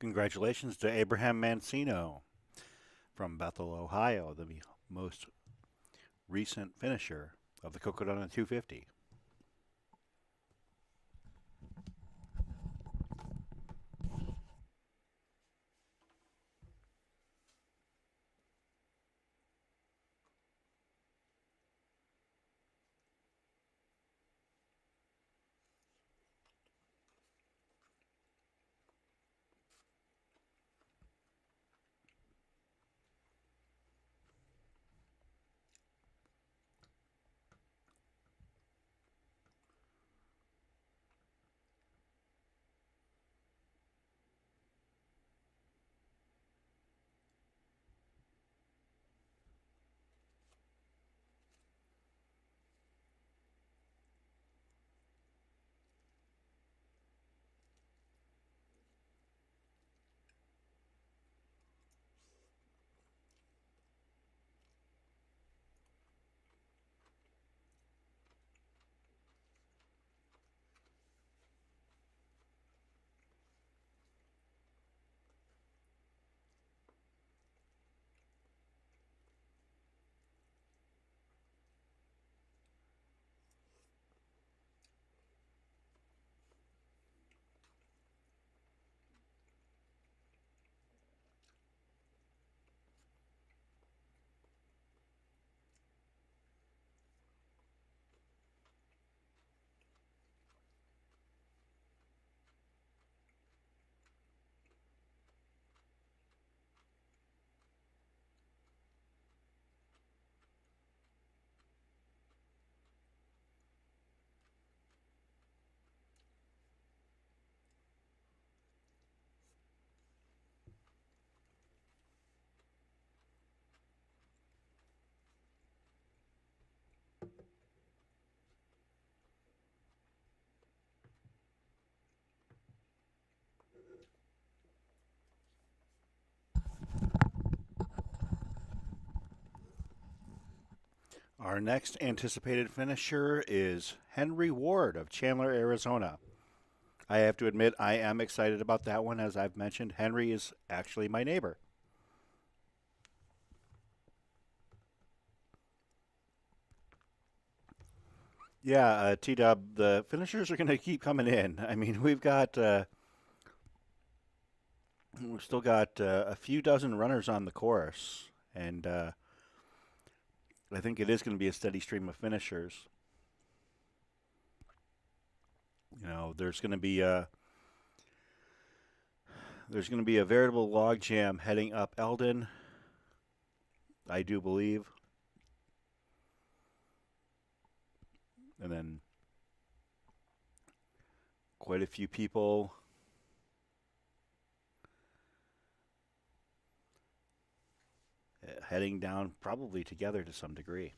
Congratulations to Abraham Mancino from Bethel, Ohio, the most recent finisher of the Cocodona 250. Our next anticipated finisher is Henry Ward of Chandler, Arizona. I have to admit, I am excited about that one. As I've mentioned, Henry is actually my neighbor. Yeah, T-Dub, the finishers are going to keep coming in. I mean, we've still got a few dozen runners on the course, and I think it is going to be a steady stream of finishers. You know, there's going to be a veritable logjam heading up Eldon, I do believe, and then quite a few people heading down probably together to some degree.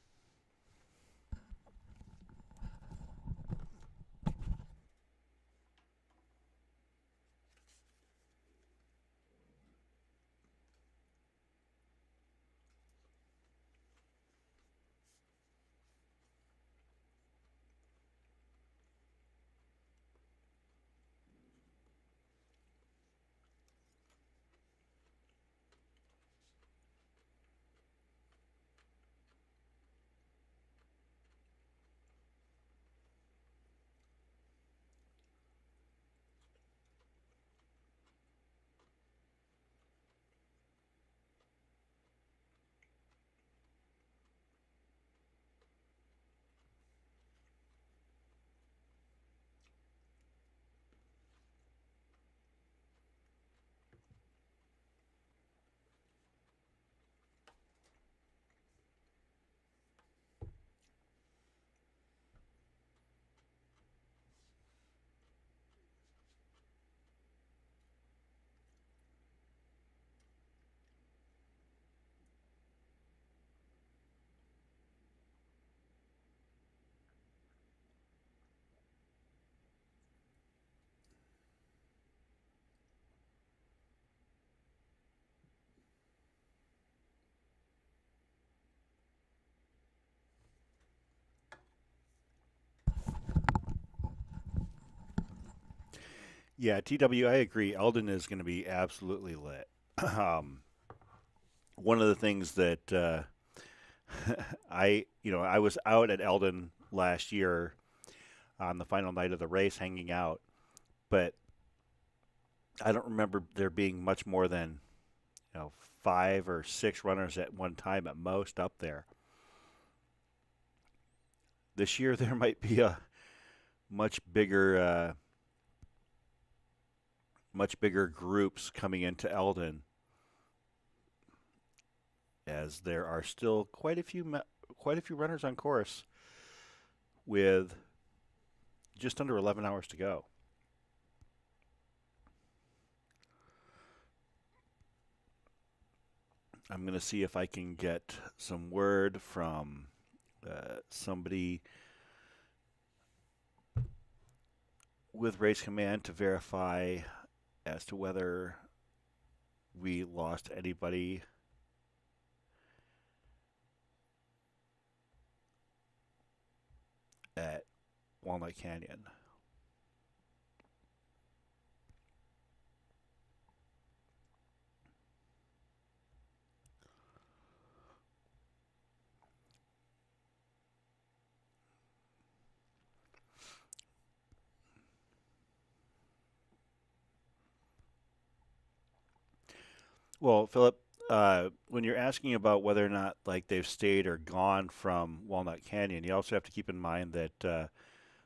Yeah, TW, I agree. Eldon is going to be absolutely lit. um, One of the things that I was out at Eldon last year on the final night of the race, hanging out, but I don't remember there being much more than you know 5 or 6 runners at one time at most up there. This year there might be a much bigger, much bigger groups coming into Eldon, as there are still quite a few runners on course with just under 11 hours to go. I'm going to see if I can get some word from somebody with Race Command to verify as to whether we lost anybody at Walnut Canyon. Well, Philip, when you're asking about whether or not like they've stayed or gone from Walnut Canyon, you also have to keep in mind that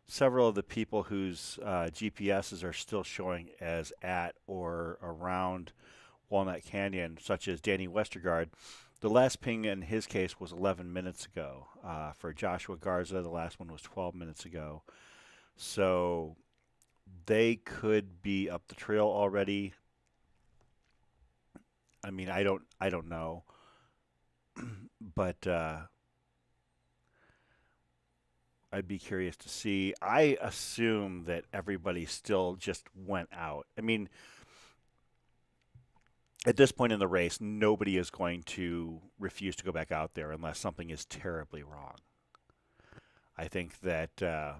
several of the people whose GPSs are still showing as at or around Walnut Canyon, such as Danny Westergaard, the last ping in his case was 11 minutes ago. For Joshua Garza, the last one was 12 minutes ago. So they could be up the trail already. I mean, I don't know, but I'd be curious to see. I assume that everybody still just went out. I mean, at this point in the race, nobody is going to refuse to go back out there unless something is terribly wrong. I think that uh,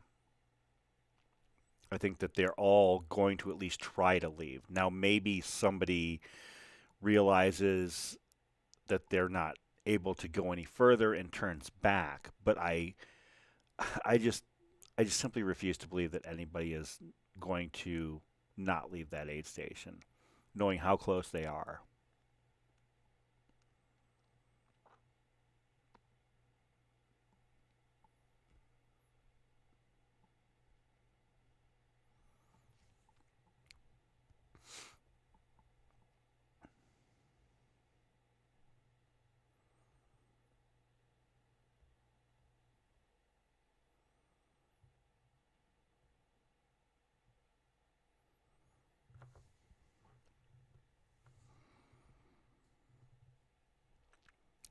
I think that they're all going to at least try to leave. Now, maybe somebody realizes that they're not able to go any further and turns back. But I just, I just simply refuse to believe that anybody is going to not leave that aid station, knowing how close they are.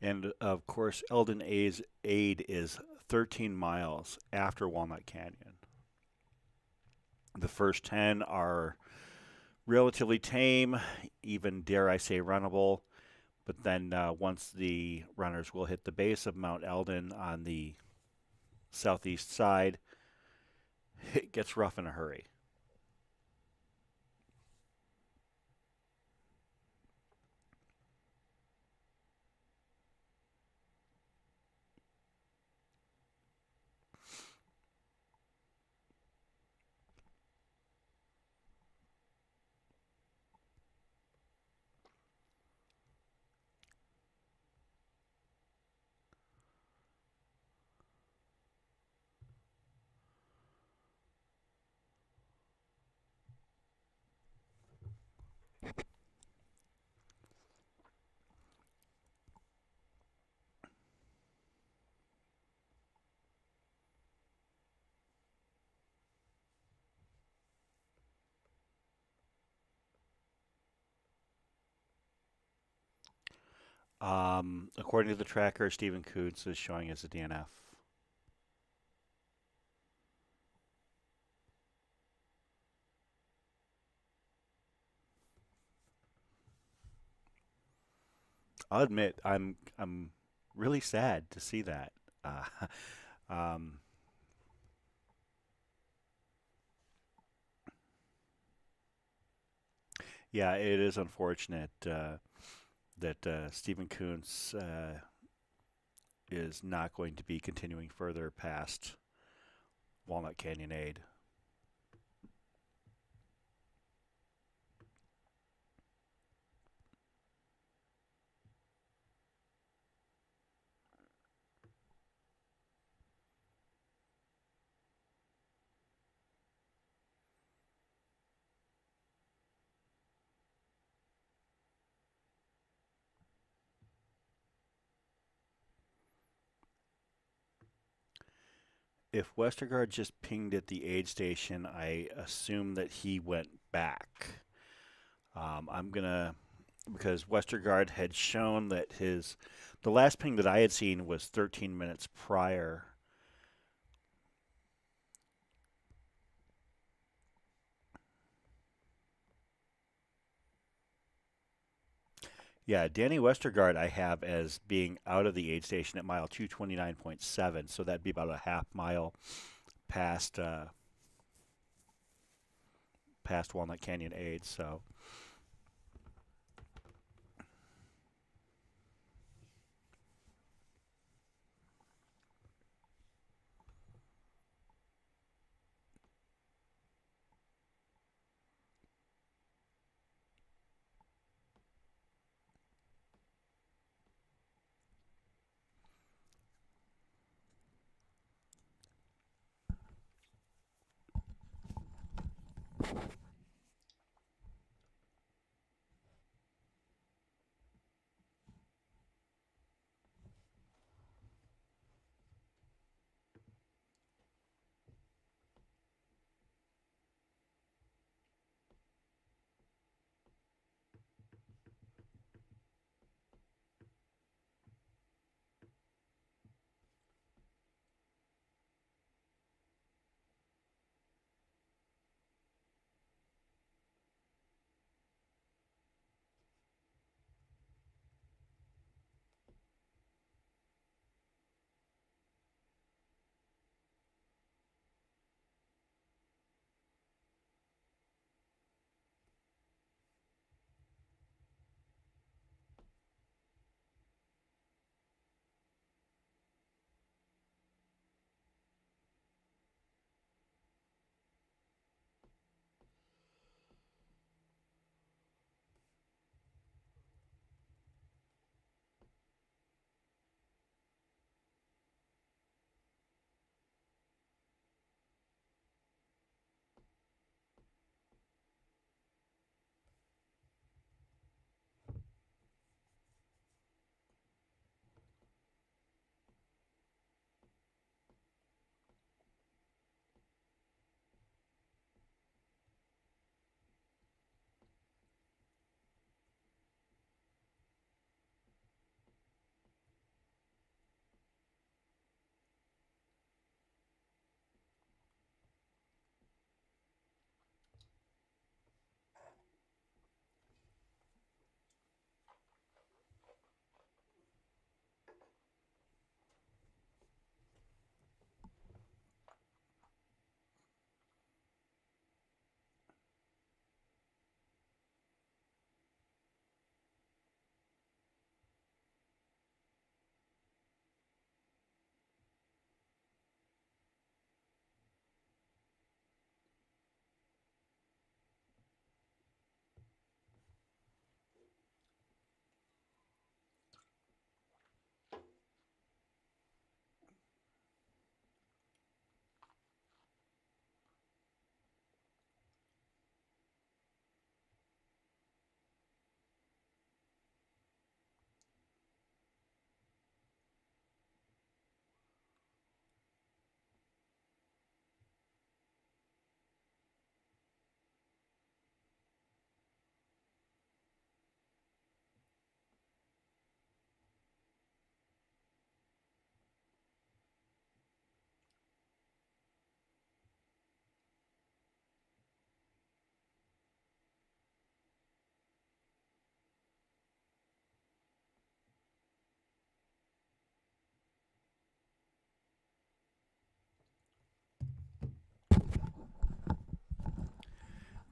And of course, Eldon Aid is 13 miles after Walnut Canyon. The first 10 are relatively tame, even dare I say runnable. But then once the runners will hit the base of Mount Eldon on the southeast side, it gets rough in a hurry. According to the tracker, Stephen Coots is showing as a DNF. I'll admit, I'm really sad to see that. Uh, um, Yeah, it is unfortunate that Stephen Kuntz is not going to be continuing further past Walnut Canyon Aid. If Westergaard just pinged at the aid station, I assume that he went back. I'm gonna because Westergaard had shown that the last ping that I had seen was 13 minutes prior. Yeah, Danny Westergaard I have as being out of the aid station at mile 229.7, so that'd be about a half mile past past Walnut Canyon Aid. So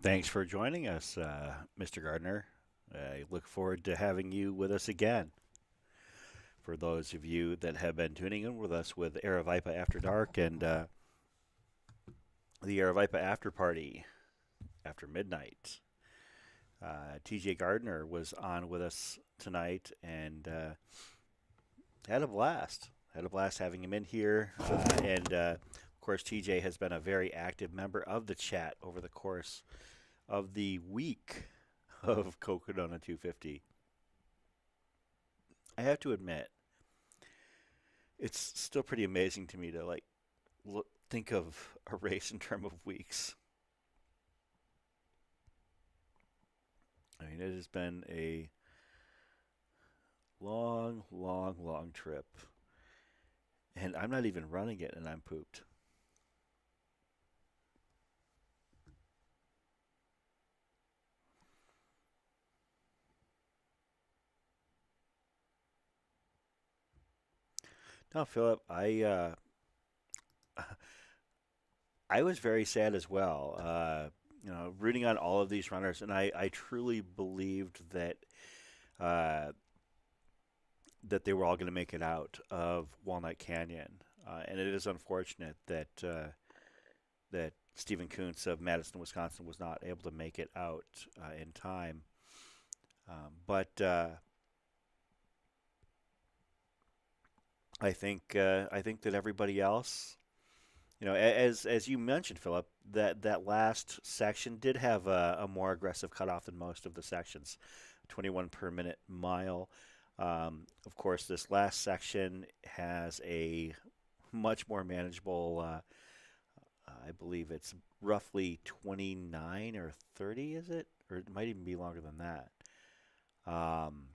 Thanks for joining us, Mr. Gardner. I look forward to having you with us again. For those of you that have been tuning in with us with Aravaipa After Dark and the Aravaipa After Party after midnight, TJ Gardner was on with us tonight and had a blast. Had a blast having him in here. And of course, TJ has been a very active member of the chat over the course of the week of Cocodona 250. I have to admit, it's still pretty amazing to me to think of a race in terms of weeks. I mean, it has been a long, long, long trip, and I'm not even running it, and I'm pooped. No, Philip, I was very sad as well. Rooting on all of these runners, and I truly believed uh, that they were all going to make it out of Walnut Canyon, and it is unfortunate that Stephen Kuntz of Madison, Wisconsin, was not able to make it out in time. But I think that everybody else, as you mentioned, Philip, that last section did have a more aggressive cutoff than most of the sections, 21 per minute mile. Of course, this last section has a much more manageable. I believe it's roughly 29 or 30, is it? Or it might even be longer than that. Um,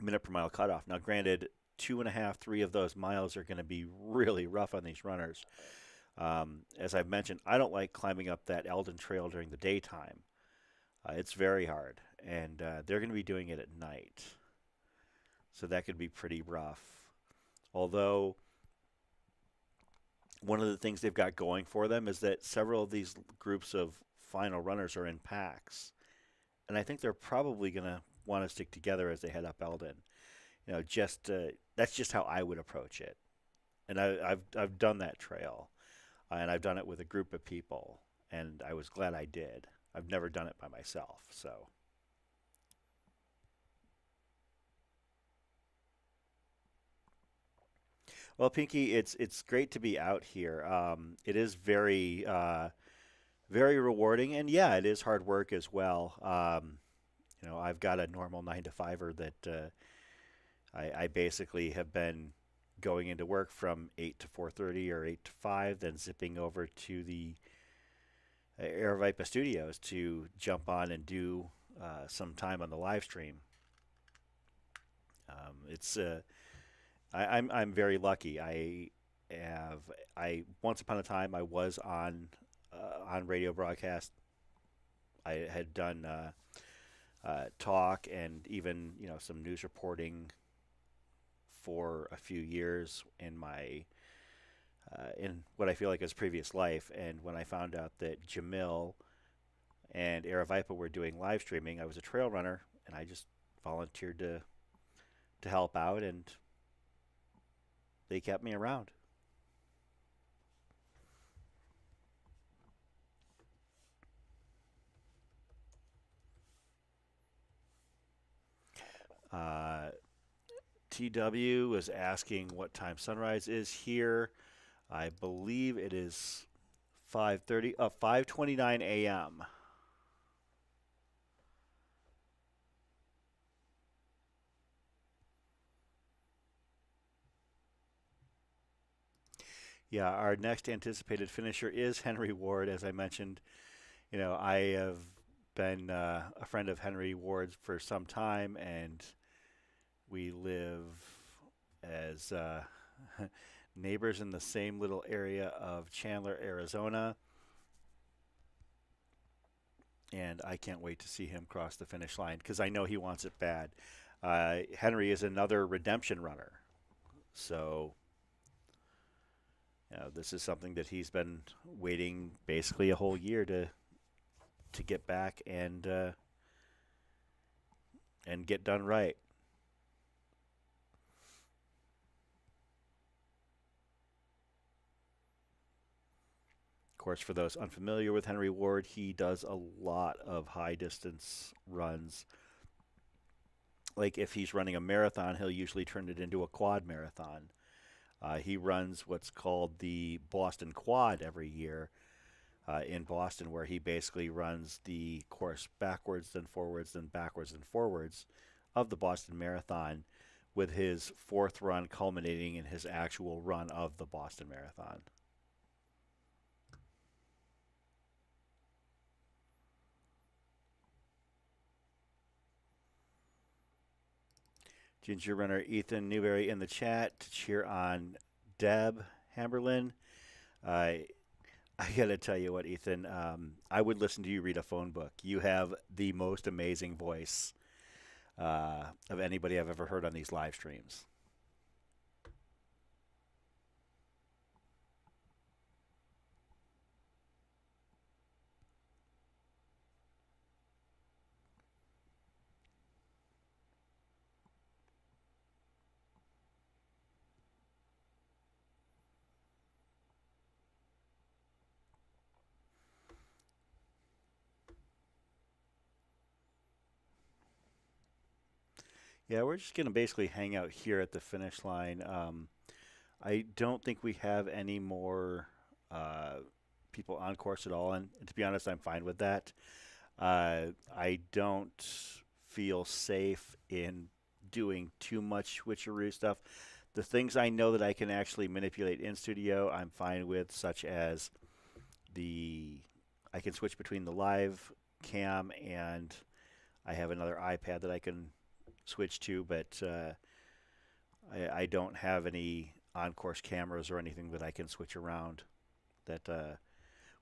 Minute per mile cutoff. Now, granted, two and a half, three of those miles are going to be really rough on these runners. As I've mentioned, I don't like climbing up that Eldon Trail during the daytime. It's very hard, and they're going to be doing it at night, so that could be pretty rough. Although one of the things they've got going for them is that several of these groups of final runners are in packs, and I think they're probably going to want to stick together as they head up Eldon. Just that's just how I would approach it, and I've done that trail, and I've done it with a group of people, and I was glad I did. I've never done it by myself, so. Well, Pinky, it's great to be out here. It is very rewarding, and yeah, it is hard work as well. I've got a normal 9 to 5er that I basically have been going into work from 8 to 4:30 or 8 to 5, then zipping over to the Aravaipa Studios to jump on and do some time on the live stream. It's I'm very lucky. Have I once upon a time I was on radio broadcast. I had done talk and even some news reporting for a few years in what I feel like is previous life. And when I found out that Jamil and Aravaipa were doing live streaming, I was a trail runner, and I just volunteered to help out, and they kept me around. Uh, TW was asking what time sunrise is here. I believe it is 5:29 a.m. Yeah, our next anticipated finisher is Henry Ward. As I mentioned, I have been a friend of Henry Ward's for some time, and we live as neighbors in the same little area of Chandler, Arizona. And I can't wait to see him cross the finish line because I know he wants it bad. Henry is another redemption runner. So, this is something that he's been waiting basically a whole year to get back and get done right. Of course, for those unfamiliar with Henry Ward, he does a lot of high distance runs. Like if he's running a marathon, he'll usually turn it into a quad marathon. He runs what's called the Boston Quad every year in Boston, where he basically runs the course backwards, then forwards, then backwards and forwards of the Boston Marathon, with his fourth run culminating in his actual run of the Boston Marathon. Ginger runner Ethan Newberry in the chat to cheer on Deb Hamberlin. I got to tell you what, Ethan, I would listen to you read a phone book. You have the most amazing voice of anybody I've ever heard on these live streams. Yeah, we're just going to basically hang out here at the finish line. I don't think we have any more people on course at all, and to be honest, I'm fine with that. I don't feel safe in doing too much switcheroo stuff. The things I know that I can actually manipulate in studio, I'm fine with, such as I can switch between the live cam and I have another iPad that I can switch to, but I don't have any on-course cameras or anything that I can switch around. That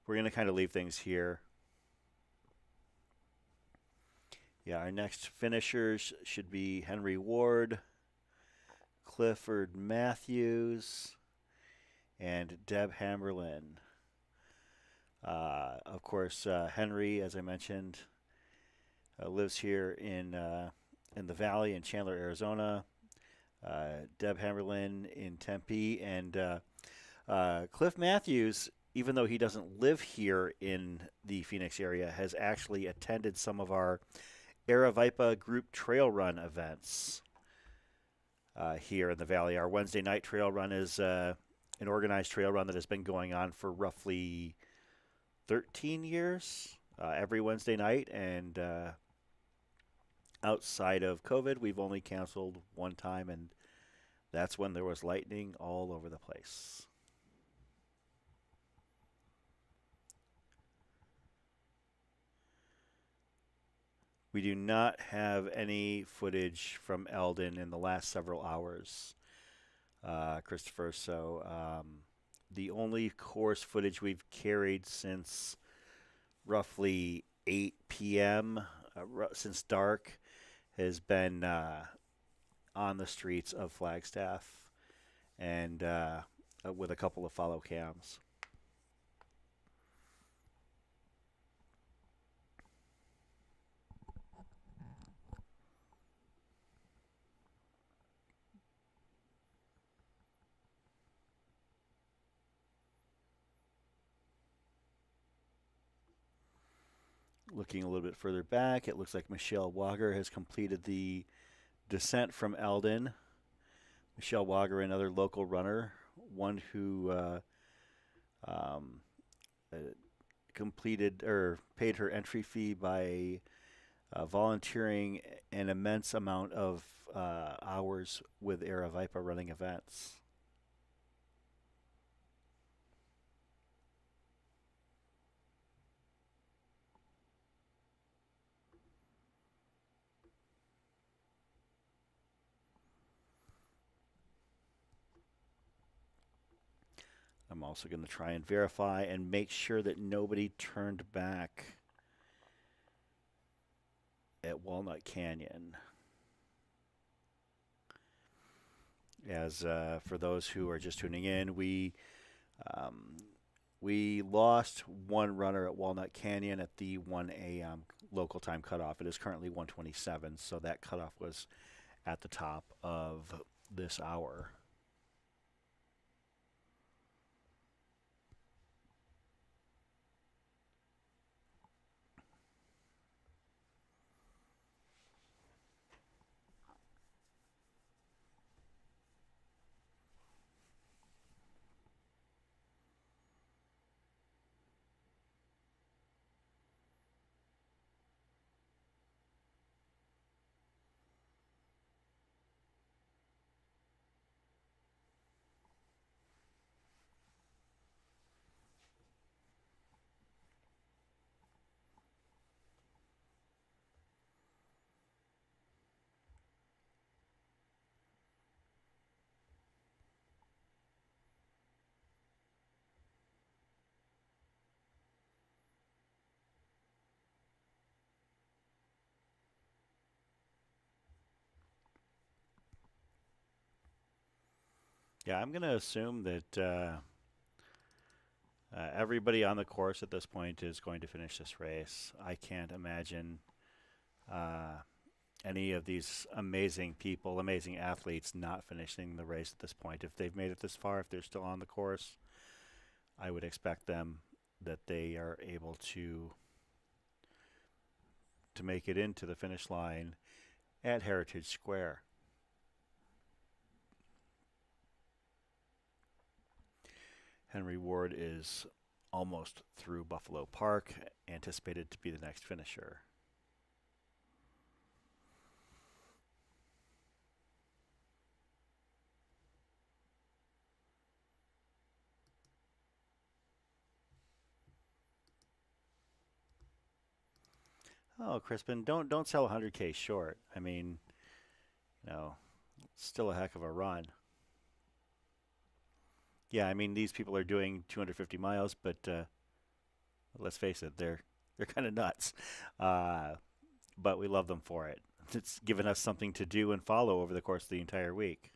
we're going to kind of leave things here. Yeah, our next finishers should be Henry Ward, Clifford Matthews, and Deb Hamberlin. Of course, Henry, as I mentioned, lives here in the Valley in Chandler, Arizona. Deb Hamberlin in Tempe, and Cliff Matthews, even though he doesn't live here in the Phoenix area, has actually attended some of our Aravaipa group trail run events here in the Valley. Our Wednesday night trail run is an organized trail run that has been going on for roughly 13 years, every Wednesday night, and outside of COVID, we've only canceled one time, and that's when there was lightning all over the place. We do not have any footage from Eldon in the last several hours, Christopher. So the only course footage we've carried since roughly 8 p.m., since dark, has been on the streets of Flagstaff and with a couple of follow cams. Looking a little bit further back, it looks like Michelle Wager has completed the descent from Eldon. Michelle Wager, another local runner, one who completed or paid her entry fee by volunteering an immense amount of hours with Aravaipa running events. I'm also going to try and verify and make sure that nobody turned back at Walnut Canyon. As for those who are just tuning in, we We lost one runner at Walnut Canyon at the 1 a.m. local time cutoff. It is currently 1:27, so that cutoff was at the top of this hour. Yeah, I'm going to assume that everybody on the course at this point is going to finish this race. I can't imagine uh, any of these amazing people, amazing athletes, not finishing the race at this point. If they've made it this far, if they're still on the course, I would expect them that they are able to make it into the finish line at Heritage Square. Henry Ward is almost through Buffalo Park, anticipated to be the next finisher. Oh, Crispin, don't sell 100K short. I mean, still a heck of a run. Yeah, I mean these people are doing 250 miles, but let's face it, they're kind of nuts. Uh, but we love them for it. It's given us something to do and follow over the course of the entire week.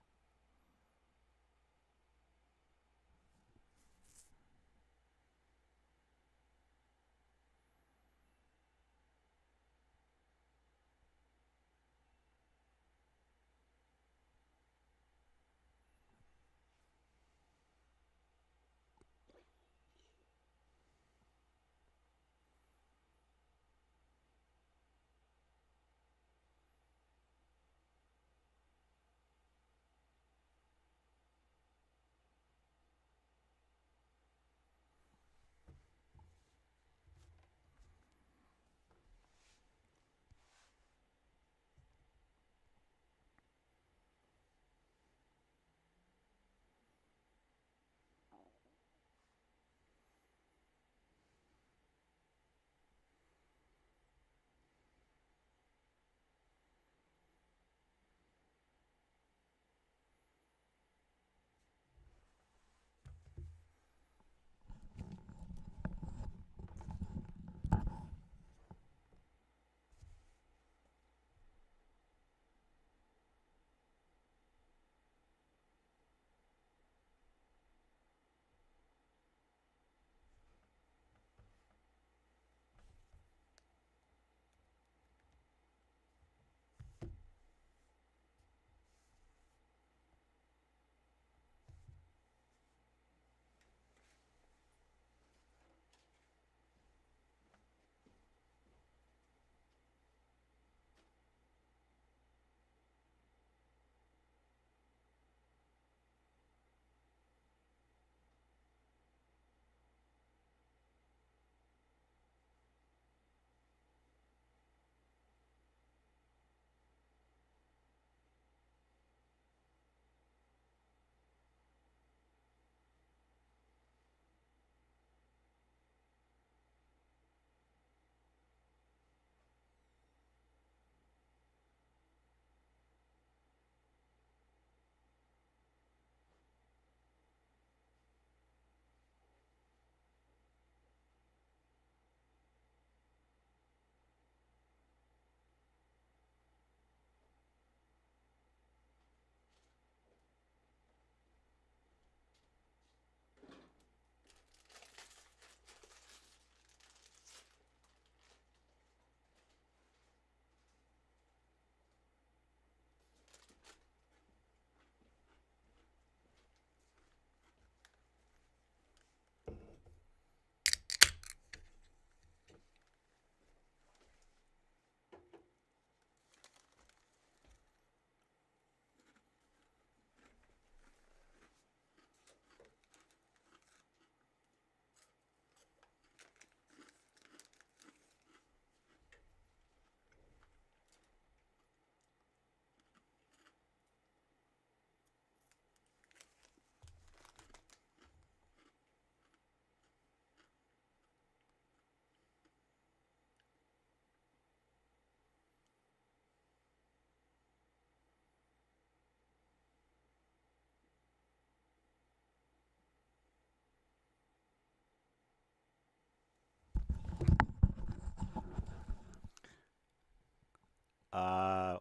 Uh,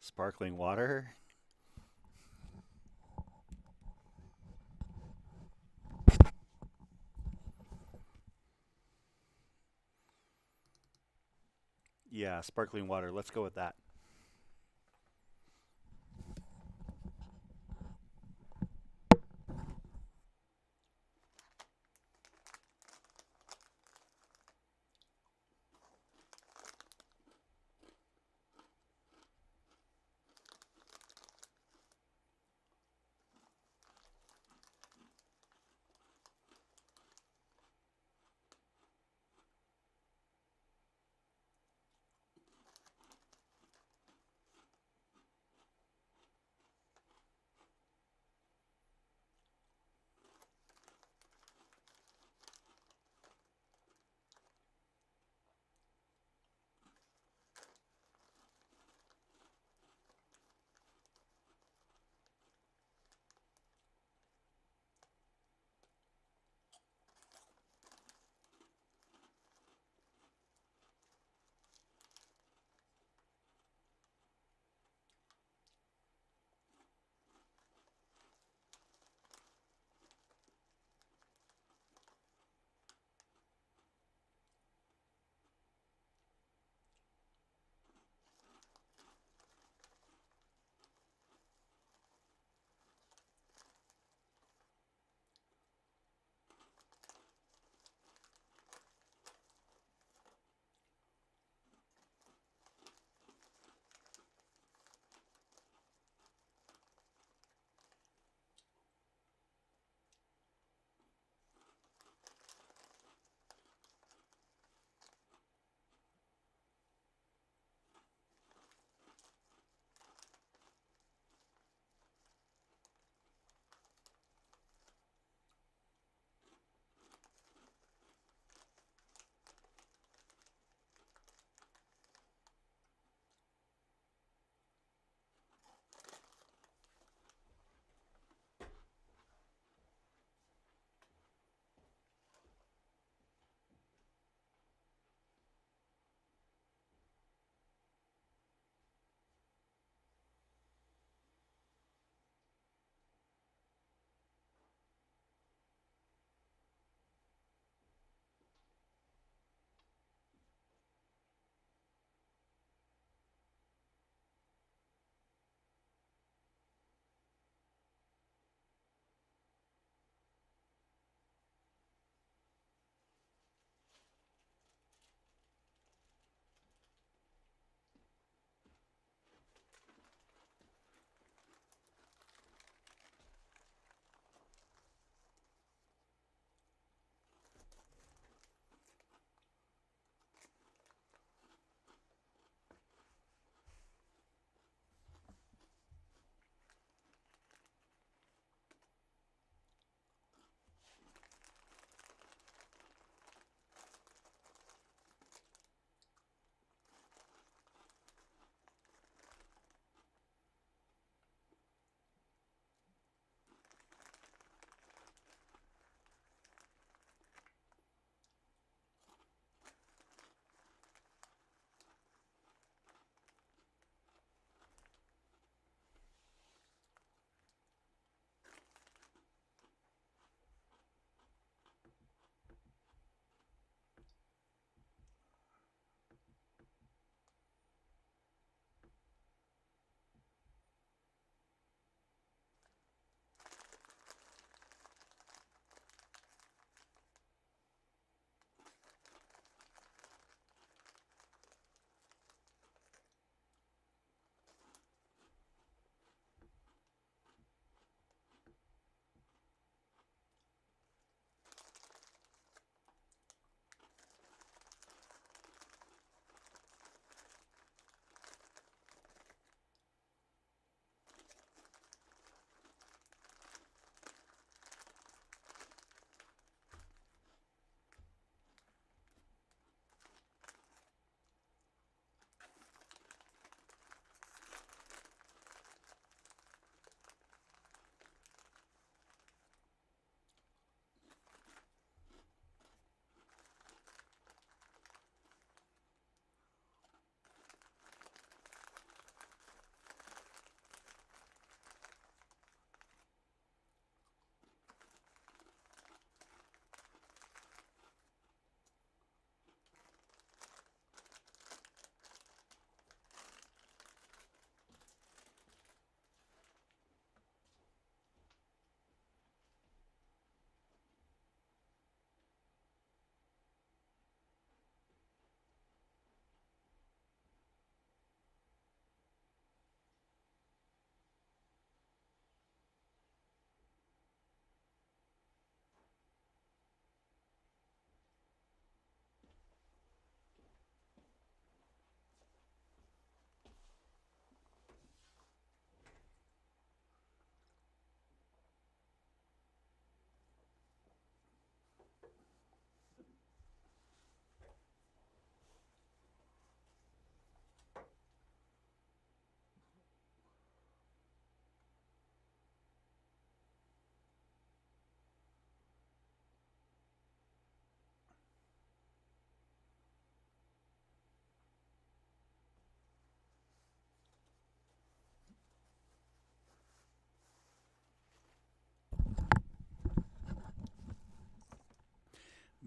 sparkling water. Yeah, sparkling water. Let's go with that.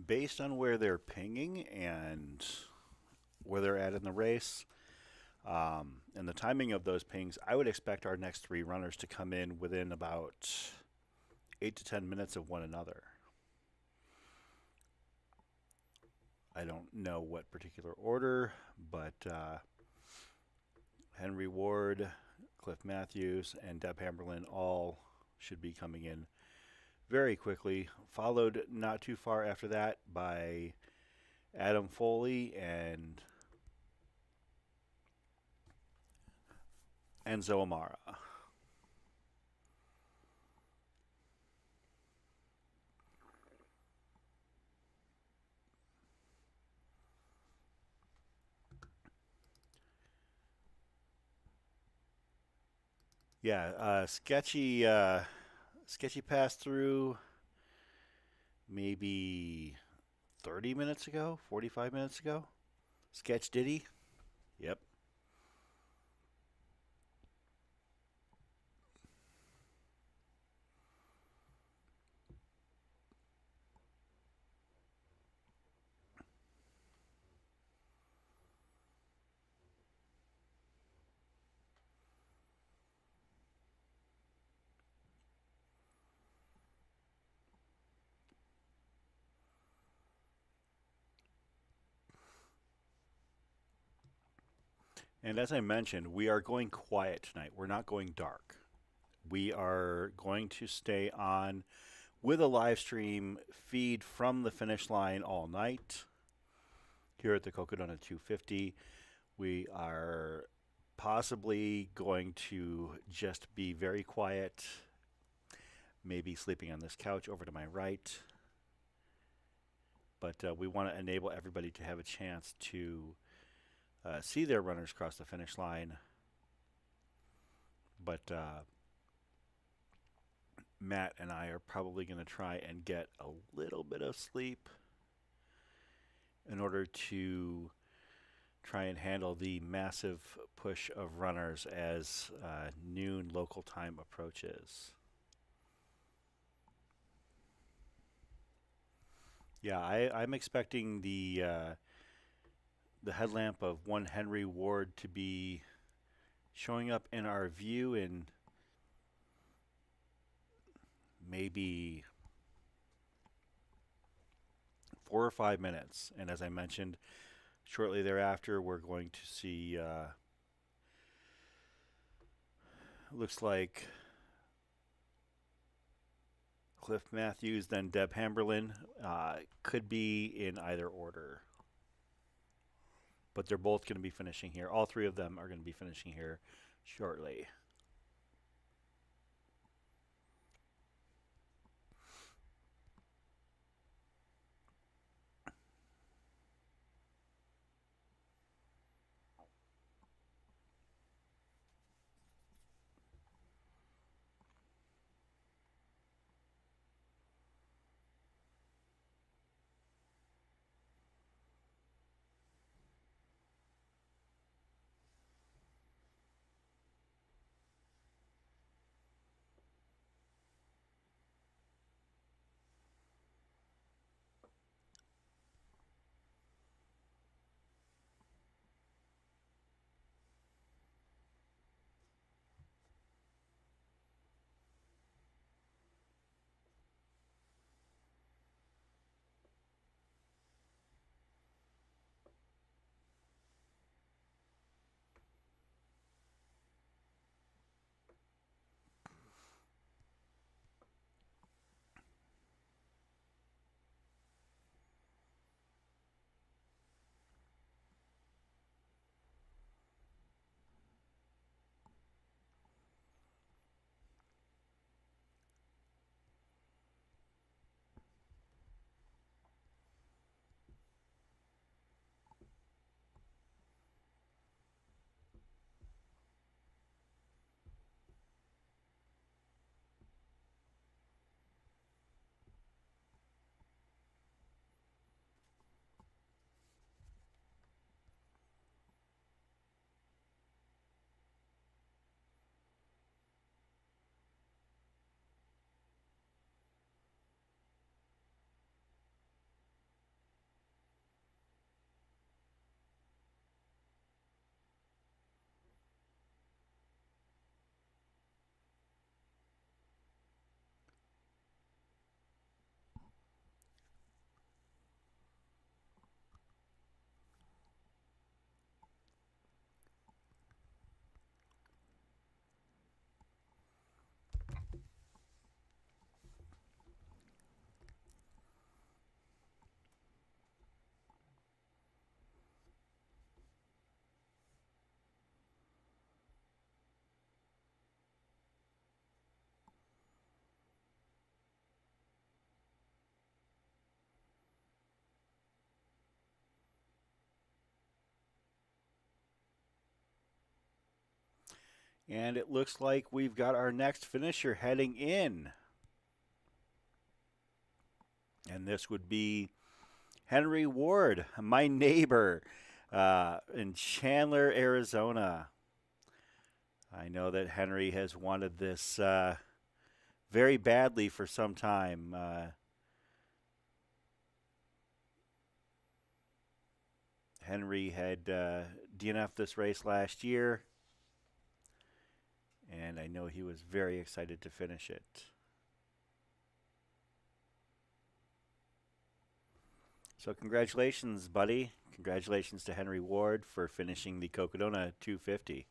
based on where they're pinging and where they're at in the race, and the timing of those pings, I would expect our next three runners to come in within about 8 to 10 minutes of one another. I don't know what particular order, but Henry Ward, Cliff Matthews, and Deb Hamberlin all should be coming in very quickly, followed not too far after that by Adam Foley and Enzo Amara. Yeah, sketchy pass through maybe 30 minutes ago, 45 minutes ago. Sketch Diddy? Yep. And as I mentioned, we are going quiet tonight. We're not going dark. We are going to stay on with a live stream feed from the finish line all night here at the Cocodona 250. We are possibly going to just be very quiet, maybe sleeping on this couch over to my right. But we want to enable everybody to have a chance to see their runners cross the finish line. But Matt and I are probably going to try and get a little bit of sleep in order to try and handle the massive push of runners as noon local time approaches. Yeah, I'm expecting the headlamp of one Henry Ward to be showing up in our view in maybe 4 or 5 minutes. And as I mentioned, shortly thereafter, we're going to see, looks like Cliff Matthews, then Deb Hamberlin. Could be in either order. But they're both going to be finishing here. All three of them are going to be finishing here shortly. And it looks like we've got our next finisher heading in. And this would be Henry Ward, my neighbor, in Chandler, Arizona. I know that Henry has wanted this very badly for some time. Henry had DNF'd this race last year, and I know he was very excited to finish it. So congratulations, buddy. Congratulations to Henry Ward for finishing the Cocodona 250.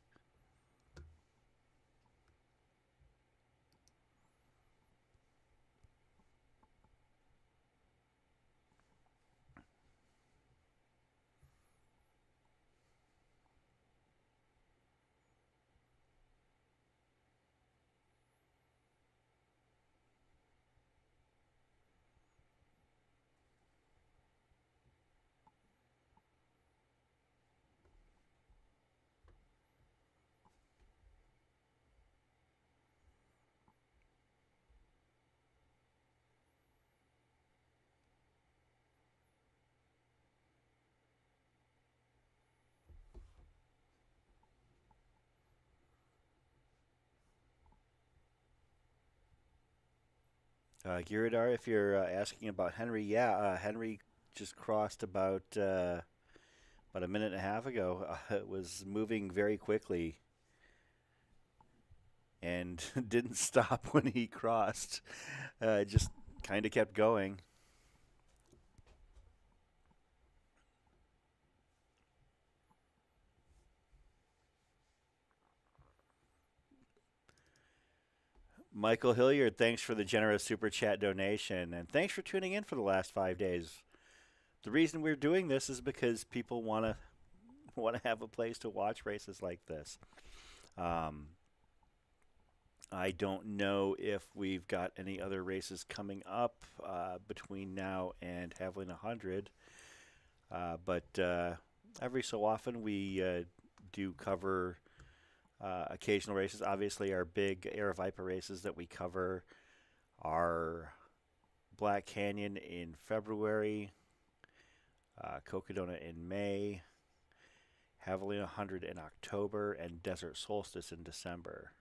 Giridar, if you're asking about Henry, Henry just crossed about a minute and a half ago. It was moving very quickly and didn't stop when he crossed. Just kind of kept going. Michael Hilliard, thanks for the generous super chat donation, and thanks for tuning in for the last 5 days. The reason we're doing this is because people want to have a place to watch races like this. I don't know if we've got any other races coming up between now and Haviland 100, but every so often we do cover occasional races. Obviously, our big Aravaipa races that we cover are Black Canyon in February, Cocodona in May, Haviland 100 in October, and Desert Solstice in December.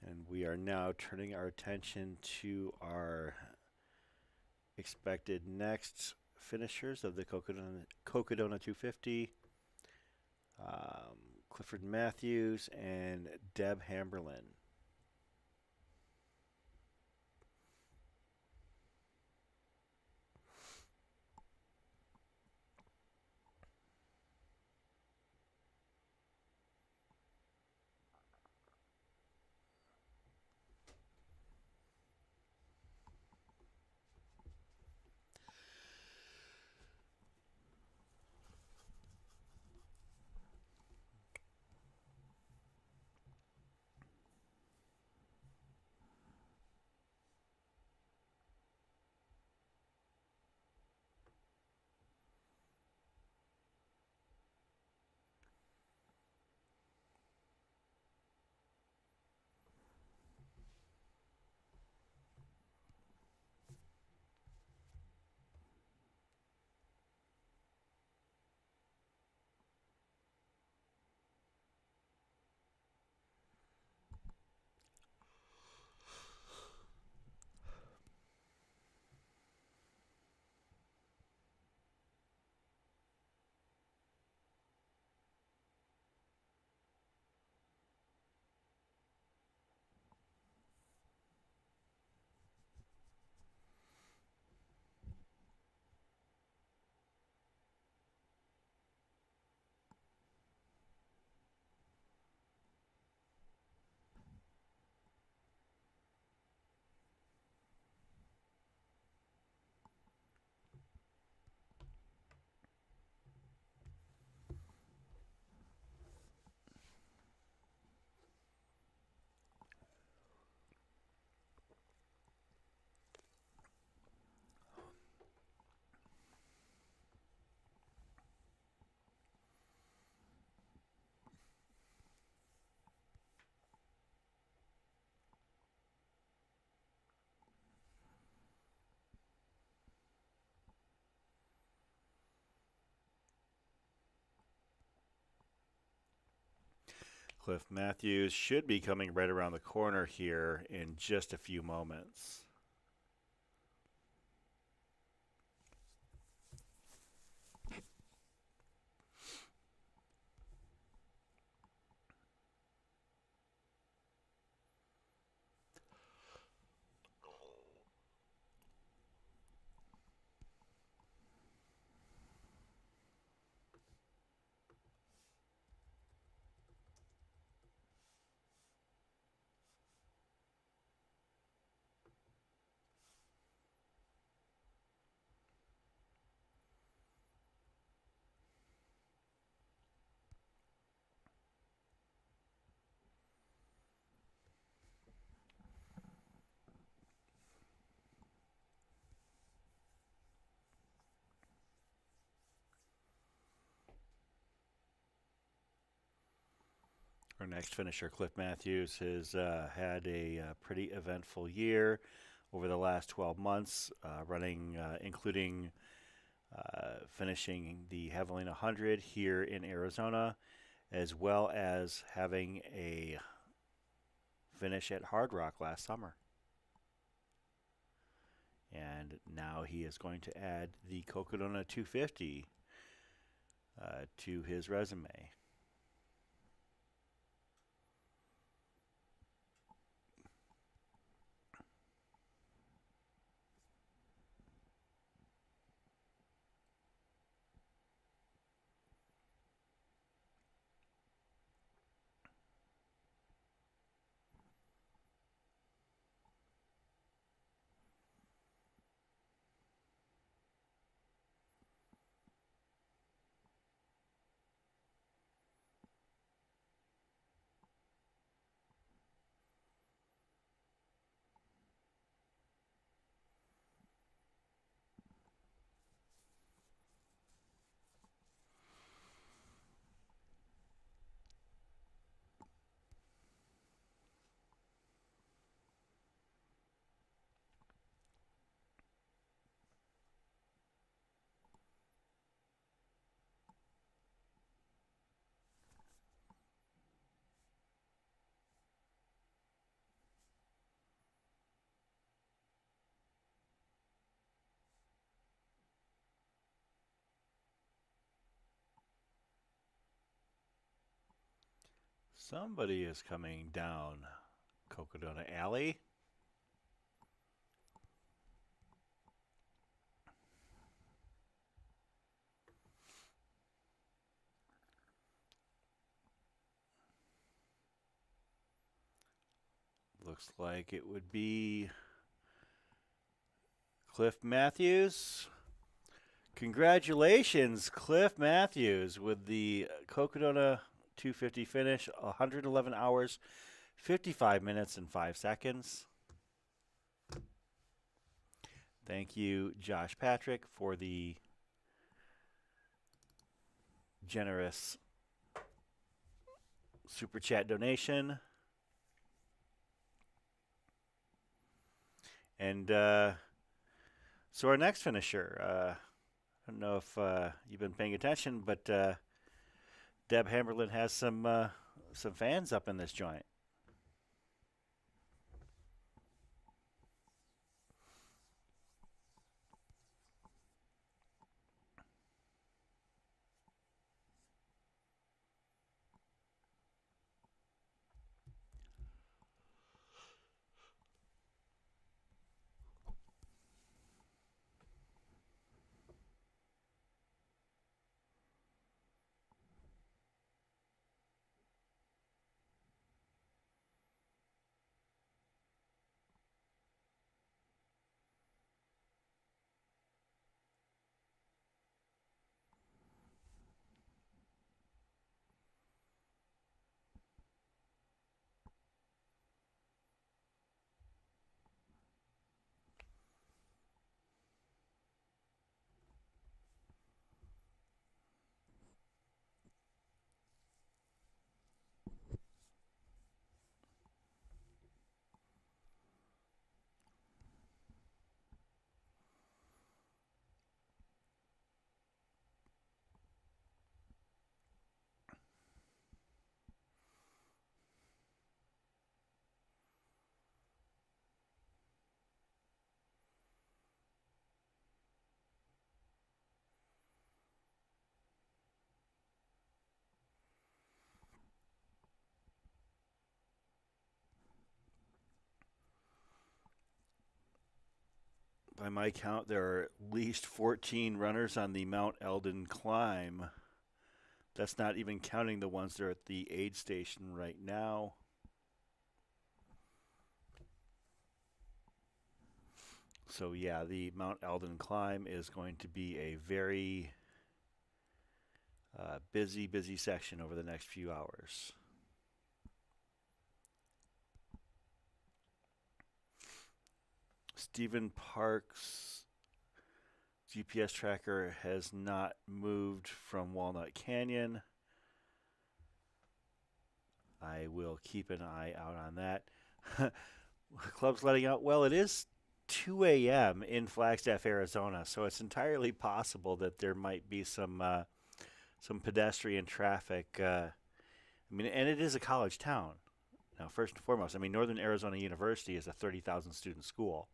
And we are now turning our attention to our expected next finishers of the Cocodona 250. Clifford Matthews and Deb Hamberlin. Cliff Matthews should be coming right around the corner here in just a few moments. Our next finisher, Cliff Matthews, has had a pretty eventful year over the last 12 months, running, including finishing the Javelina 100 here in Arizona, as well as having a finish at Hard Rock last summer. And now he is going to add the Cocodona 250 to his resume. Somebody is coming down Cocodona Alley. Looks like it would be Cliff Matthews. Congratulations, Cliff Matthews, with the Cocodona 250 finish, 111 hours, 55 minutes, and 5 seconds. Thank you, Josh Patrick, for the generous super chat donation. And so our next finisher, I don't know if you've been paying attention, but Deb Hamberlin has some fans up in this joint. By my count, there are at least 14 runners on the Mount Eldon climb. That's not even counting the ones that are at the aid station right now. So yeah, the Mount Eldon climb is going to be a very busy section over the next few hours. Stephen Park's GPS tracker has not moved from Walnut Canyon. I will keep an eye out on that. Club's letting out. Well, it is 2 a.m. in Flagstaff, Arizona, so it's entirely possible that there might be some pedestrian traffic. I mean, and it is a college town. Now, first and foremost, I mean, Northern Arizona University is a 30,000 student school.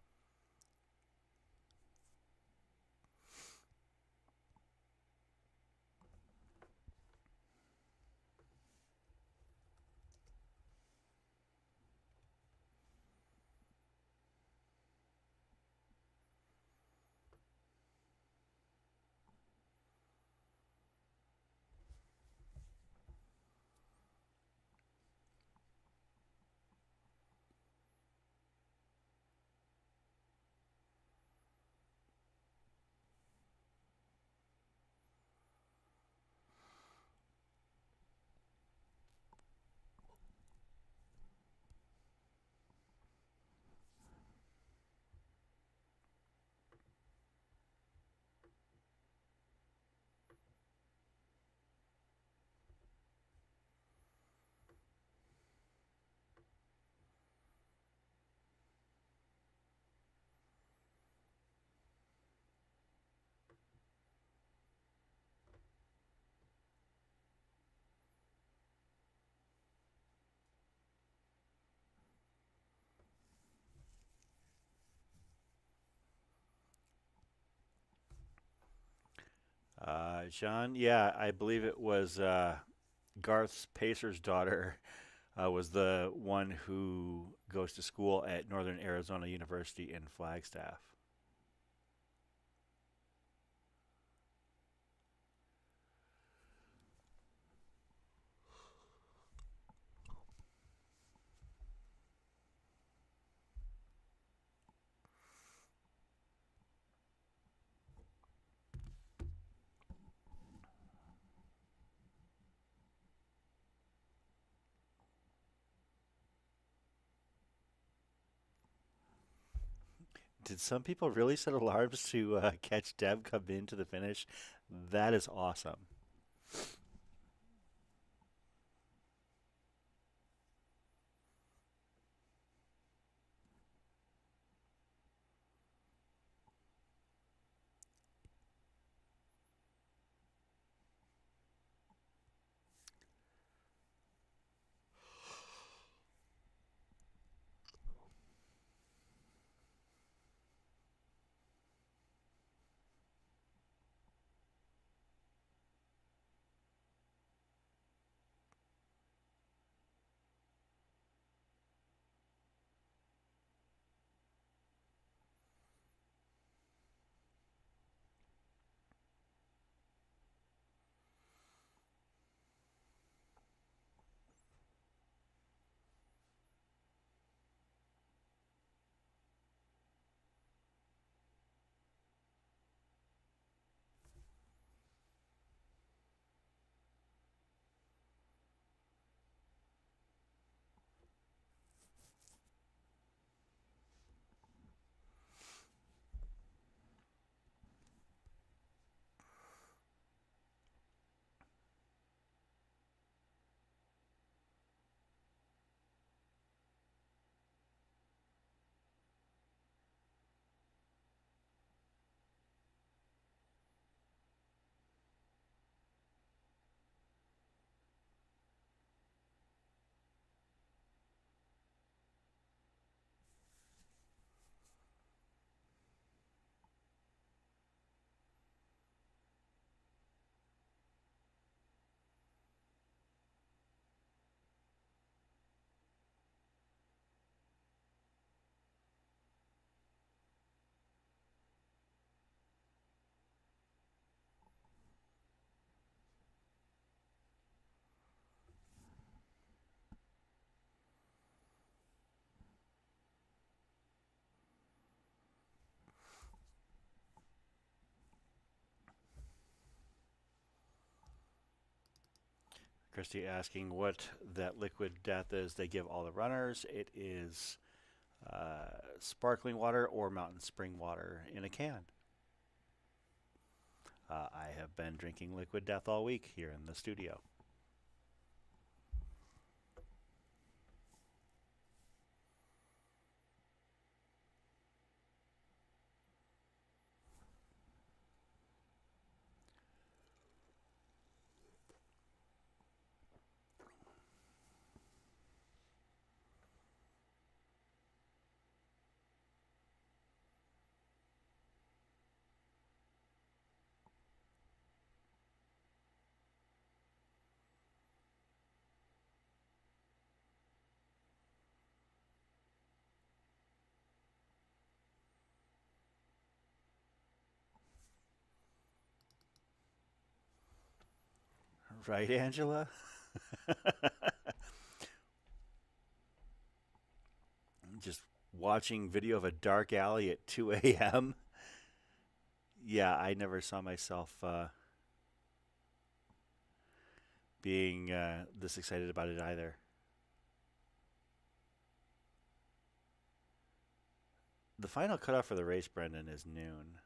John, yeah, I believe it was Garth's Pacer's daughter was the one who goes to school at Northern Arizona University in Flagstaff. Did some people really set alarms to catch Deb come into the finish? That is awesome. Christy asking what that liquid death is they give all the runners. It is sparkling water or mountain spring water in a can. I have been drinking liquid death all week here in the studio. Right, Angela? Just watching video of a dark alley at 2 a.m. Yeah, I never saw myself being this excited about it either. The final cutoff for the race, Brendan, is noon.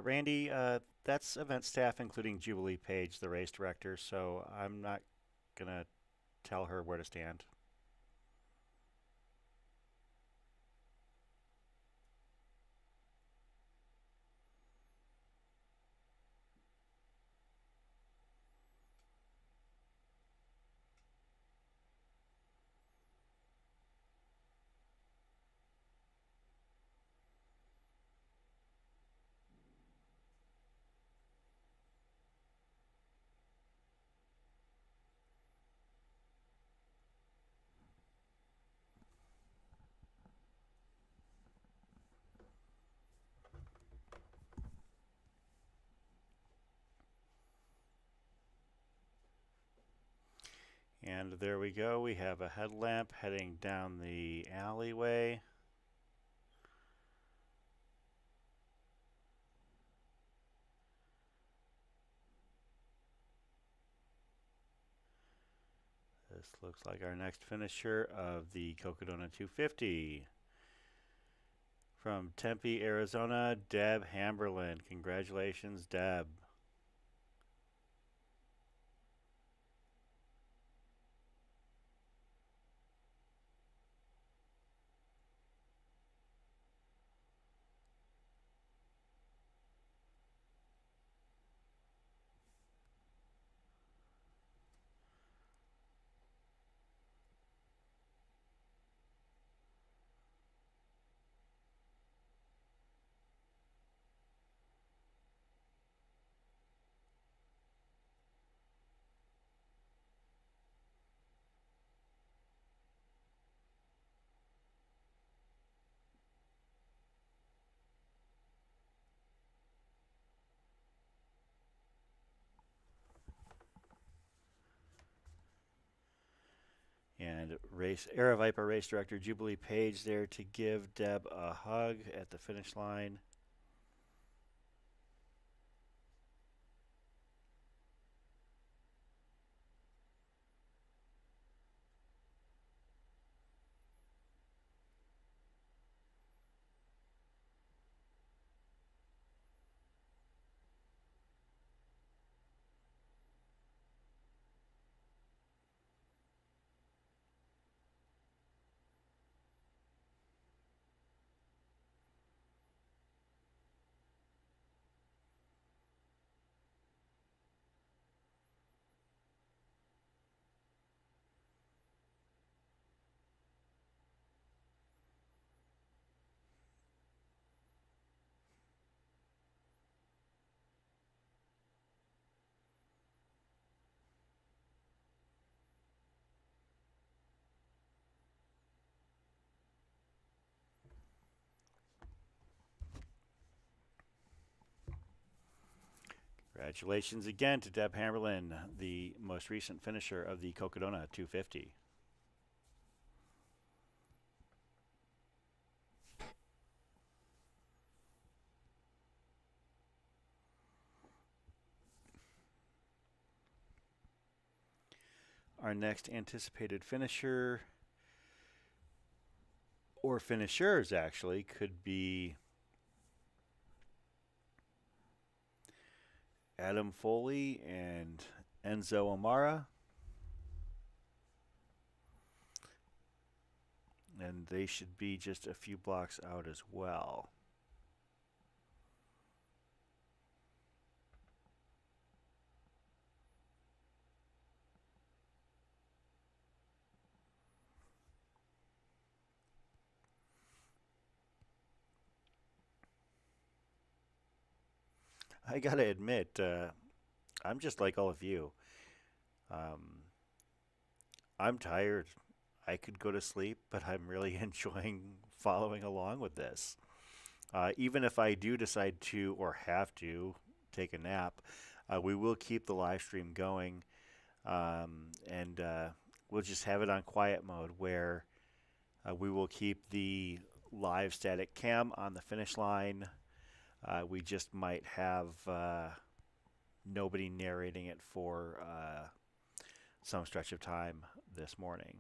Randy, that's event staff, including Jubilee Page, the race director. So I'm not gonna tell her where to stand. And there we go. We have a headlamp heading down the alleyway. This looks like our next finisher of the Cocodona 250. From Tempe, Arizona, Deb Hamberlin. Congratulations, Deb. And Aravaipa race director Jubilee Page there to give Deb a hug at the finish line. Congratulations again to Deb Hamberlin, the most recent finisher of the Cocodona 250. Our next anticipated finisher, or finishers actually, could be Adam Foley and Enzo Amara. And they should be just a few blocks out as well. I gotta admit, I'm just like all of you. Um, I'm tired. I could go to sleep, but I'm really enjoying following along with this. Even if I do decide to or have to take a nap, we will keep the live stream going, and we'll just have it on quiet mode where we will keep the live static cam on the finish line. We just might have nobody narrating it for some stretch of time this morning.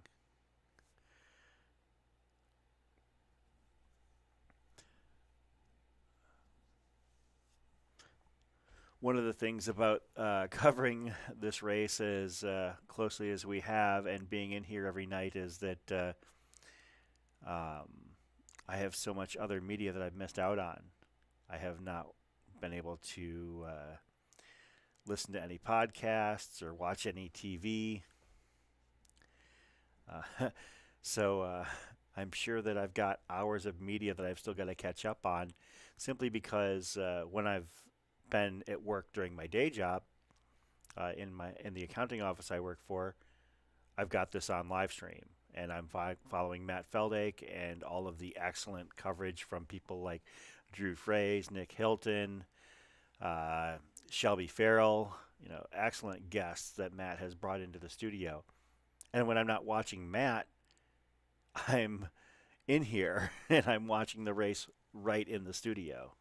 one of the things about covering this race as closely as we have and being in here every night is that um, I have so much other media that I've missed out on. I have not been able to listen to any podcasts or watch any TV. So I'm sure that I've got hours of media that I've still got to catch up on, simply because when I've been at work during my day job in the accounting office I work for, I've got this on live stream, and I'm following Matt Feldake and all of the excellent coverage from people like Drew Fraze, Nick Hilton, Shelby Farrell, excellent guests that Matt has brought into the studio. And when I'm not watching Matt, I'm in here and I'm watching the race right in the studio.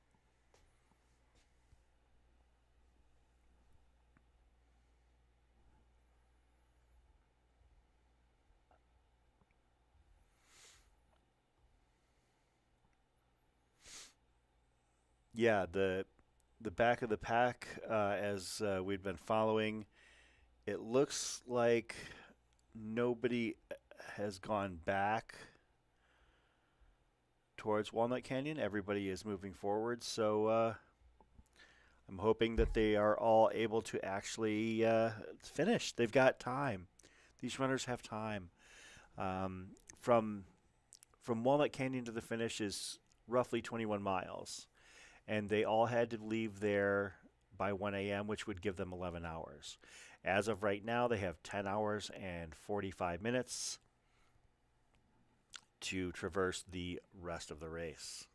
Yeah, the back of the pack, as we've been following, it looks like nobody has gone back towards Walnut Canyon. Everybody is moving forward, so I'm hoping that they are all able to actually finish. They've got time. These runners have time. From Walnut Canyon to the finish is roughly 21 miles, and they all had to leave there by 1 a.m., which would give them 11 hours. As of right now, they have 10 hours and 45 minutes to traverse the rest of the race.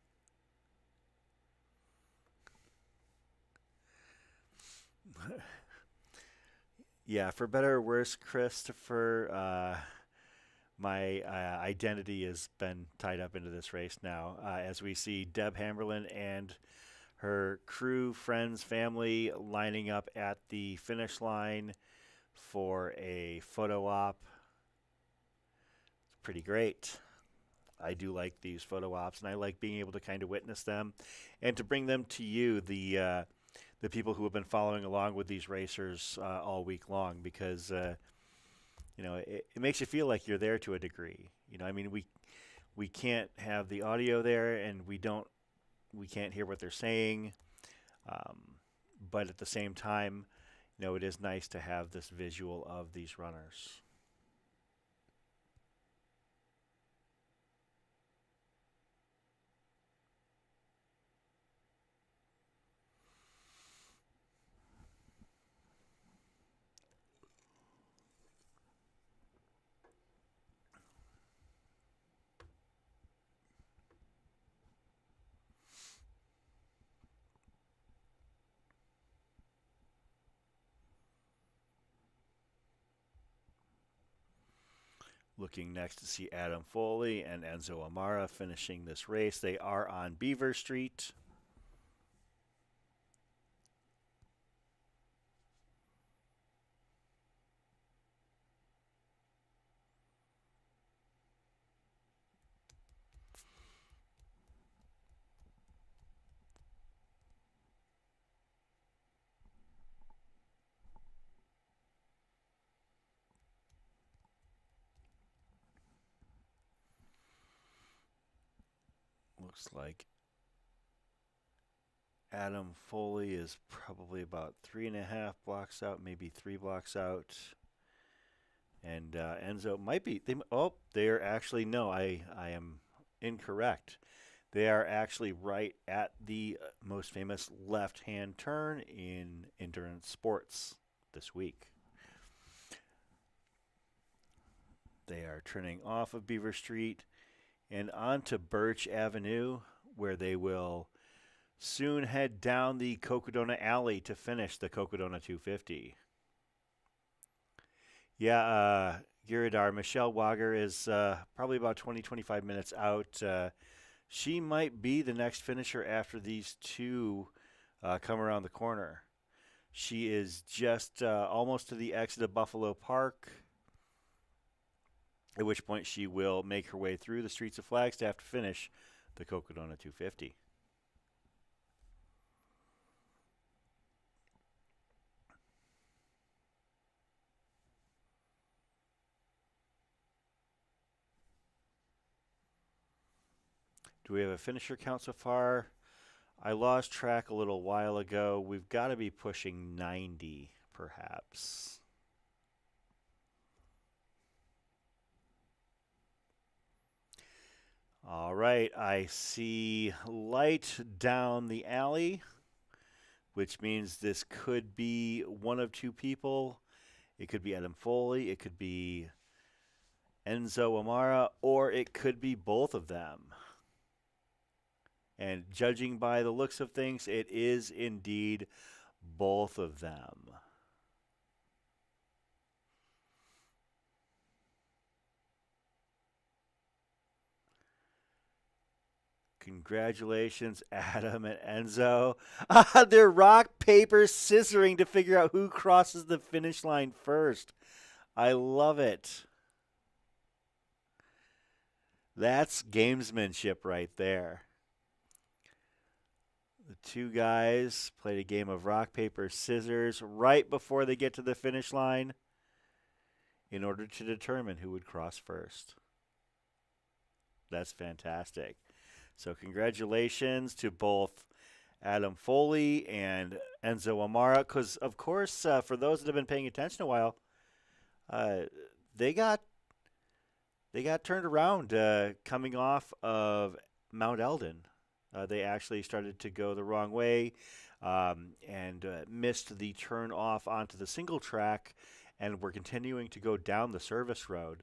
Yeah, for better or worse, Christopher, my identity has been tied up into this race now, as we see Deb Hamberlin and her crew, friends, family lining up at the finish line for a photo op. It's pretty great. I do like these photo ops, and I like being able to kind of witness them and to bring them to you, the people who have been following along with these racers all week long, because it makes you feel like you're there to a degree. I mean, we can't have the audio there, and we can't hear what they're saying, but at the same time, it is nice to have this visual of these runners. Looking next to see Adam Foley and Enzo Amara finishing this race. They are on Beaver Street. Looks like Adam Foley is probably about 3.5 blocks out, maybe 3 blocks out. And Enzo might be. They are actually, no, I am incorrect. They are actually right at the most famous left-hand turn in endurance sports this week. They are turning off of Beaver Street and onto Birch Avenue, where they will soon head down the Cocodona Alley to finish the Cocodona 250. Yeah, Giridar, Michelle Wager is probably about 20-25 minutes out. She might be the next finisher after these two come around the corner. She is just almost to the exit of Buffalo Park, at which point she will make her way through the streets of Flagstaff to finish the Cocodona 250. Do we have a finisher count so far? I lost track a little while ago. We've got to be pushing 90, perhaps. All right, I see light down the alley, which means this could be one of two people. It could be Adam Foley, it could be Enzo Amara, or it could be both of them. And judging by the looks of things, it is indeed both of them. Congratulations, Adam and Enzo. They're rock, paper, scissoring to figure out who crosses the finish line first. I love it. That's gamesmanship right there. The two guys played a game of rock, paper, scissors right before they get to the finish line in order to determine who would cross first. That's fantastic. So congratulations to both Adam Foley and Enzo Amara, because of course, for those that have been paying attention a while, they got turned around coming off of Mount Eldon. They actually started to go the wrong way and missed the turn off onto the single track, and were continuing to go down the service road.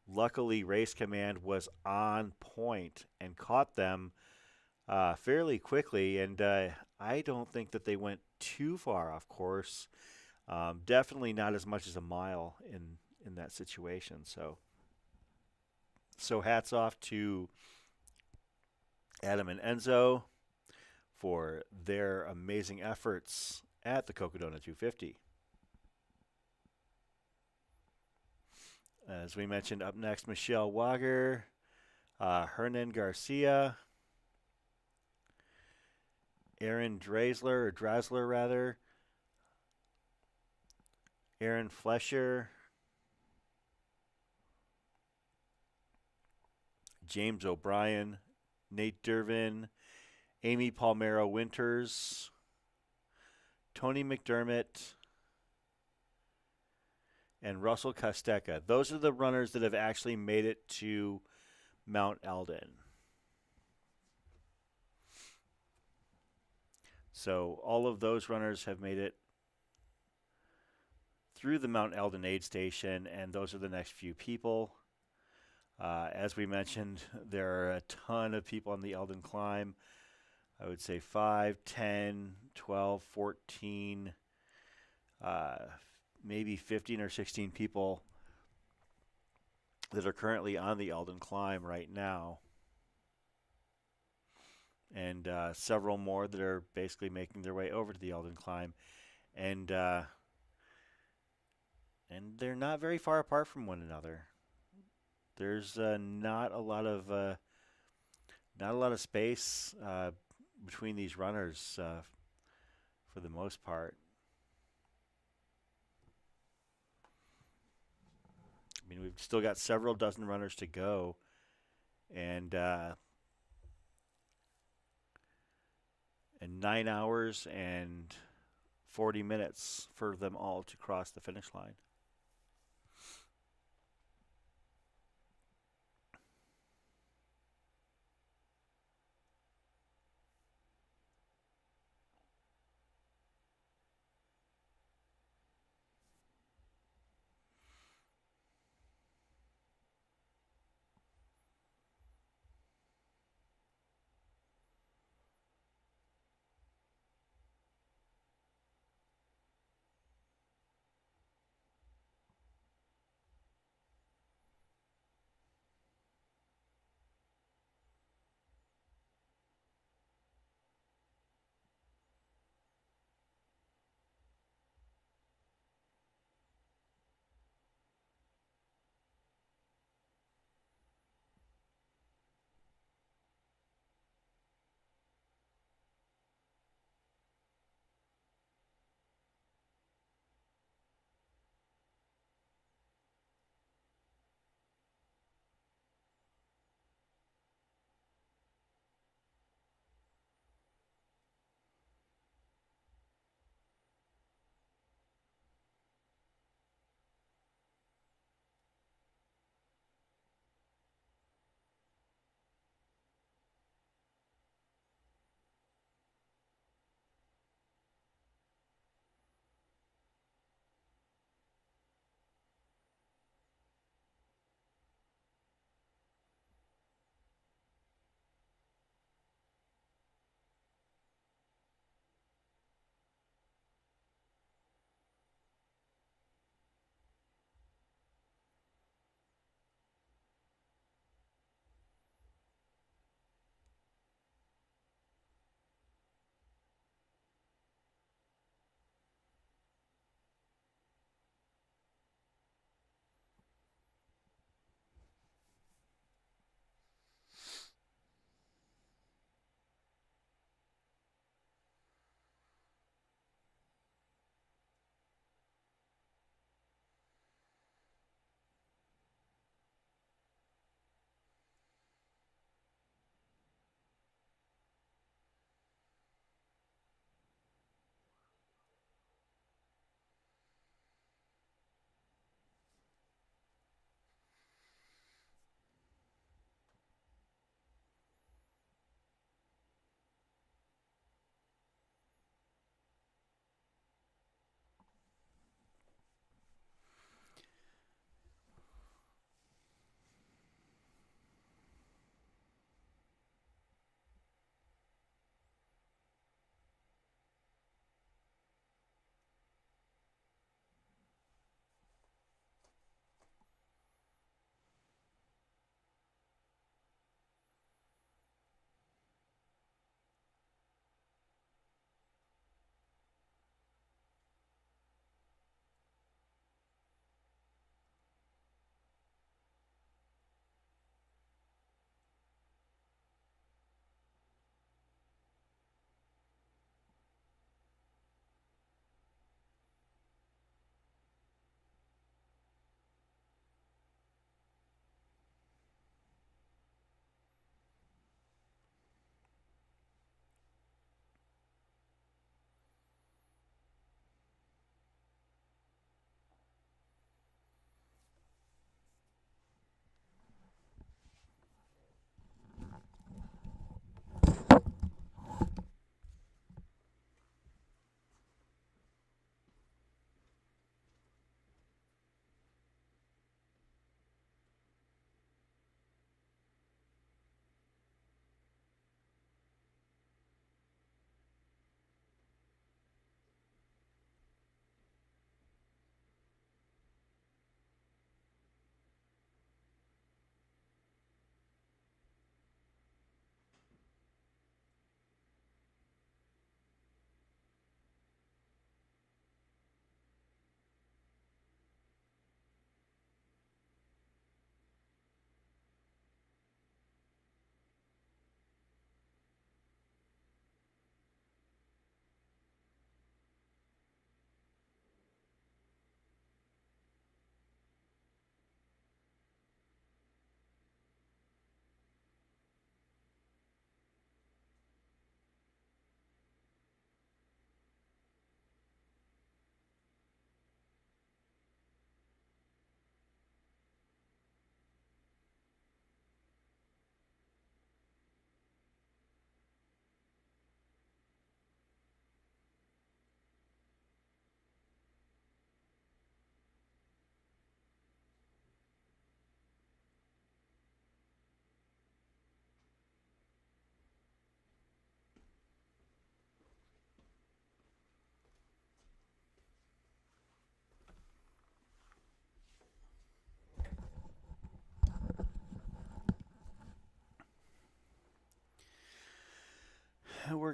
Luckily, Race Command was on point and caught them fairly quickly, and I don't think that they went too far off course. Definitely not as much as a mile in that situation. So hats off to Adam and Enzo for their amazing efforts at the Cocodona 250. As we mentioned, up next, Michelle Wager, Hernan Garcia, Aaron Drasler rather, Aaron Flesher, James O'Brien, Nate Dervin, Amy Palmero Winters, Tony McDermott, and Russell Kosteka. Those are the runners that have actually made it to Mount Eldon. So all of those runners have made it through the Mount Eldon aid station, and those are the next few people. As we mentioned, there are a ton of people on the Eldon climb. I would say 5, 10, 12, 14, maybe 15 or 16 people that are currently on the Eldon climb right now. And several more that are basically making their way over to the Eldon climb. And they're not very far apart from one another. There's not a lot of space between these runners for the most part. I mean, we've still got several dozen runners to go, and 9 hours and 40 minutes for them all to cross the finish line.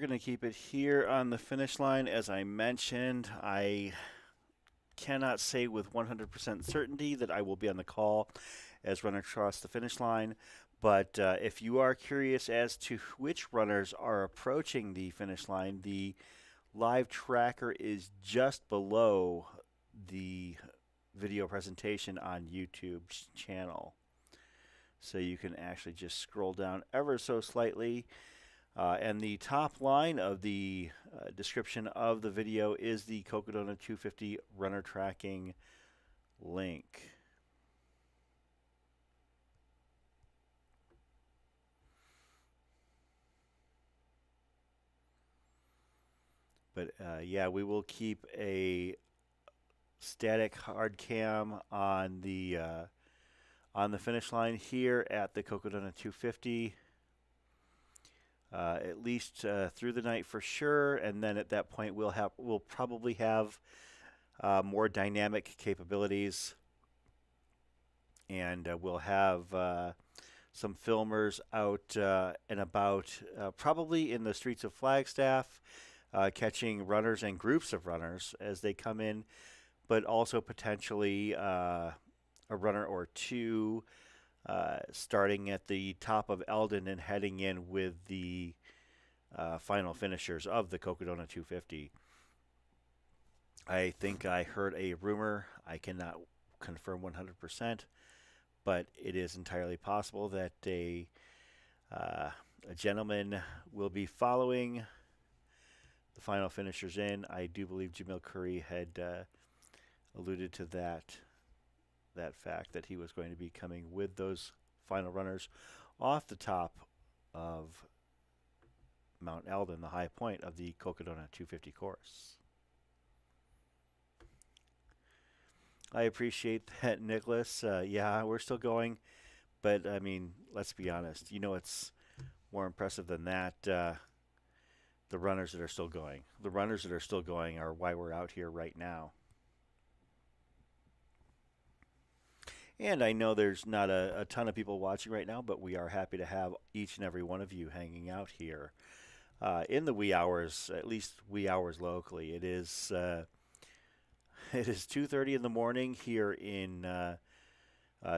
going to keep it here on the finish line. As I mentioned, I cannot say with 100% certainty that I will be on the call as runners cross the finish line. But if you are curious as to which runners are approaching the finish line, the live tracker is just below the video presentation on YouTube's channel. So you can actually just scroll down ever so slightly. And the top line of the description of the video is the Cocodona 250 runner tracking link. But yeah, we will keep a static hard cam on the finish line here at the Cocodona 250. At least through the night for sure, and then at that point we'll probably have more dynamic capabilities, and we'll have some filmers out and about, probably in the streets of Flagstaff, catching runners and groups of runners as they come in, but also potentially a runner or two starting at the top of Eldon and heading in with the final finishers of the Cocodona 250. I think I heard a rumor. I cannot confirm 100%, but it is entirely possible that a gentleman will be following the final finishers in. I do believe Jamil Curry had alluded to that fact, that he was going to be coming with those final runners off the top of Mount Eldon, the high point of the Cocodona 250 course. I appreciate that, Nicholas. Yeah, we're still going, but I mean, let's be honest. You know, it's more impressive than that. The runners that are still going. The runners that are still going are why we're out here right now. And I know there's not a ton of people watching right now, but we are happy to have each and every one of you hanging out here in the wee hours, at least wee hours locally. It is 2:30 in the morning here in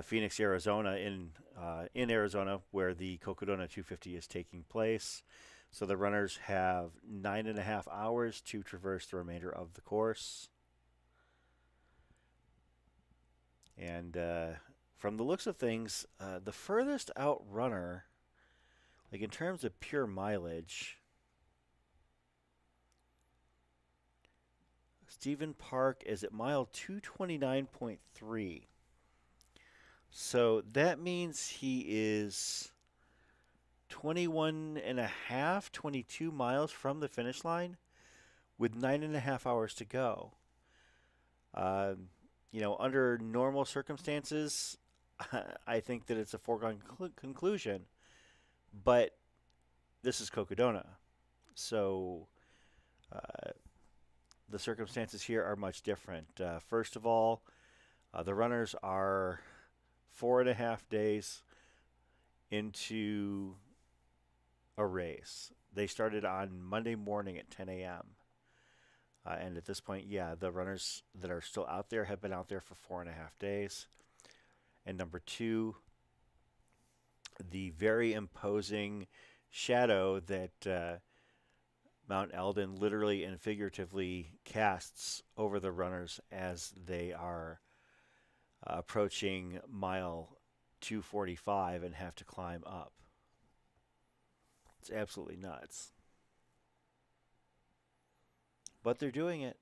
Phoenix, Arizona, in Arizona, where the Cocodona 250 is taking place. So the runners have 9.5 hours to traverse the remainder of the course. And from the looks of things, the furthest out runner, like in terms of pure mileage, Stephen Park is at mile 229.3. So that means he is 22 miles from the finish line with 9.5 hours to go. You know, under normal circumstances, I think that it's a foregone conclusion. But this is Cocodona. So the circumstances here are much different. First of all, the runners are 4.5 days into a race. They started on Monday morning at 10 a.m. And at this point, yeah, the runners that are still out there have been out there for 4.5 days. And number two, the very imposing shadow that Mount Eldon literally and figuratively casts over the runners as they are approaching mile 245 and have to climb up. It's absolutely nuts. But they're doing it.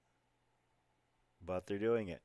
But they're doing it.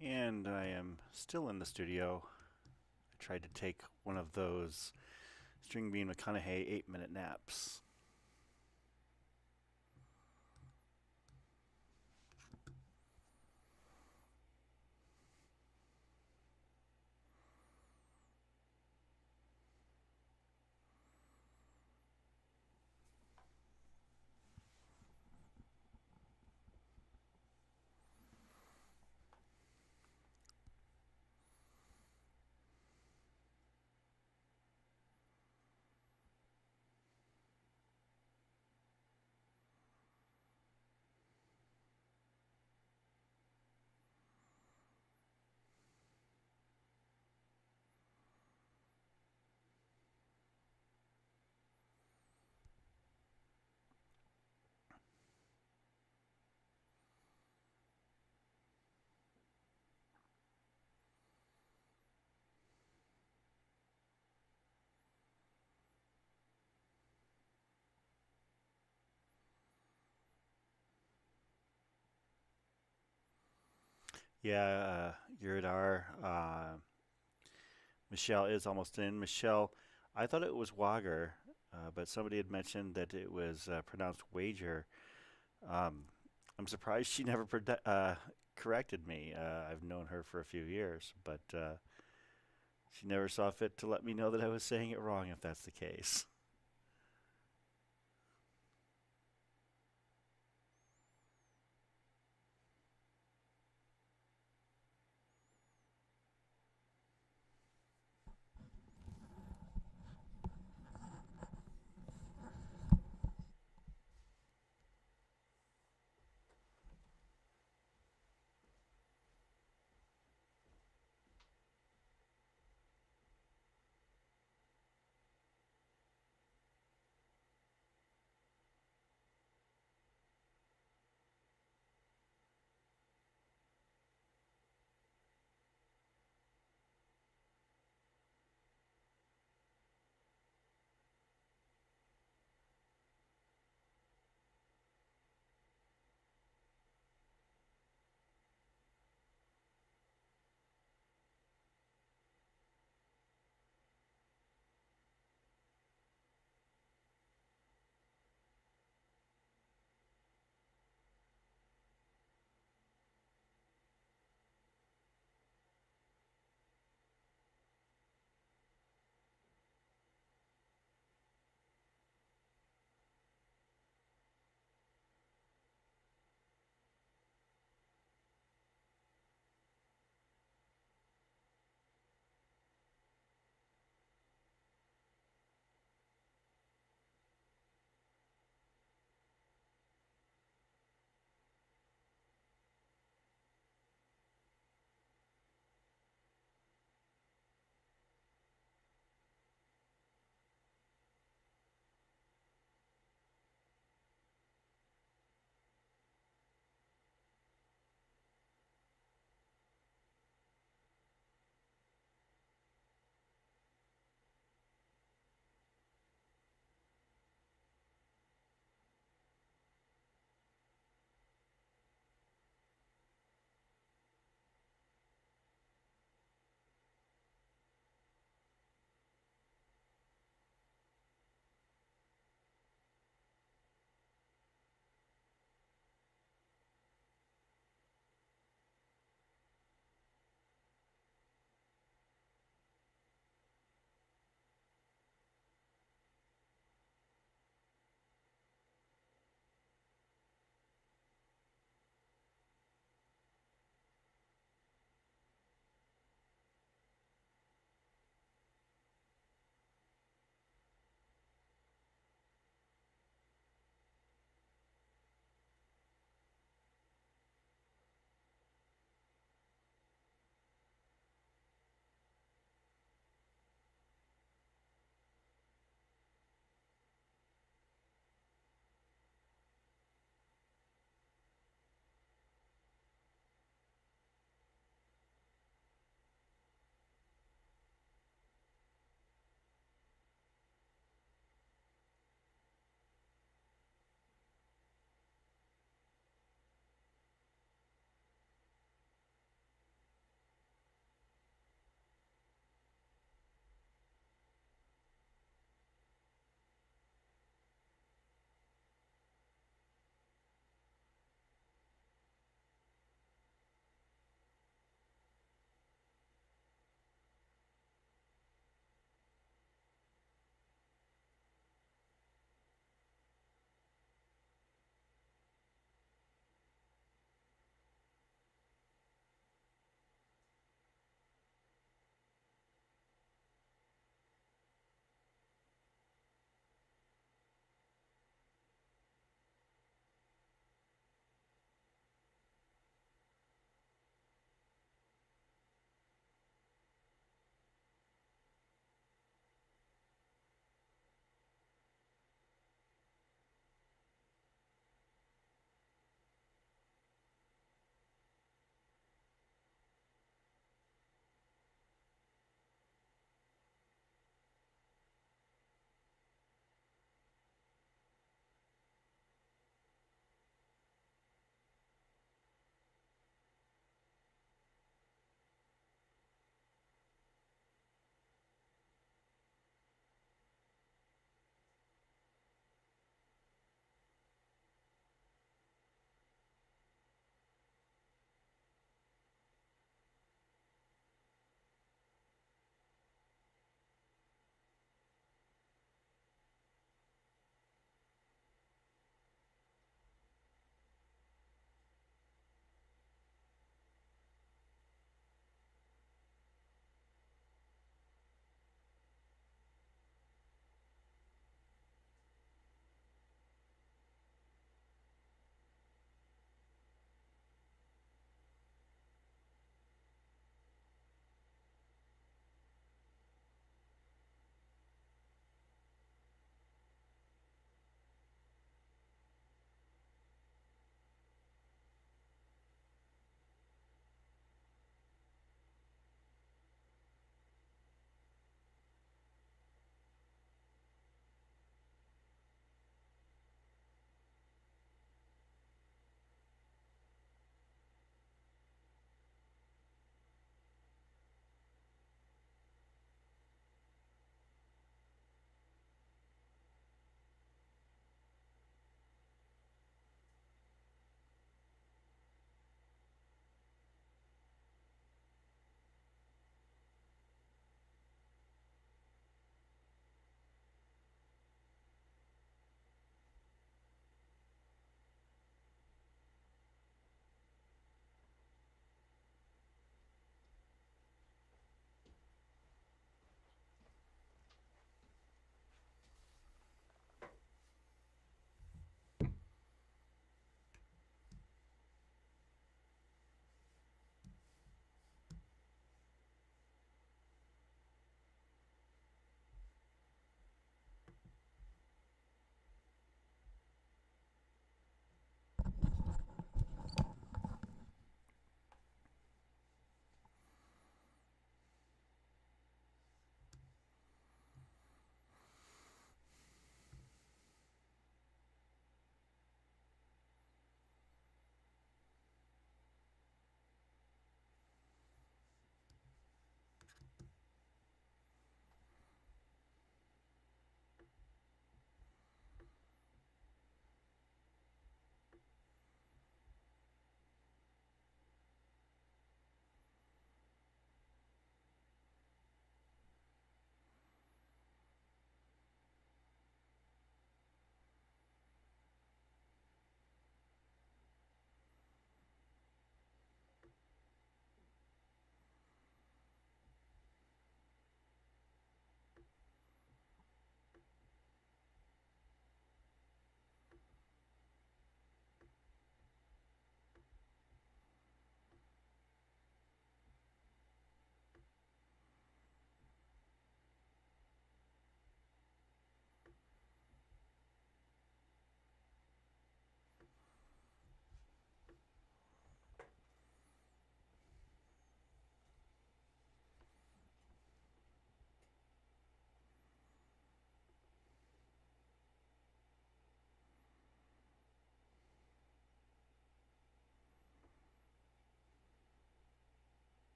And I am still in the studio. I tried to take one of those String Bean McConaughey 8-minute naps. Yeah, Yuridar. Michelle is almost in. Michelle, I thought it was Wager, but somebody had mentioned that it was pronounced Wager. Um, I'm surprised she never corrected me. I've known her for a few years, but she never saw fit to let me know that I was saying it wrong if that's the case.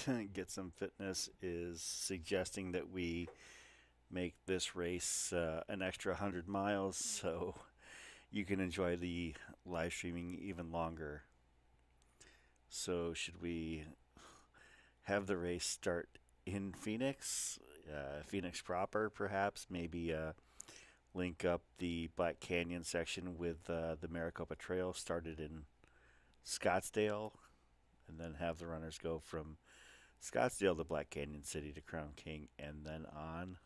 Get Some Fitness is suggesting that we make this race an extra 100 miles so you can enjoy the live streaming even longer. So, should we have the race start in Phoenix? Phoenix proper, perhaps? Maybe link up the Black Canyon section with the Maricopa Trail started in Scottsdale, and then have the runners go from Scottsdale to Black Canyon City to Crown King, and then on.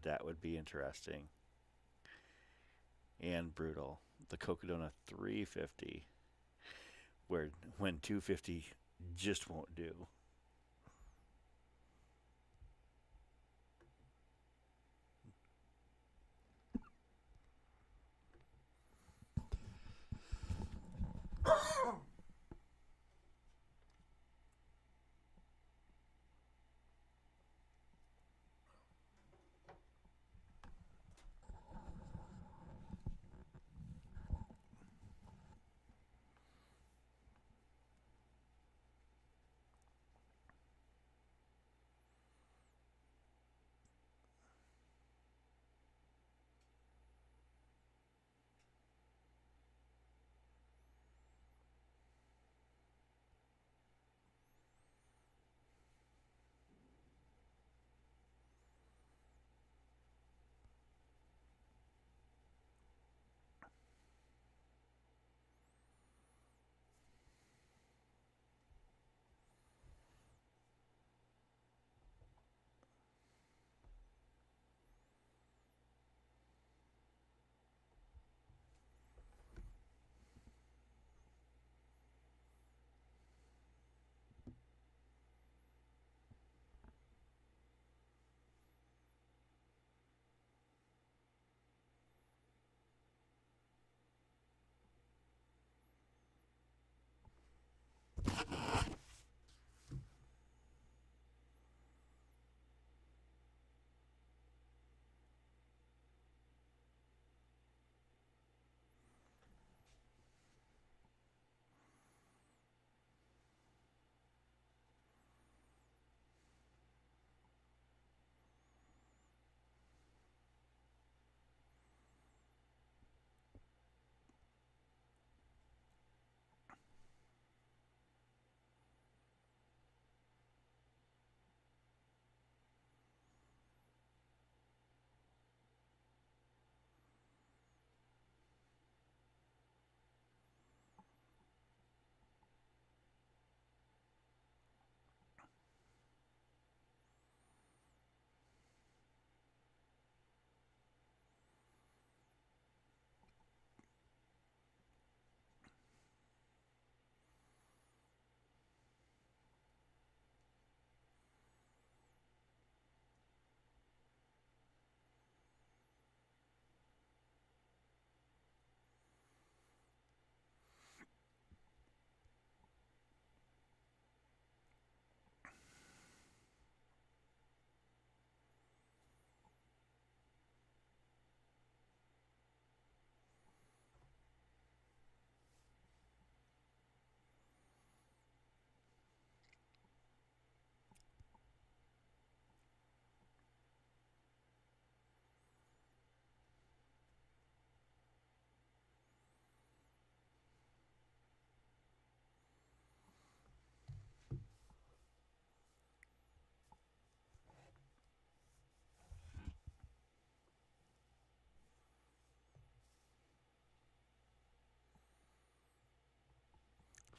That would be interesting and brutal. The Cocodona 350, where when 250 just won't do.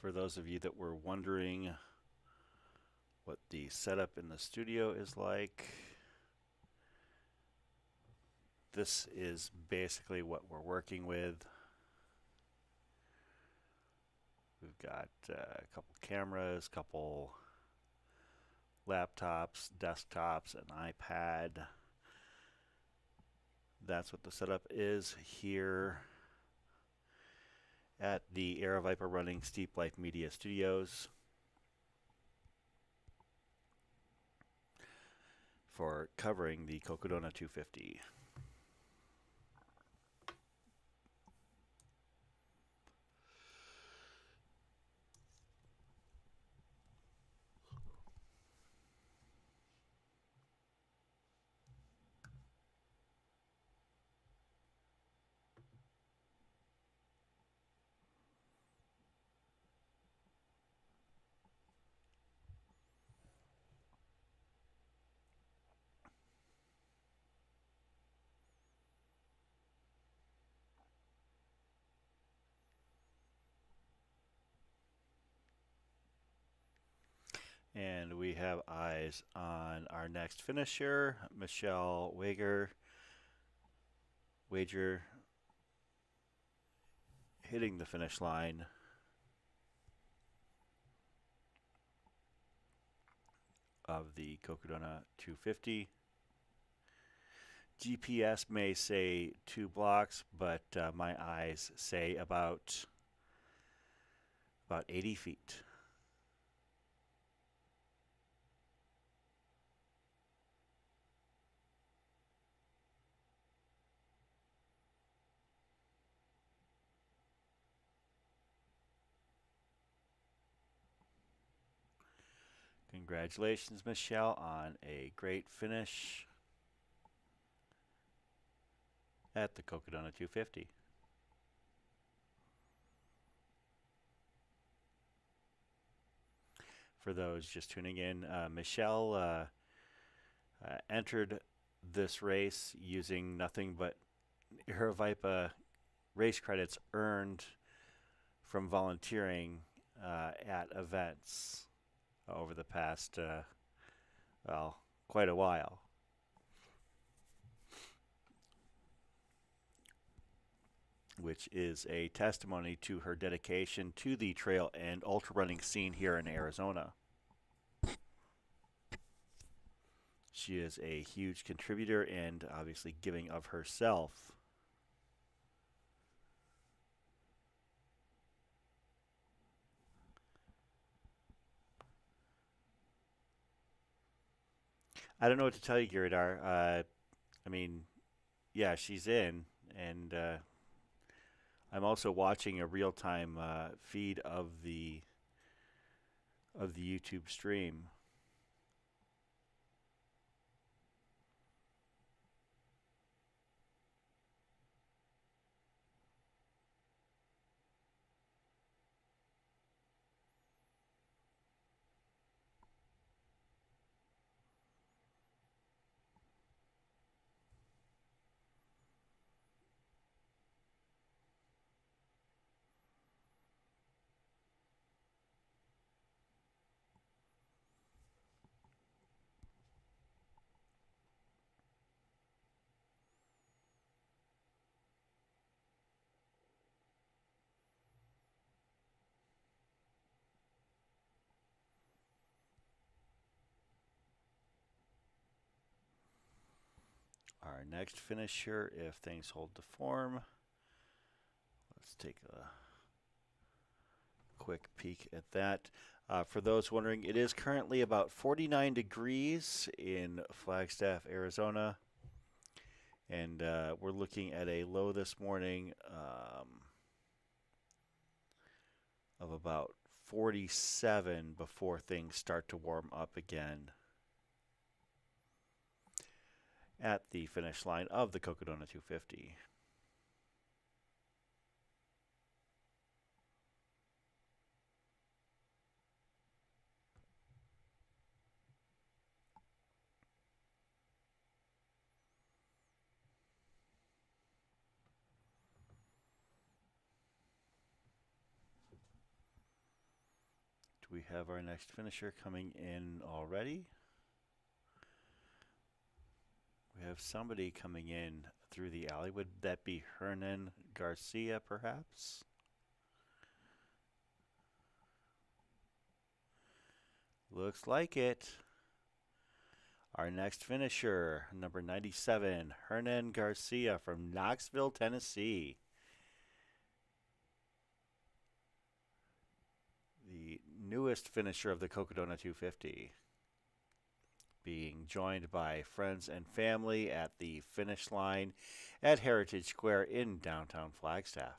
For those of you that were wondering what the setup in the studio is like, this is basically what we're working with. We've got a couple cameras, couple laptops, desktops, an iPad. That's what the setup is here at the Aravaipa Running Steep Life Media Studios for covering the Cocodona 250. And we have eyes on our next finisher, Michelle Wager hitting the finish line of the Cocodona 250. GPS may say 2 blocks, but my eyes say about 80 feet. Congratulations, Michelle, on a great finish at the Cocodona 250. For those just tuning in, Michelle entered this race using nothing but Aravaipa race credits earned from volunteering at events over the past, quite a while. Which is a testimony to her dedication to the trail and ultra running scene here in Arizona. She is a huge contributor and obviously giving of herself. I don't know what to tell you, Giridar. I mean, yeah, she's in, and I'm also watching a real-time feed of the YouTube stream. Our next finisher, if things hold the form. Let's take a quick peek at that. For those wondering, it is currently about 49 degrees in Flagstaff, Arizona. And we're looking at a low this morning of about 47 before things start to warm up again at the finish line of the Cocodona 250. Do we have our next finisher coming in already? We have somebody coming in through the alley. Would that be Hernan Garcia, perhaps? Looks like it. Our next finisher, number 97, Hernan Garcia from Knoxville, Tennessee. The newest finisher of the Cocodona 250. Being joined by friends and family at the finish line at Heritage Square in downtown Flagstaff.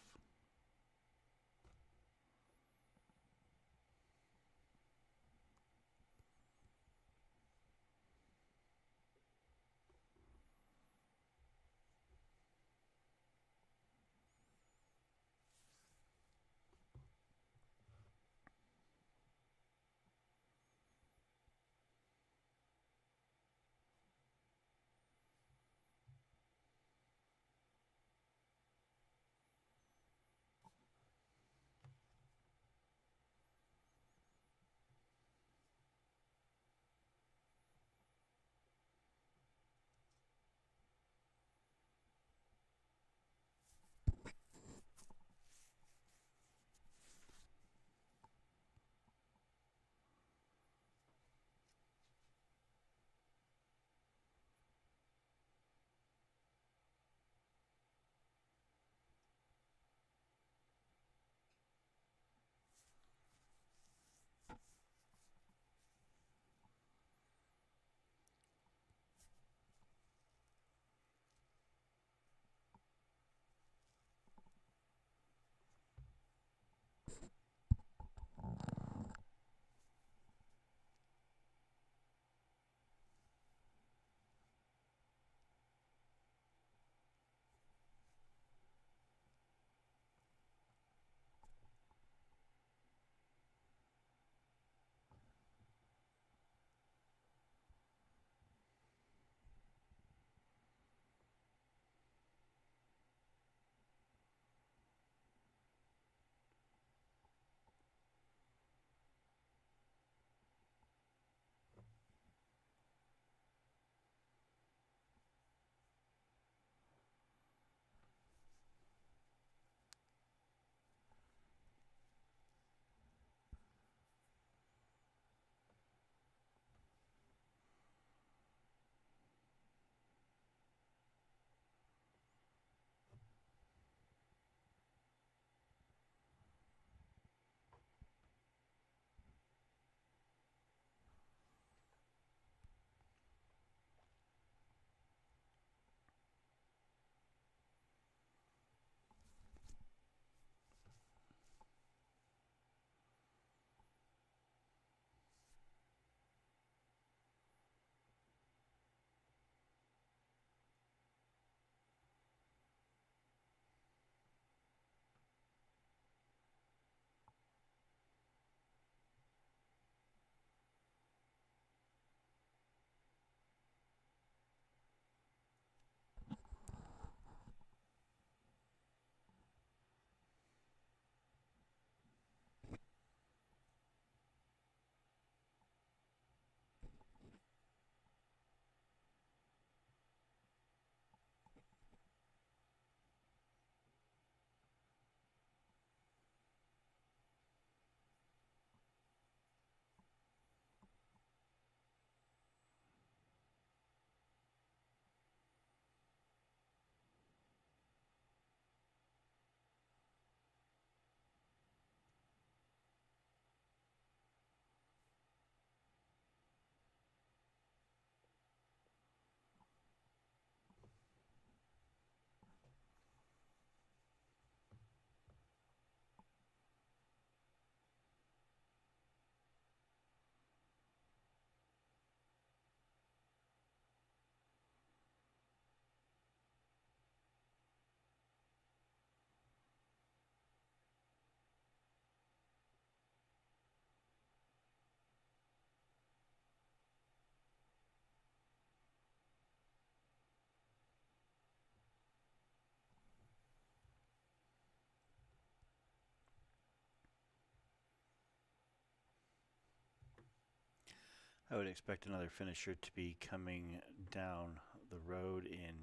I would expect another finisher to be coming down the road in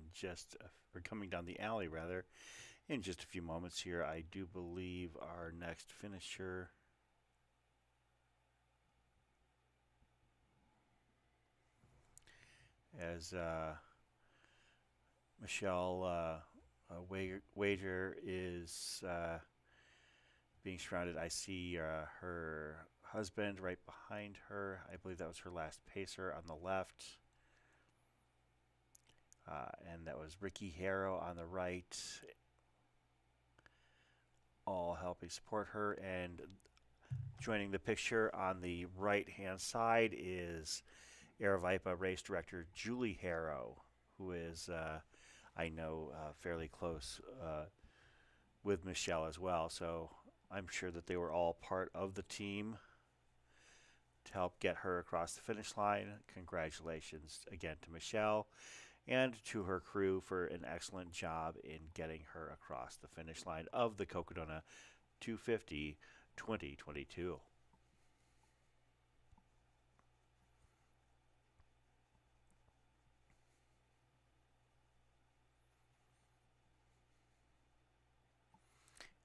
or coming down the alley rather, in just a few moments here. I do believe our next finisher as Michelle Wager is being surrounded. I see her husband right behind her. I believe that was her last pacer on the left. And that was Ricky Harrow on the right, all helping support her. And joining the picture on the right-hand side is Aravaipa race director Julie Harrow, who is, I know, fairly close with Michelle as well. So I'm sure that they were all part of the team to help get her across the finish line. Congratulations again to Michelle and to her crew for an excellent job in getting her across the finish line of the Cocodona 250 2022.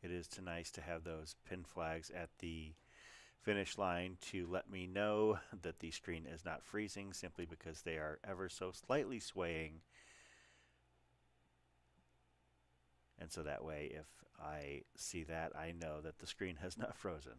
It is nice to have those pin flags at the finish line to let me know that the screen is not freezing, simply because they are ever so slightly swaying. And so that way, if I see that, I know that the screen has not frozen.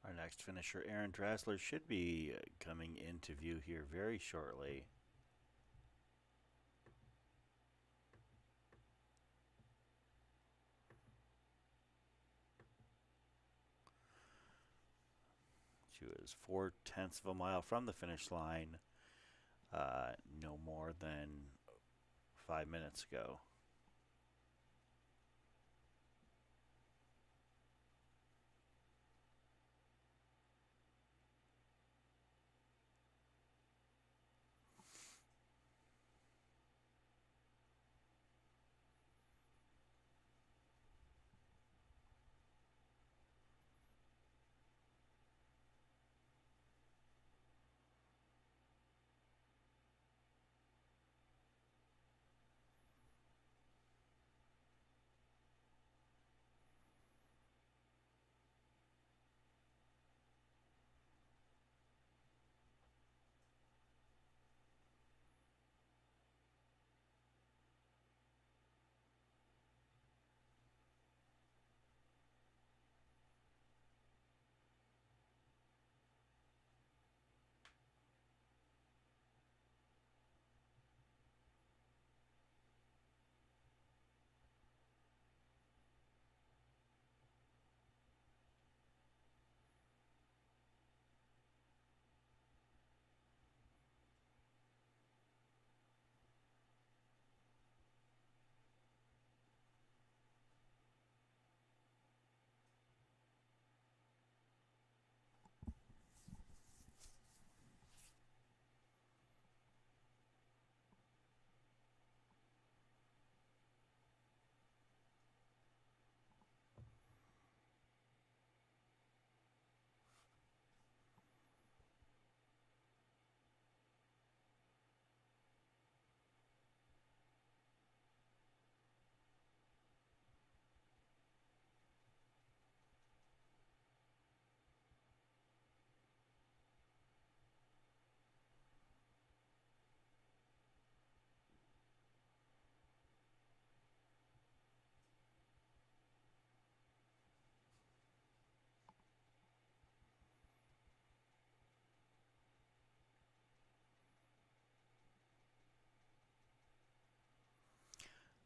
Our next finisher, Aaron Dressler, should be coming into view here very shortly. She was 4/10 of a mile from the finish line, no more than 5 minutes ago.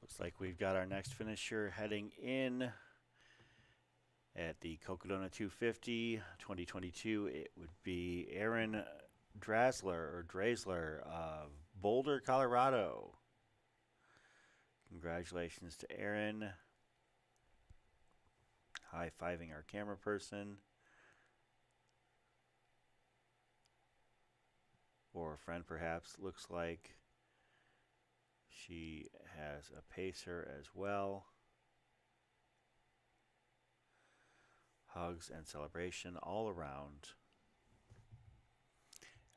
Looks like we've got our next finisher heading in at the Cocodona 250 2022. It would be Aaron Drazler of Boulder, Colorado. Congratulations to Aaron. High-fiving our camera person. Or a friend, perhaps. Looks like she has a pacer as well. Hugs and celebration all around.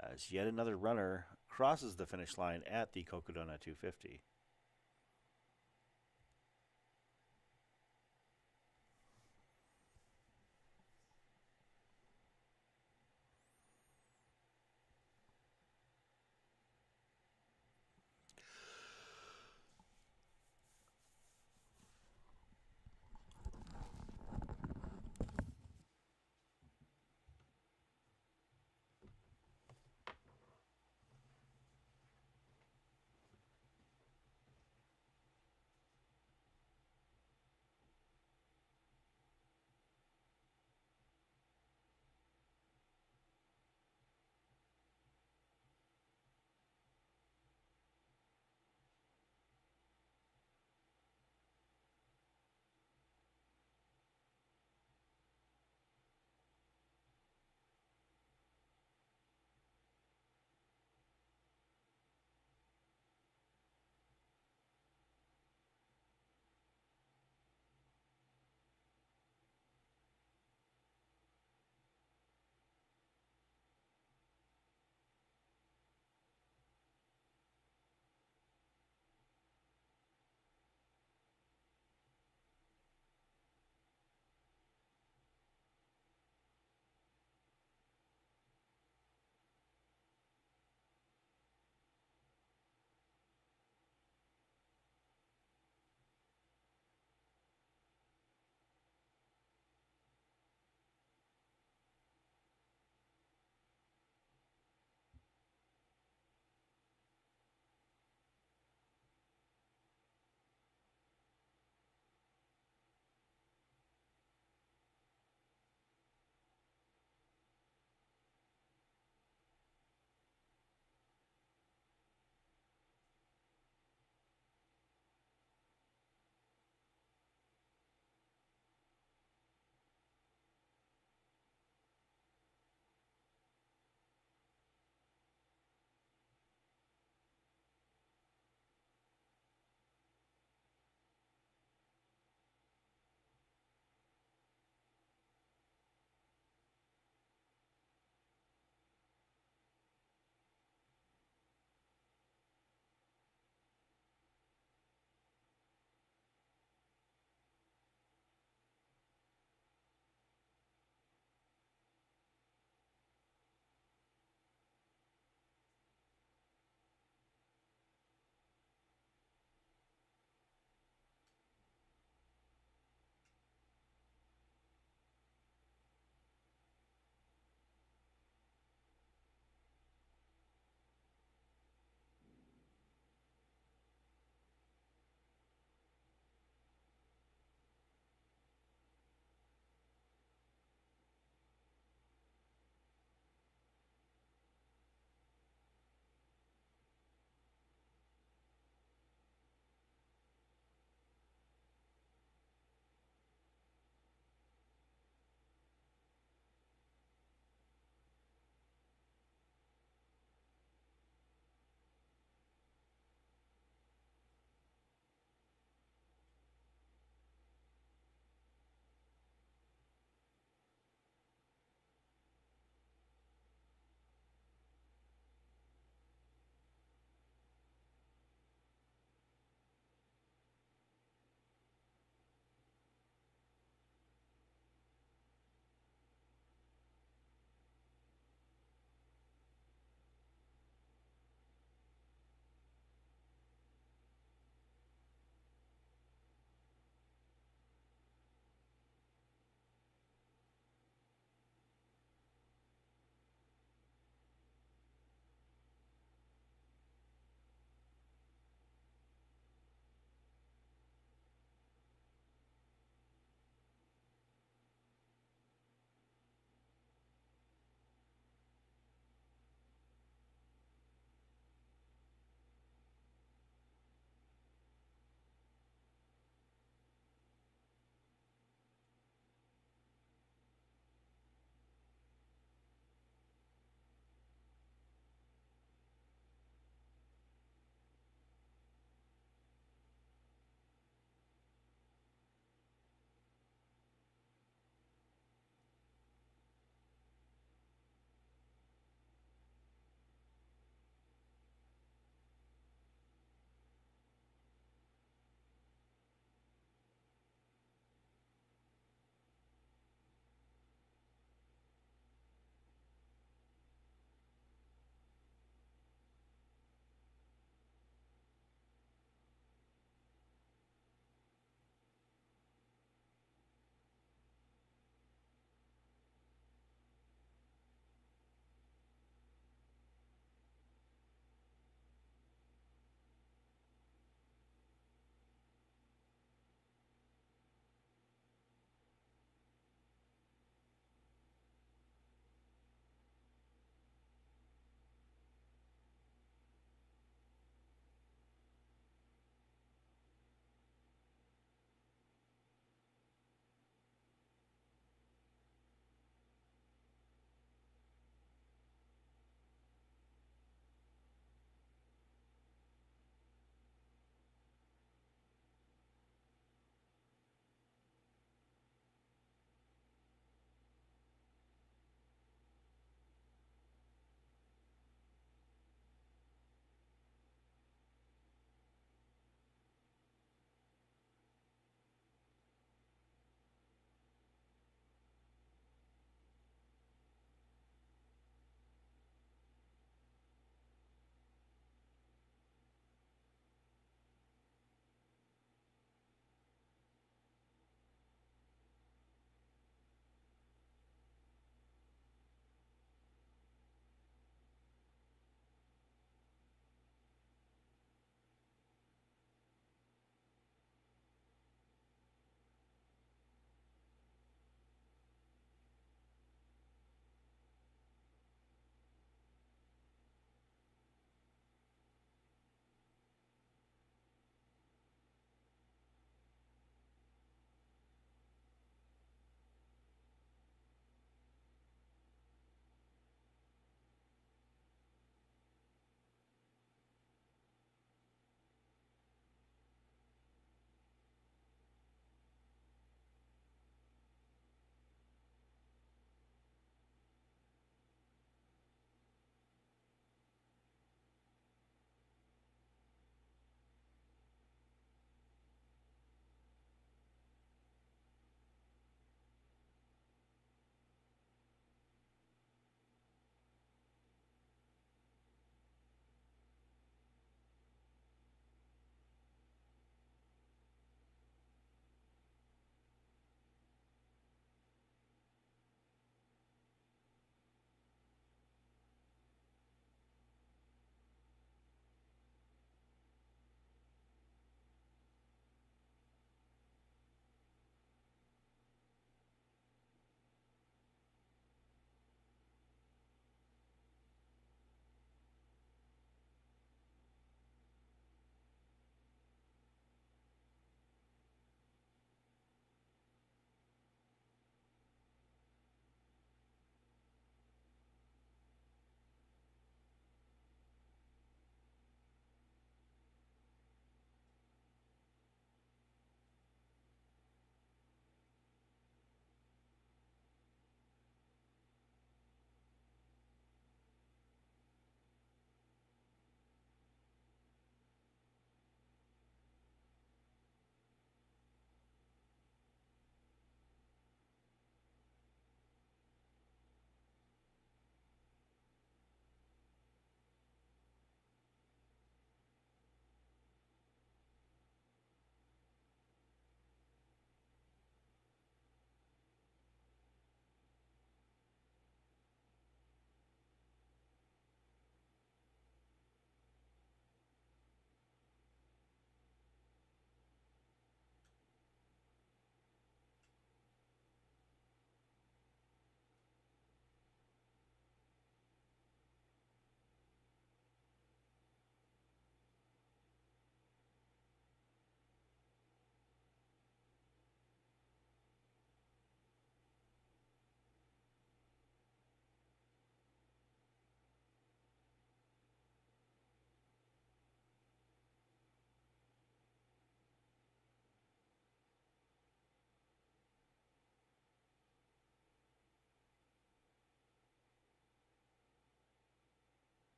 As yet another runner crosses the finish line at the Cocodona 250.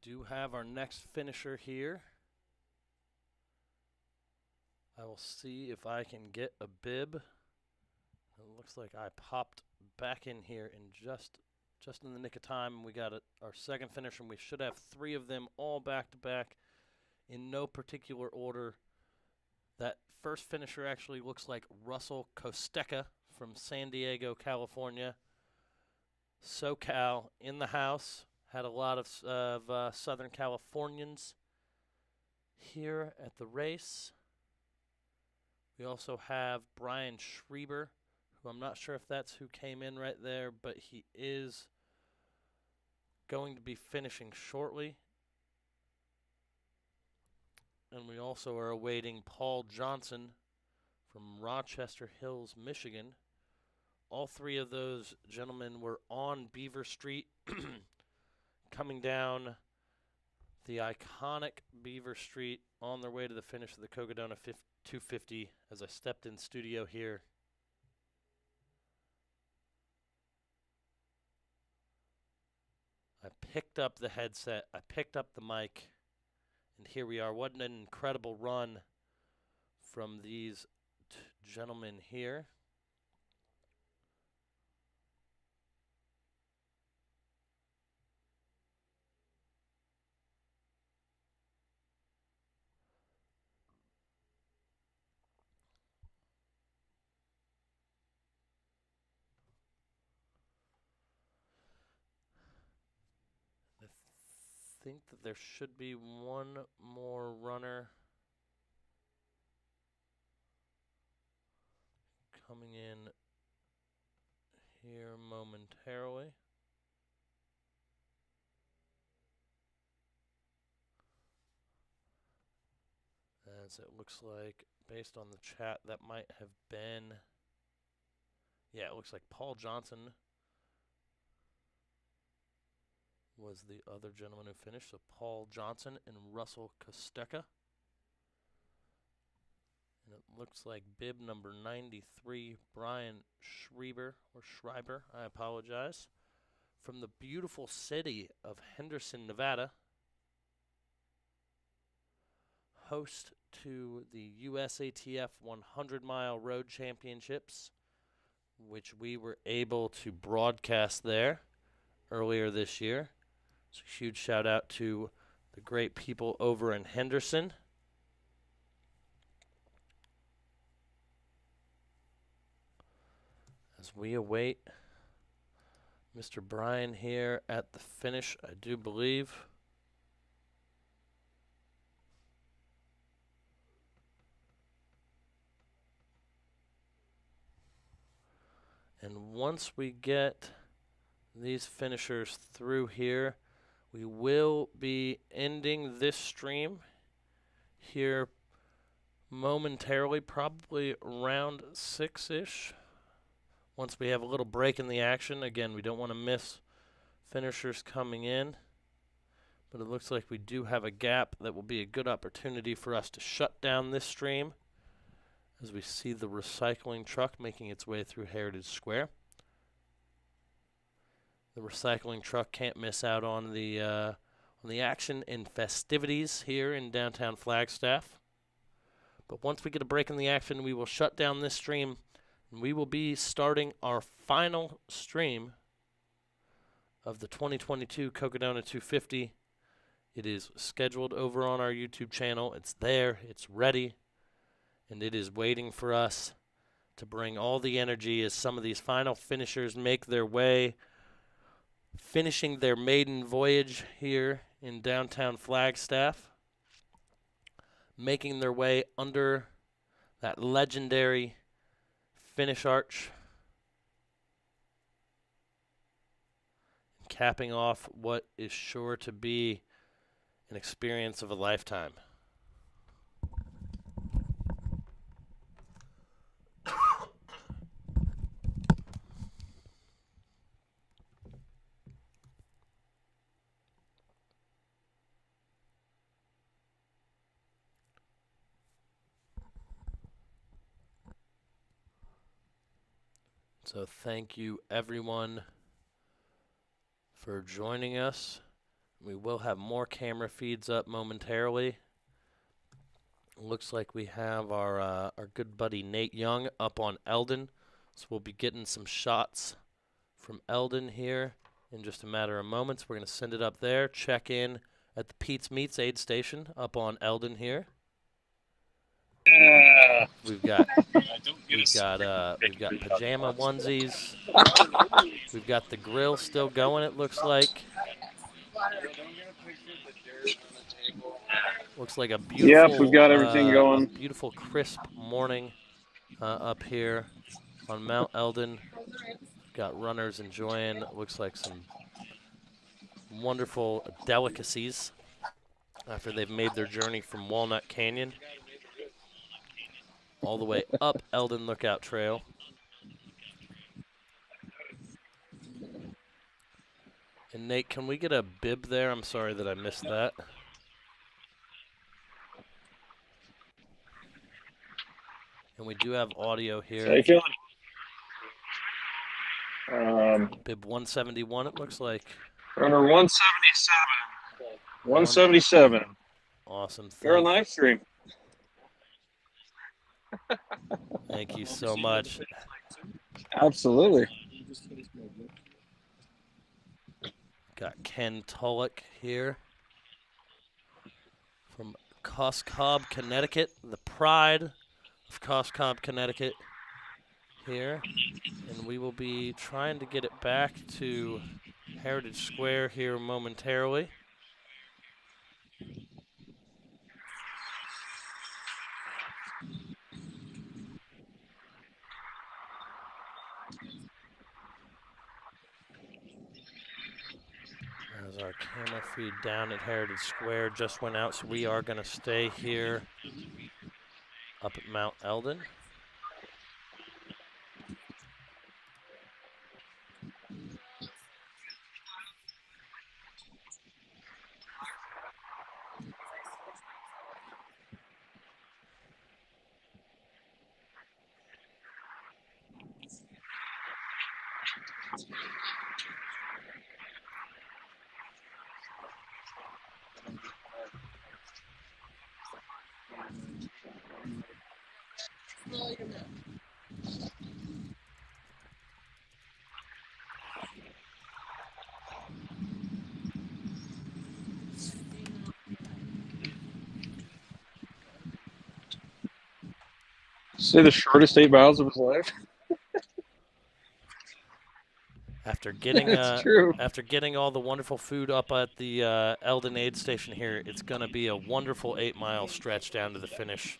do have our next finisher here. I will see if I can get a bib. It looks like I popped back in here in just in the nick of time. We got our second finisher, and we should have 3 of them all back to back in no particular order. That first finisher actually looks like Russell Costeca from San Diego, California. SoCal in the house. Had a lot of Southern Californians here at the race. We also have Brian Schreiber, who I'm not sure if that's who came in right there, but he is going to be finishing shortly. And we also are awaiting Paul Johnson from Rochester Hills, Michigan. All 3 of those gentlemen were on Beaver Street, coming down the iconic Beaver Street on their way to the finish of the Cocodona 250 as I stepped in studio here. I picked up the headset, I picked up the mic, and here we are. What an incredible run from these gentlemen here. I think that there should be one more runner coming in here momentarily. As it looks like, based on the chat, that might have been, yeah, it looks like Paul Johnson was the other gentleman who finished. So Paul Johnson and Russell Costeca. And it looks like bib number 93, Brian Schreiber, I apologize, from the beautiful city of Henderson, Nevada, host to the USATF 100-mile road championships, which we were able to broadcast there earlier this year. So a huge shout out to the great people over in Henderson. As we await Mr. Brian here at the finish, I do believe. And once we get these finishers through here, we will be ending this stream here momentarily, probably around 6-ish. Once we have a little break in the action. Again, we don't want to miss finishers coming in. But it looks like we do have a gap that will be a good opportunity for us to shut down this stream as we see the recycling truck making its way through Heritage Square. The recycling truck can't miss out on the action and festivities here in downtown Flagstaff. But once we get a break in the action, we will shut down this stream, and we will be starting our final stream of the 2022 Cocodona 250. It is scheduled over on our YouTube channel. It's there. It's ready. And it is waiting for us to bring all the energy as some of these final finishers make their way, finishing their maiden voyage here in downtown Flagstaff, making their way under that legendary finish arch, and capping off what is sure to be an experience of a lifetime. So thank you, everyone, for joining us. We will have more camera feeds up momentarily. Looks like we have our good buddy Nate Young up on Eldon. So we'll be getting some shots from Eldon here in just a matter of moments. We're going to send it up there, check in at the Pete's Meats aid station up on Eldon here. We've got pajama onesies. We've got the grill still going, it looks like. Looks like a beautiful, Yep, we've got everything going. a beautiful crisp morning up here on Mount Eldon. Got runners enjoying, looks like some wonderful delicacies after they've made their journey from Walnut Canyon all the way up Eldon Lookout Trail. And Nate, can we get a bib there? I'm sorry that I missed that. And we do have audio here. How you feeling? Bib 171, it looks like. Runner 177. 177. Awesome. You're on live stream. Thank you so much. Absolutely. Got Ken Tullock here from Coscob, Connecticut, the pride of Coscob, Connecticut here. And we will be trying to get it back to Heritage Square here momentarily. As our camera feed down at Heritage Square just went out, so we are going to stay here up at Mount Eldon. Say the shortest 8 miles of his life. After getting true. after getting all the wonderful food up at the Eldon aid station here, it's going to be a wonderful 8-mile stretch down to the finish.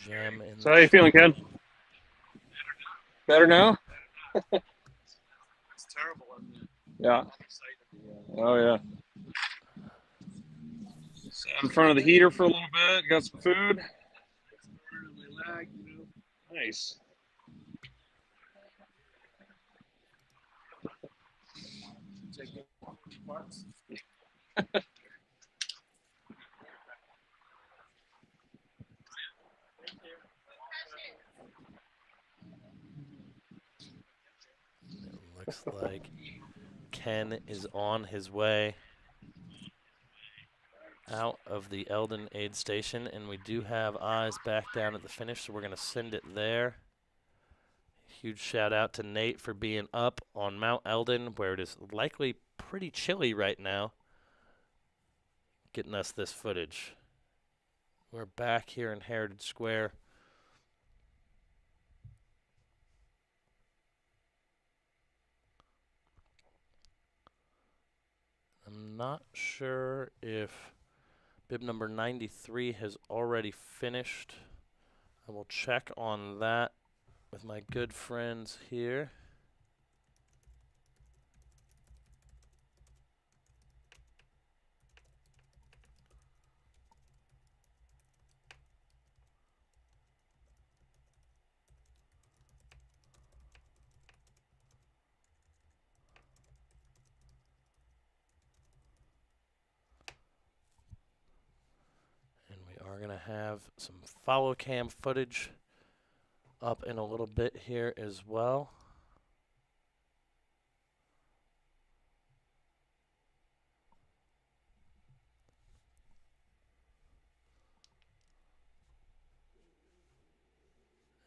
Gem in So how you feeling, Ken? Better now? It's terrible. Yeah. Oh, yeah. Sat in front of the heater for a little bit. Got some food. Nice. Looks like Ken is on his way out of the Eldon aid station, and we do have eyes back down at the finish, so we're going to send it there. Huge shout out to Nate for being up on Mount Eldon, where it is likely pretty chilly right now, getting us this footage. We're back here in Heritage Square. I'm not sure if bib number 93 has already finished. I will check on that with my good friends here. we're going to have some follow cam footage up in a little bit here as well.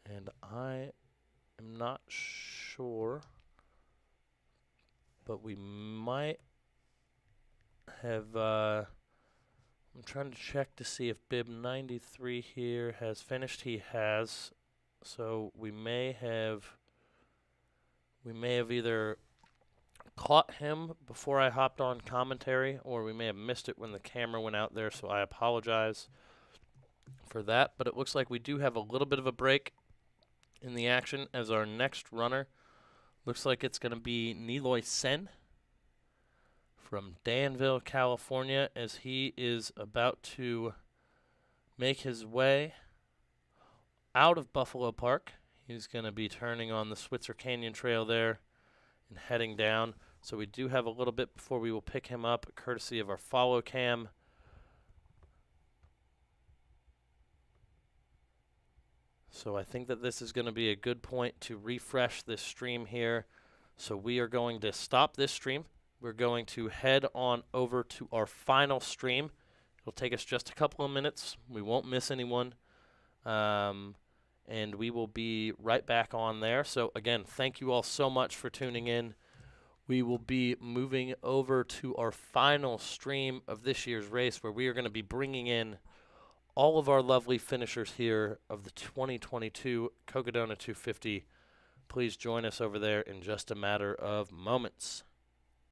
And I am not sure, but we might have, I'm trying to check to see if bib 93 here has finished. He has, so we may have either caught him before I hopped on commentary, or we may have missed it when the camera went out there, so I apologize for that. But it looks like we do have a little bit of a break in the action, as our next runner looks like it's going to be Niloy Sen from Danville, California, as he is about to make his way out of Buffalo Park. He's going to be turning on the Switzer Canyon Trail there and heading down. So we do have a little bit before we will pick him up, courtesy of our follow cam. So I think that this is going to be a good point to refresh this stream here. So we are going to stop this stream. We're going to head on over to our final stream. It'll take us just a couple of minutes. We won't miss anyone. And we will be right back on there. So again, thank you all so much for tuning in. We will be moving over to our final stream of this year's race, where we are going to be bringing in all of our lovely finishers here of the 2022 Cocodona 250. Please join us over there in just a matter of moments.